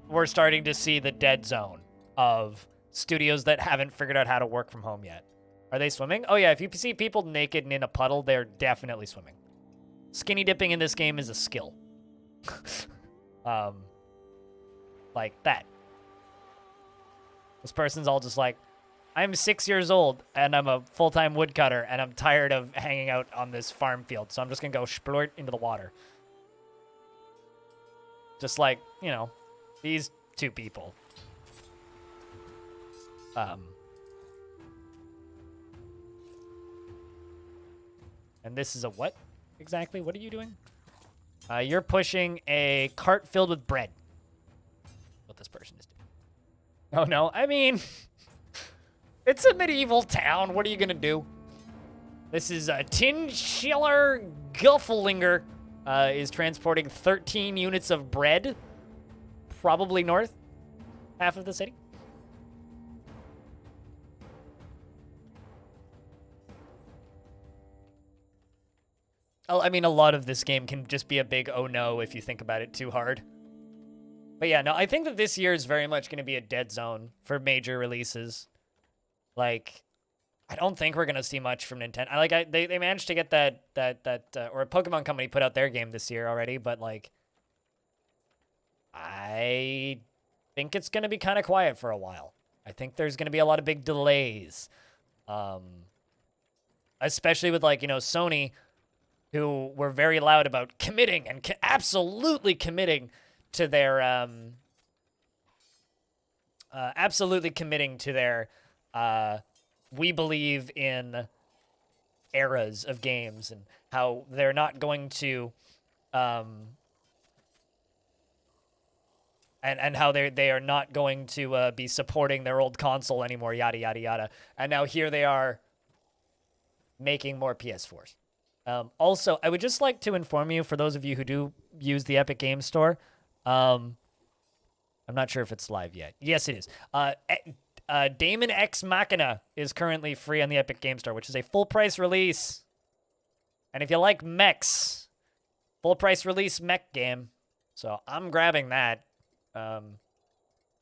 we're starting to see the dead zone of studios that haven't figured out how to work from home yet. Are they swimming? Oh yeah, if you see people naked and in a puddle, they're definitely swimming. Skinny dipping in this game is a skill. Like that. This person's all just like, I'm 6 years old and I'm a full-time woodcutter and I'm tired of hanging out on this farm field, so I'm just gonna go splurt into the water. Just like, you know, these two people. And this is a what exactly? What are you doing? You're pushing a cart filled with bread. What this person is doing. Oh no, I mean, it's a medieval town. What are you gonna do? This is Tinschiller Guffelinger is transporting 13 units of bread, probably north half of the city. I mean, a lot of this game can just be a big oh no if you think about it too hard. But yeah, no, I think that this year is very much going to be a dead zone for major releases. Like, I don't think we're going to see much from Nintendo. They managed to get that or a Pokemon Company put out their game this year already, but like, I think it's going to be kind of quiet for a while. I think there's going to be a lot of big delays. Especially with, like, you know, Sony, who were very loud about committing and absolutely committing to their we believe in eras of games, and how they're not going to and how they are not going to be supporting their old console anymore, yada yada yada. And now here they are making more PS4s. Also, I would just like to inform you, for those of you who do use the Epic Games Store, I'm not sure if it's live yet. Yes, it is. Daemon X Machina is currently free on the Epic Games Store, which is a full-price release. And if you like mechs, full-price release mech game. So I'm grabbing that,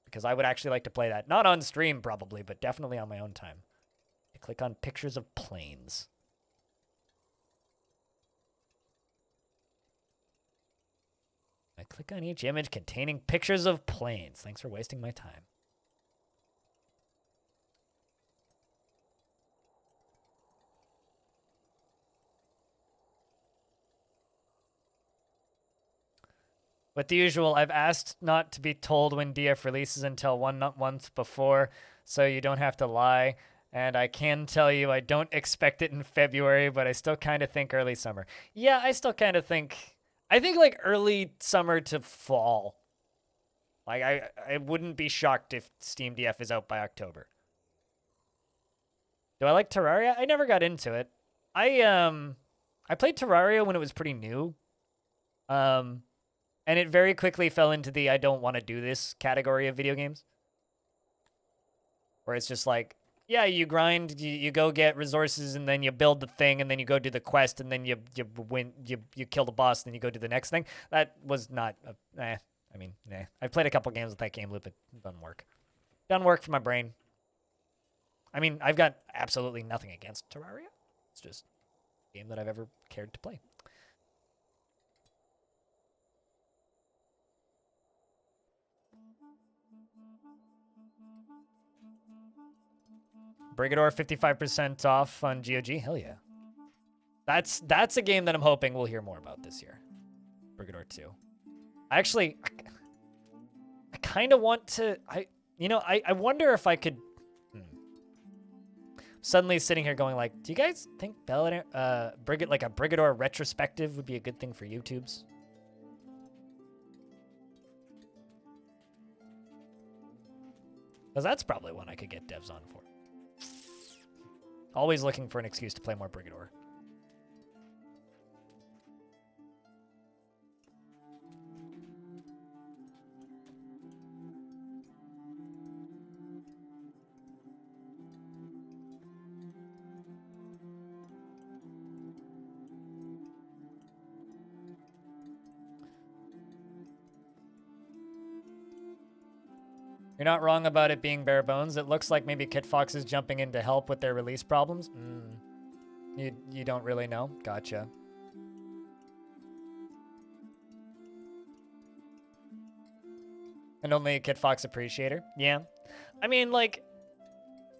because I would actually like to play that. Not on stream, probably, but definitely on my own time. I click on pictures of planes. I click on each image containing pictures of planes. Thanks for wasting my time. With the usual, I've asked not to be told when DF releases until 1 month before, so you don't have to lie. And I can tell you I don't expect it in February, but I still kind of think early summer. Yeah, I still kind of think, I think like early summer to fall. Like I wouldn't be shocked if Steam DF is out by October. Do I like Terraria? I never got into it. I played Terraria when it was pretty new. And it very quickly fell into the I don't want to do this category of video games. Where it's just like, yeah, you grind, you go get resources, and then you build the thing, and then you go do the quest, and then you win, you kill the boss, and then you go do the next thing. That was not, I've played a couple games with that game loop. It doesn't work. Doesn't work for my brain. I mean, I've got absolutely nothing against Terraria. It's just a game that I've ever cared to play. Brigador 55% off on GOG. Hell yeah. That's a game that I'm hoping we'll hear more about this year. Brigador 2. I kind of want to. I wonder if I could. Suddenly sitting here going like, do you guys think a Brigador retrospective would be a good thing for YouTube's? Because that's probably one I could get devs on for. Always looking for an excuse to play more Brigador. You're not wrong about it being bare bones. It looks like maybe Kitfox is jumping in to help with their release problems. You don't really know? Gotcha. And only a Kitfox appreciator? Yeah. I mean, like,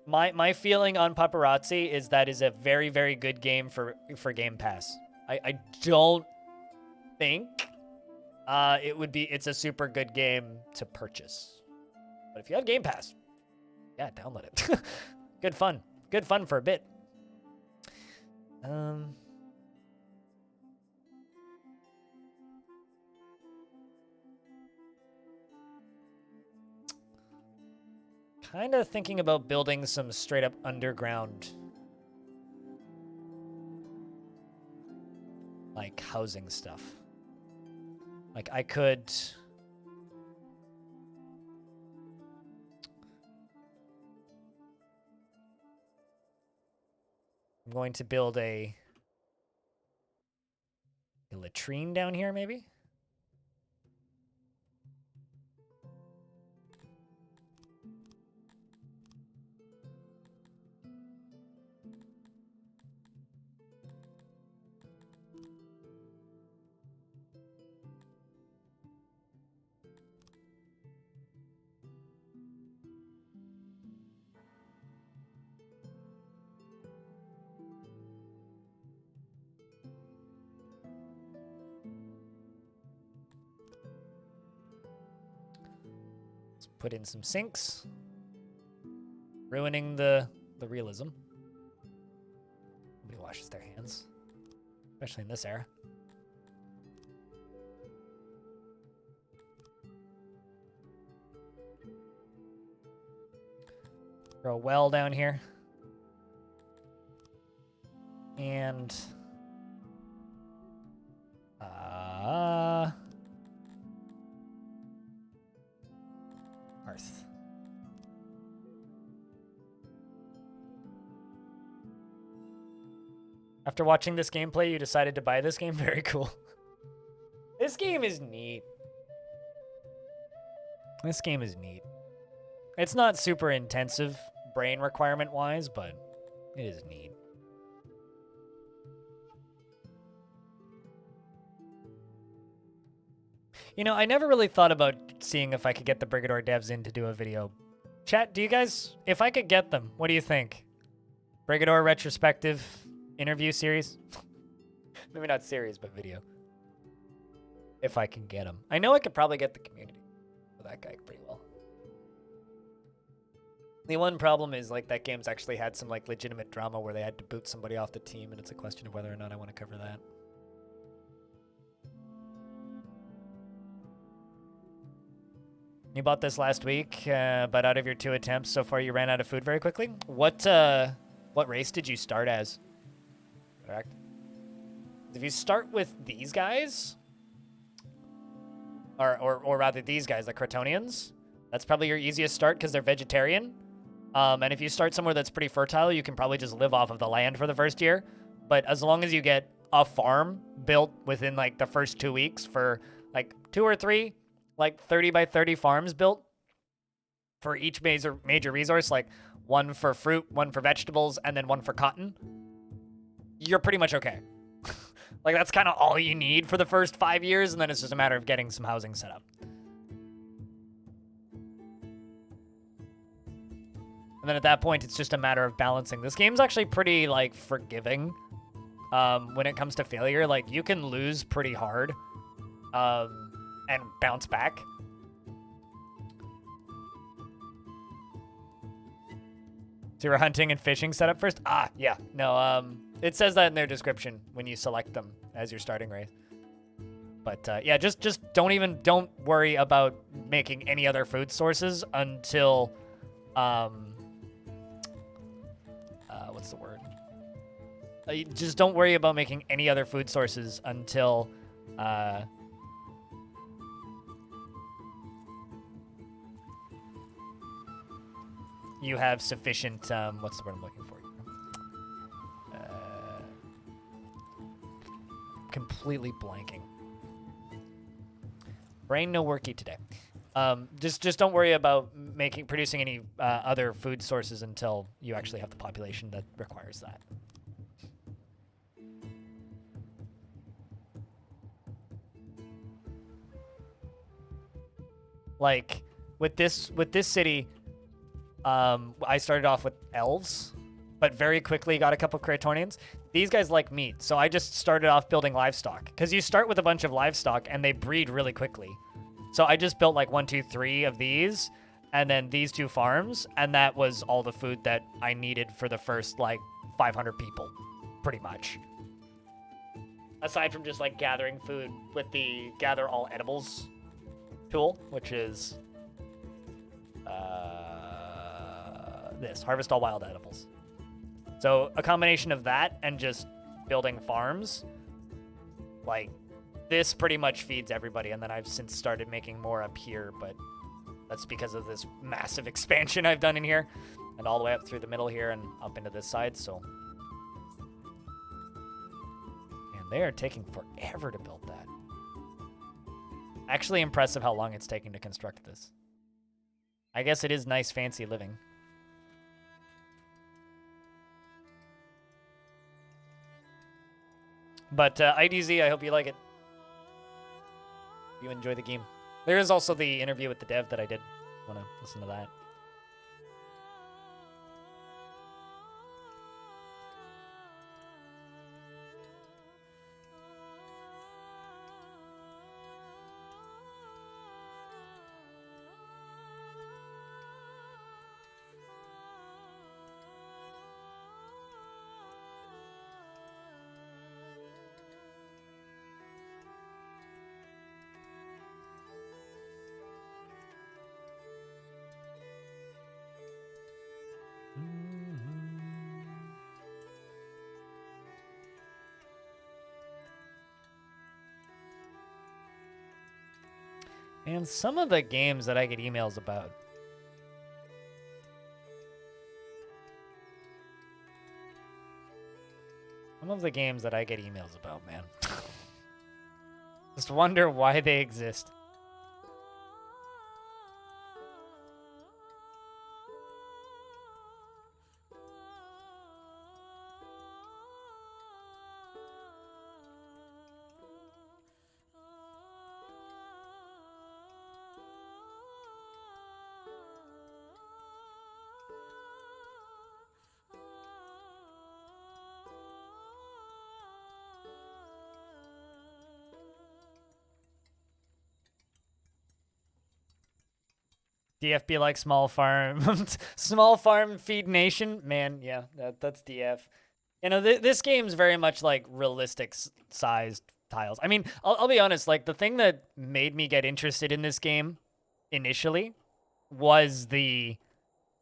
my feeling on Paparazzi is that is a very, very good game for Game Pass. I don't think it's a super good game to purchase. But if you have Game Pass, yeah, download it. Good fun. Good fun for a bit. Kind of thinking about building some straight up underground, like, housing stuff. Like, I could... I'm going to build a latrine down here, maybe? Put in some sinks, ruining the realism. Nobody washes their hands, especially in this era. Throw a well down here. And Earth. After watching this gameplay, you decided to buy this game? Very cool. This game is neat. This game is neat. It's not super intensive brain requirement-wise, but it is neat. You know, I never really thought about seeing if I could get the Brigador devs in to do a video. Chat, do you guys, if I could get them, what do you think? Brigador retrospective interview series? Maybe not series, but video. If I can get them. I know I could probably get the community for that guy pretty well. The one problem is like that game's actually had some like legitimate drama where they had to boot somebody off the team, and it's a question of whether or not I want to cover that. You bought this last week, but out of your 2 attempts so far, you ran out of food very quickly. What race did you start as? Correct. If you start with these guys, or rather these guys, the Crotonians, that's probably your easiest start because they're vegetarian. And if you start somewhere that's pretty fertile, you can probably just live off of the land for the first year. But as long as you get a farm built within like the first 2 weeks for like 2 or 3, like 30 by 30 farms built for each major resource, like 1 for fruit, 1 for vegetables, and then 1 for cotton, you're pretty much okay. Like that's kind of all you need for the first 5 years, and then it's just a matter of getting some housing set up. And then at that point, it's just a matter of balancing. This game's actually pretty, like, forgiving when it comes to failure. Like, you can lose pretty hard and bounce back. So you're hunting and fishing setup first? Ah, yeah. No, it says that in their description when you select them as your starting race. But, yeah, just don't worry about making any other food sources until... what's the word? Just don't worry about making any other food sources until you have sufficient, what's the word I'm looking for? Completely blanking. Brain no worky today. Just don't worry about producing any other food sources until you actually have the population that requires that. Like with this city, I started off with elves, but very quickly got a couple Cratonians. These guys like meat, so I just started off building livestock because you start with a bunch of livestock and they breed really quickly. So I just built like 1, 2, 3 of these, and then these 2 farms, and that was all the food that I needed for the first like 500 people, pretty much. Aside from just like gathering food with the gather all edibles tool, which is this, harvest all wild edibles. So a combination of that and just building farms, like this pretty much feeds everybody. And then I've since started making more up here, but that's because of this massive expansion I've done in here and all the way up through the middle here and up into this side. So, man, they are taking forever to build that. Actually impressive how long it's taking to construct this. I guess it is nice, fancy living. But IDZ, I hope you like it. You enjoy the game. There is also the interview with the dev that I did. Want to listen to that? And some of the games that I get emails about. Some of the games that I get emails about, man. Just wonder why they exist. DFB like small farm, small farm feed nation. Man, yeah, that's DF. You know, this game's very much like realistic sized tiles. I mean, I'll be honest. Like the thing that made me get interested in this game initially was the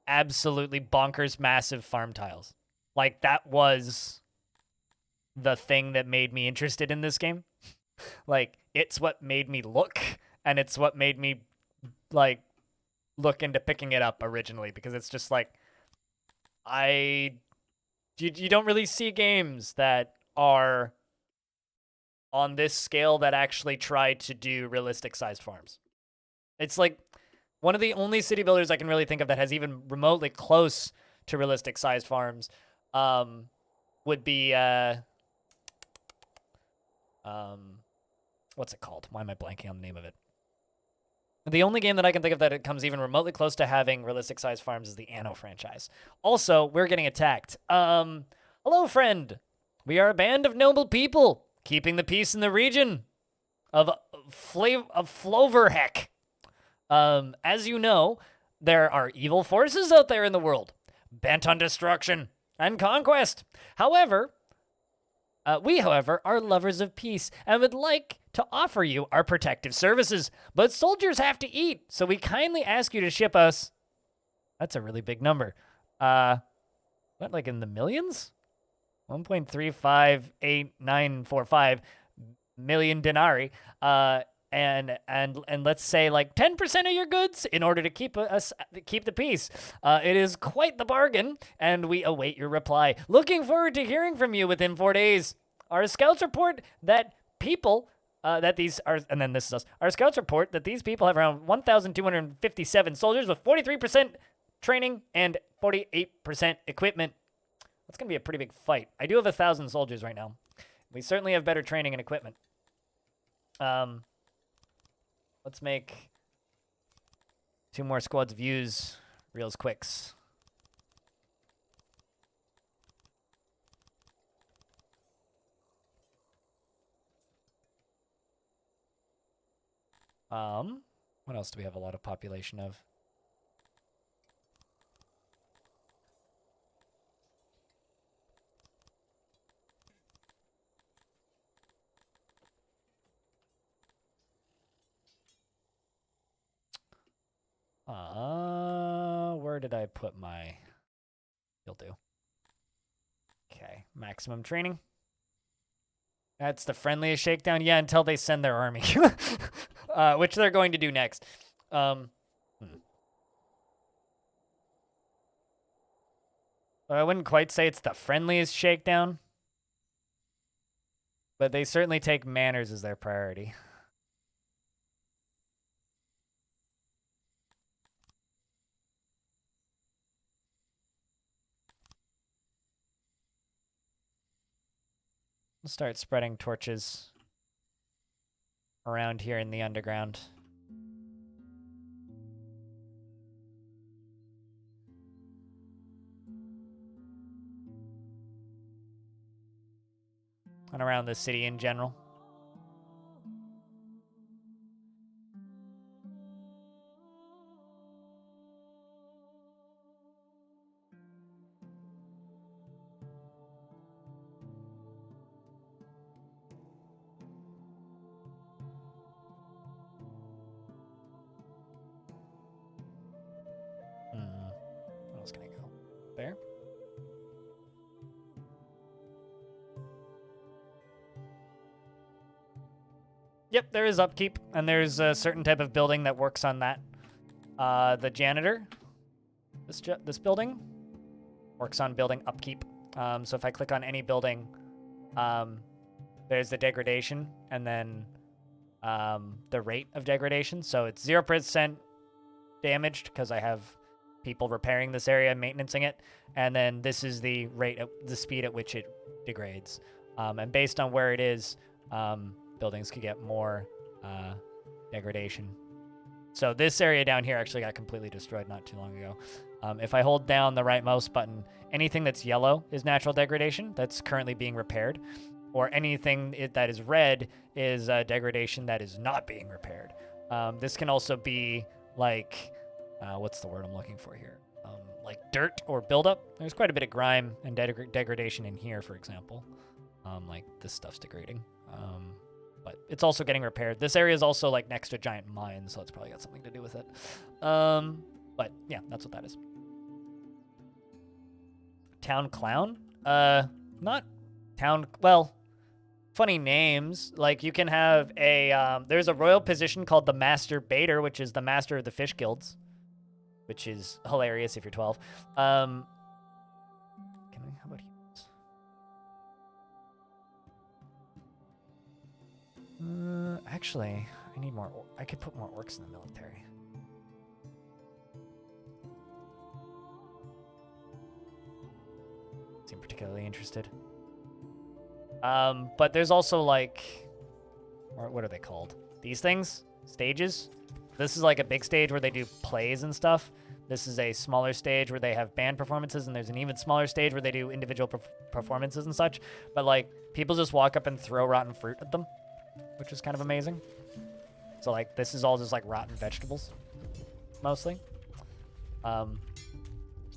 absolutely bonkers massive farm tiles. Like that was the thing that made me interested in this game. Like it's what made me look, and it's what made me like look into picking it up originally, because it's just like you don't really see games that are on this scale that actually try to do realistic sized farms. It's like one of the only city builders I can really think of that has even remotely close to realistic sized farms would be what's it called? Why am I blanking on the name of it? The only game that I can think of that it comes even remotely close to having realistic sized farms is the Anno franchise. Also, we're getting attacked. Hello, friend. We are a band of noble people, keeping the peace in the region of Floverheck. As you know, there are evil forces out there in the world, bent on destruction and conquest. However, we, are lovers of peace and would like to offer you our protective services. But soldiers have to eat, so we kindly ask you to ship us... That's a really big number. What, like in the millions? 1.3589945 million denarii. And let's say like 10% of your goods in order to keep the peace. It is quite the bargain, and we await your reply. Looking forward to hearing from you within 4 days. Our scouts report that people that these are, and then this is us. Our scouts report that these people have around 1,257 soldiers with 43% training and 48% equipment. That's gonna be a pretty big fight. I do have 1,000 soldiers right now. We certainly have better training and equipment. Let's make 2 more squads views, reals quicks. What else do we have a lot of population of? Where did I put my... You'll do. Okay, maximum training. That's the friendliest shakedown. Yeah, until they send their army. Which they're going to do next. I wouldn't quite say it's the friendliest shakedown. But they certainly take manners as their priority. We'll start spreading torches around here in the underground. And around the city in general. Where else can I go? There? Yep, there is upkeep, and there's a certain type of building that works on that. The janitor, this building, works on building upkeep. So if I click on any building, there's the degradation, and then the rate of degradation. So it's 0% damaged because I have people repairing this area and maintaining it, and then this is the rate, the speed at which it degrades. And based on where it is, buildings could get more degradation. So this area down here actually got completely destroyed not too long ago. If I hold down the right mouse button, anything that's yellow is natural degradation that's currently being repaired, or anything that is red is degradation that is not being repaired. This can also be like what's the word I'm looking for here? Like dirt or buildup. There's quite a bit of grime and degradation in here, for example. Like this stuff's degrading. But it's also getting repaired. This area is also like next to a giant mine, so it's probably got something to do with it. But yeah, that's what that is. Town clown? Not town. Well, funny names. Like you can have a. There's a royal position called the Master Baiter, which is the master of the fish guilds, which is hilarious if you're 12. How about humans? Actually, I need more. I could put more orcs in the military. Seem particularly interested. But there's also like, what are they called? These things? Stages? This is like a big stage where they do plays and stuff. This is a smaller stage where they have band performances, and there's an even smaller stage where they do individual performances and such. But like, people just walk up and throw rotten fruit at them, which is kind of amazing. So like, this is all just like rotten vegetables, mostly.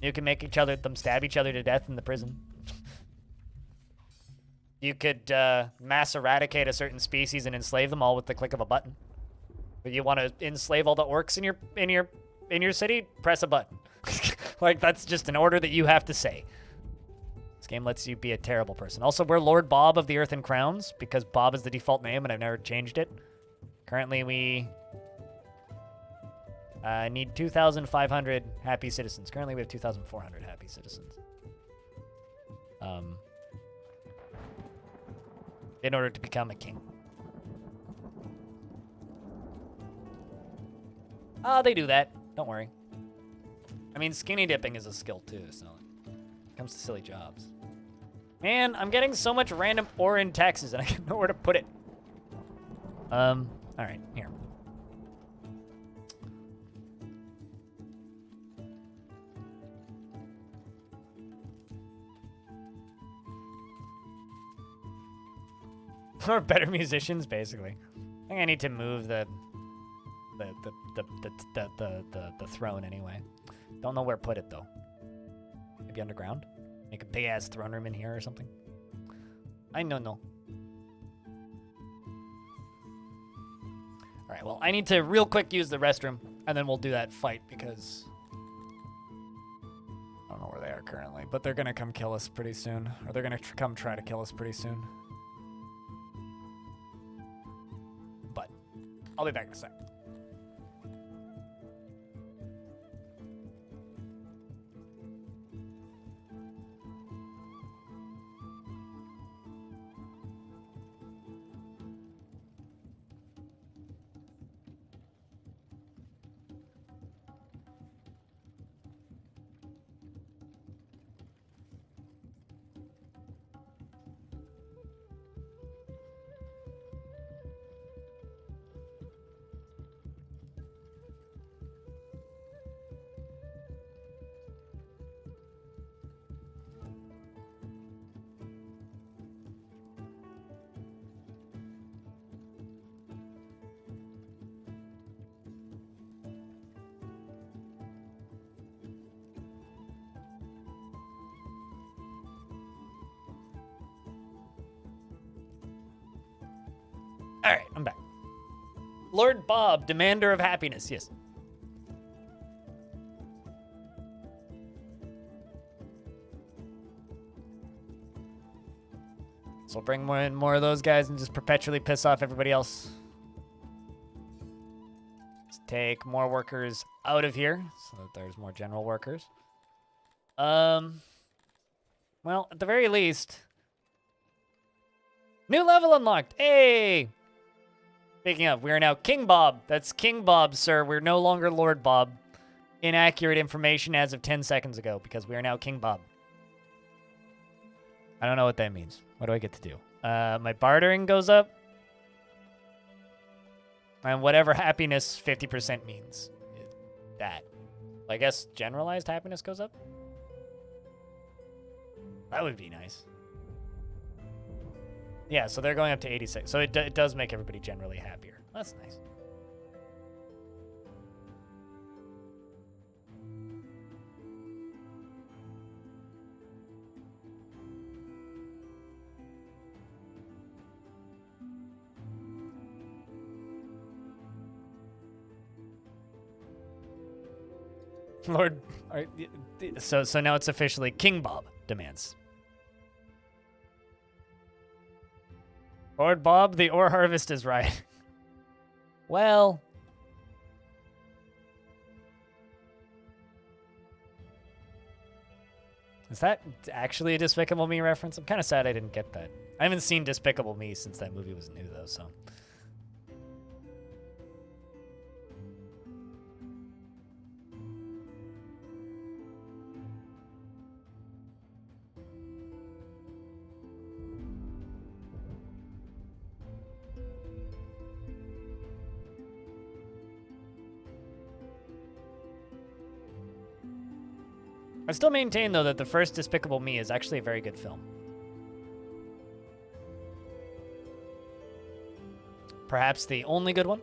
You can make them stab each other to death in the prison. You could mass eradicate a certain species and enslave them all with the click of a button. But you want to enslave all the orcs in your city? Press a button. Like that's just an order that you have to say. This game lets you be a terrible person. Also, we're Lord Bob of the Earth and Crowns because Bob is the default name and I've never changed it. Currently, we need 2,500 happy citizens. Currently, we have 2,400 happy citizens. In order to become a king. They do that. Don't worry. I mean, skinny dipping is a skill too, so it comes to silly jobs. Man, I'm getting so much random ore in Texas and I don't know where to put it. All right, here. We're better musicians, basically. I think I need to move the throne anyway. Don't know where to put it though. Maybe underground? Make a big ass throne room in here or something. I don't know. Alright, well, I need to real quick use the restroom, and then we'll do that fight because I don't know where they are currently, but they're gonna come kill us pretty soon. Or they're gonna come try to kill us pretty soon. But I'll be back in a sec. All right, I'm back. Lord Bob, demander of happiness. Yes. So we'll bring more of those guys and just perpetually piss off everybody else. Let's take more workers out of here so that there's more general workers. Well, at the very least, new level unlocked. Hey! Speaking of, we are now King Bob. That's King Bob, sir. We're no longer Lord Bob. Inaccurate information as of 10 seconds ago because we are now King Bob. I don't know what that means. What do I get to do? My bartering goes up. And whatever happiness 50% means. That. I guess generalized happiness goes up? That would be nice. Yeah, so they're going up to 86. So it does make everybody generally happier. That's nice. Lord, so now it's officially King Bob demands. Lord Bob, the ore harvest is right. Well, is that actually a Despicable Me reference? I'm kind of sad I didn't get that. I haven't seen Despicable Me since that movie was new, though, so. I still maintain, though, that the first Despicable Me is actually a very good film. Perhaps the only good one?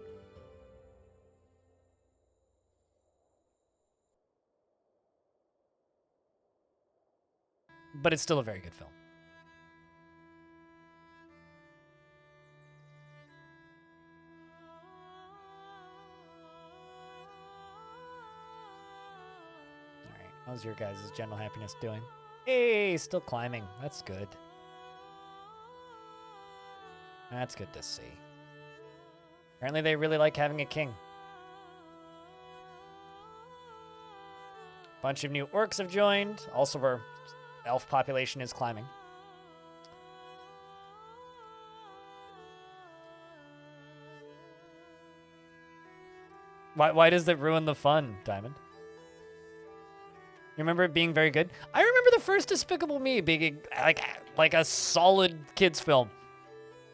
But it's still a very good film. How's your guys' general happiness doing? Hey, still climbing. That's good. That's good to see. Apparently they really like having a king. Bunch of new orcs have joined. Also, our elf population is climbing. Why does that ruin the fun, Diamond? You remember it being very good? I remember the first Despicable Me being like a solid kids film.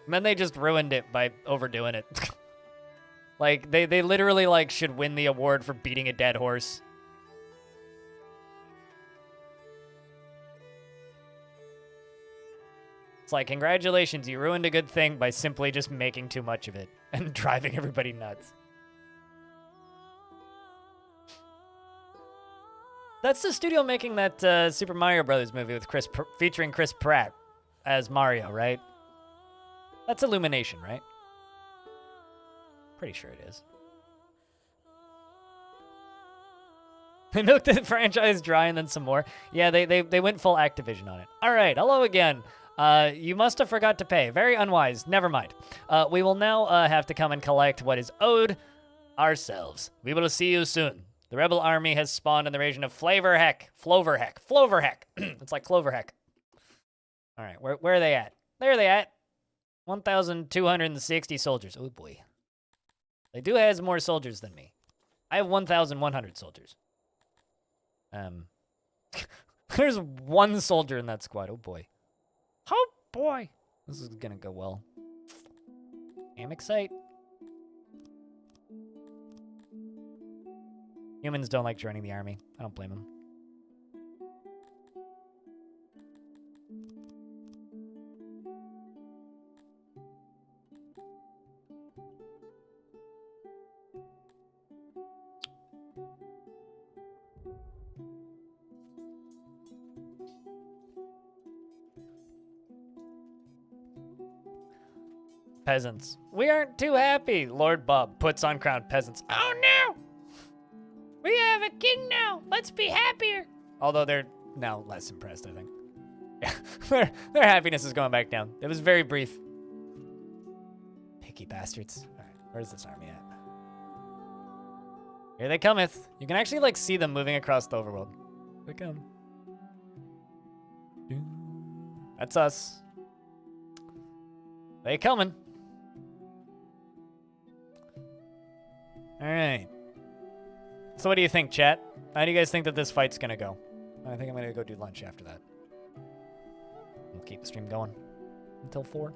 And then they just ruined it by overdoing it. Like they literally like should win the award for beating a dead horse. It's like, congratulations, you ruined a good thing by simply just making too much of it and driving everybody nuts. That's the studio making that Super Mario Brothers movie with featuring Chris Pratt as Mario, right? That's Illumination, right? Pretty sure it is. They milked the franchise dry and then some more. Yeah, they went full Activision on it. All right, hello again. You must have forgot to pay. Very unwise. Never mind. We will now have to come and collect what is owed ourselves. We will see you soon. The rebel army has spawned in the region of Floverheck. It's like Cloverheck. All right, where are they at? There are they at. 1,260 soldiers. Oh boy. They do have more soldiers than me. I have 1,100 soldiers. There's one soldier in that squad. Oh boy. Oh boy. This is gonna go well. I'm excited. Humans don't like joining the army. I don't blame them. Peasants. We aren't too happy. Lord Bob puts on crown peasants. Oh no! We have a king now. Let's be happier. Although they're now less impressed, I think. Yeah, their happiness is going back down. It was very brief. Picky bastards. All right, where's this army at? Here they cometh. You can actually like see them moving across the overworld. They come. That's us. They coming. All right. So what do you think, chat? How do you guys think that this fight's gonna go? I think I'm gonna go do lunch after that. We'll keep the stream going until 4.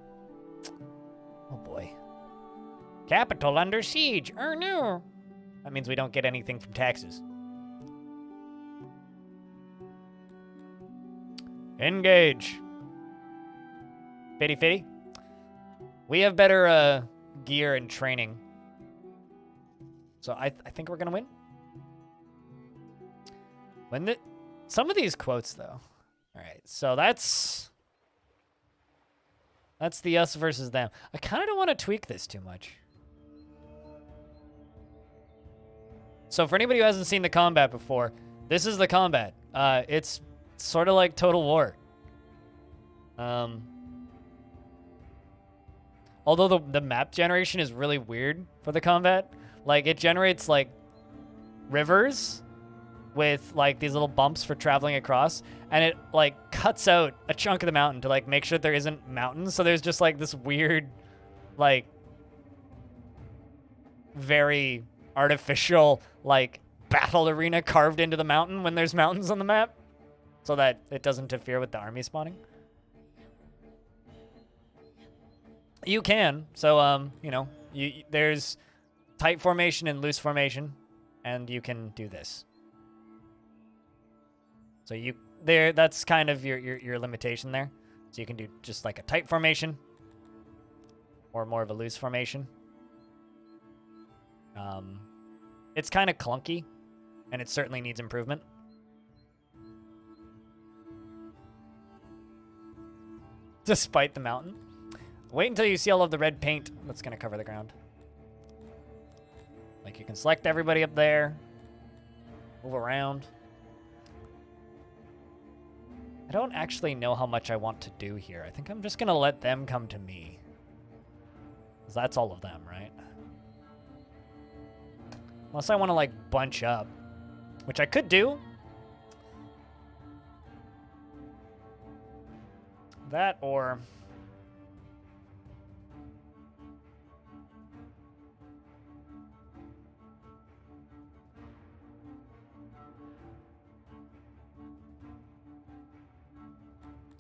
Oh boy. Capital under siege. Oh no. That means we don't get anything from taxes. Engage. Fitty. We have better gear and training. So I think we're gonna win. Some of these quotes though. All right, so that's the us versus them. I kind of don't want to tweak this too much. So for anybody who hasn't seen the combat before, this is the combat. It's sort of like Total War. Although the map generation is really weird for the combat. Like, it generates, like, rivers with, like, these little bumps for traveling across. And it, like, cuts out a chunk of the mountain to, like, make sure there isn't mountains. So there's just, like, this weird, like, very artificial, like, battle arena carved into the mountain when there's mountains on the map. So that it doesn't interfere with the army spawning. You can. So, you know, there's tight formation and loose formation, and you can do this. So that's kind of your limitation there. So you can do just like a tight formation or more of a loose formation. It's kind of clunky, and it certainly needs improvement. Despite the mountain. Wait until you see all of the red paint that's going to cover the ground. Like, you can select everybody up there. Move around. I don't actually know how much I want to do here. I think I'm just going to let them come to me. Because that's all of them, right? Unless I want to, like, bunch up. Which I could do. That or...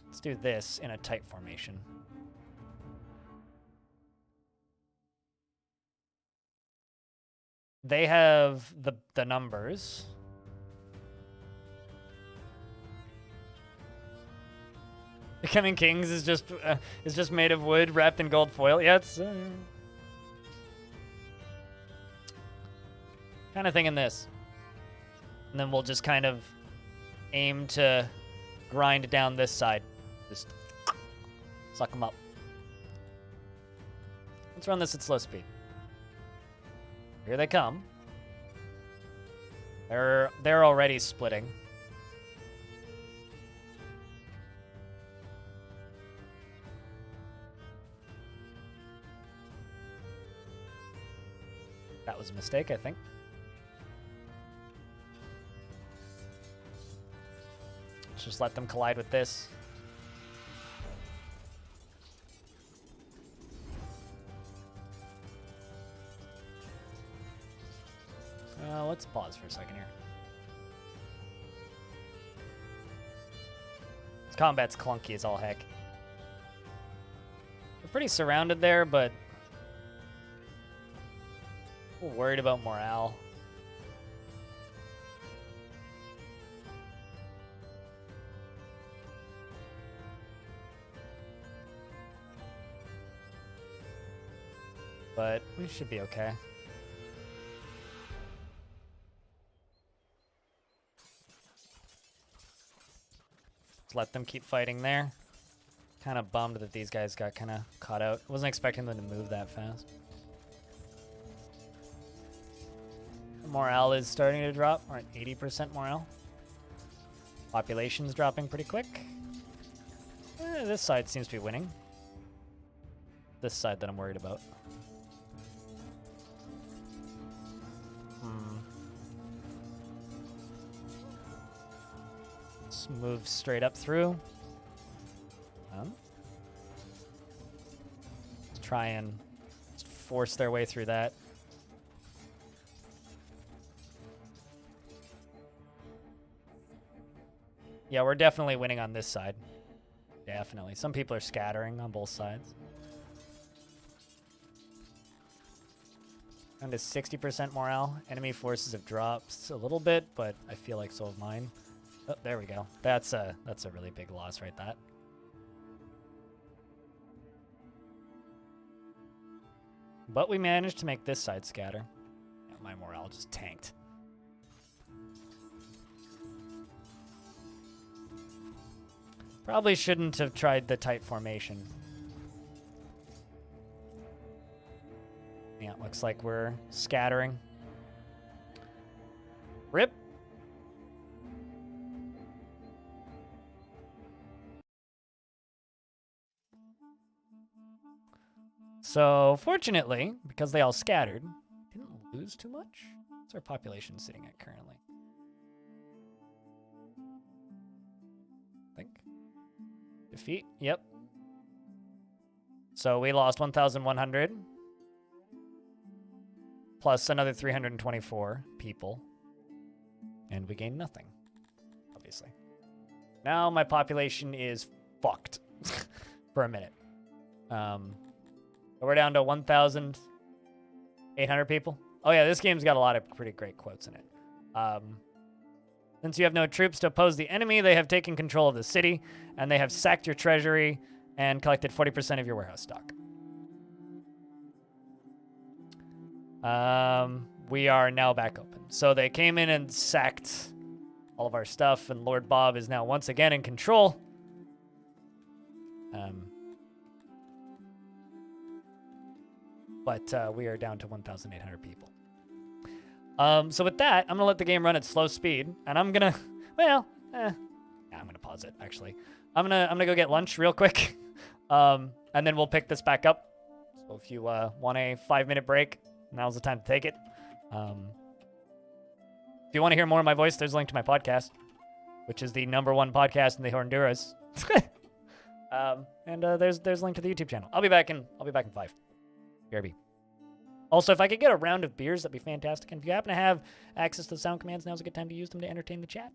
let's do this in a tight formation. They have the numbers. Becoming Kings is just made of wood wrapped in gold foil. Yeah, it's kind of thinking this. And then we'll just kind of aim to grind down this side. Just suck them up. Let's run this at slow speed. Here they come. They're already splitting. That was a mistake, I think. Let's just let them collide with this. Let's pause for a second here. This combat's clunky as all heck. We're pretty surrounded there, but we're worried about morale. But we should be okay. Let's let them keep fighting there. Kind of bummed that these guys got kind of caught out. Wasn't expecting them to move that fast. Morale is starting to drop. We're at 80% morale. Population's dropping pretty quick. This side seems to be winning. This side that I'm worried about. Let's move straight up through. Let's try and force their way through that. Yeah, we're definitely winning on this side. Definitely. Some people are scattering on both sides. Down to 60% morale. Enemy forces have dropped a little bit, but I feel like so have mine. Oh, there we go. That's a really big loss right that. But we managed to make this side scatter. Yeah, my morale just tanked. Probably shouldn't have tried the tight formation. Yeah, looks like we're scattering. Rip. So, fortunately, because they all scattered, didn't lose too much. What's our population sitting at currently? I think. Defeat? Yep. So we lost 1,100. Plus another 324 people. And we gained nothing, obviously. Now my population is fucked for a minute. We're down to 1,800 people. Oh yeah, this game's got a lot of pretty great quotes in it. Since you have no troops to oppose the enemy, they have taken control of the city, and they have sacked your treasury and collected 40% of your warehouse stock. We are now back open. So they came in and sacked all of our stuff, and Lord Bob is now once again in control. But we are down to 1,800 people. So with that, I'm gonna let the game run at slow speed, and I'm gonna, I'm gonna pause it actually. I'm gonna go get lunch real quick, and then we'll pick this back up. So if you want a 5-minute break, now's the time to take it. If you want to hear more of my voice, there's a link to my podcast, which is the #1 podcast in the Honduras. And there's a link to the YouTube channel. I'll be back in 5. BRB. Also, if I could get a round of beers, that'd be fantastic. And if you happen to have access to the sound commands, now's a good time to use them to entertain the chat.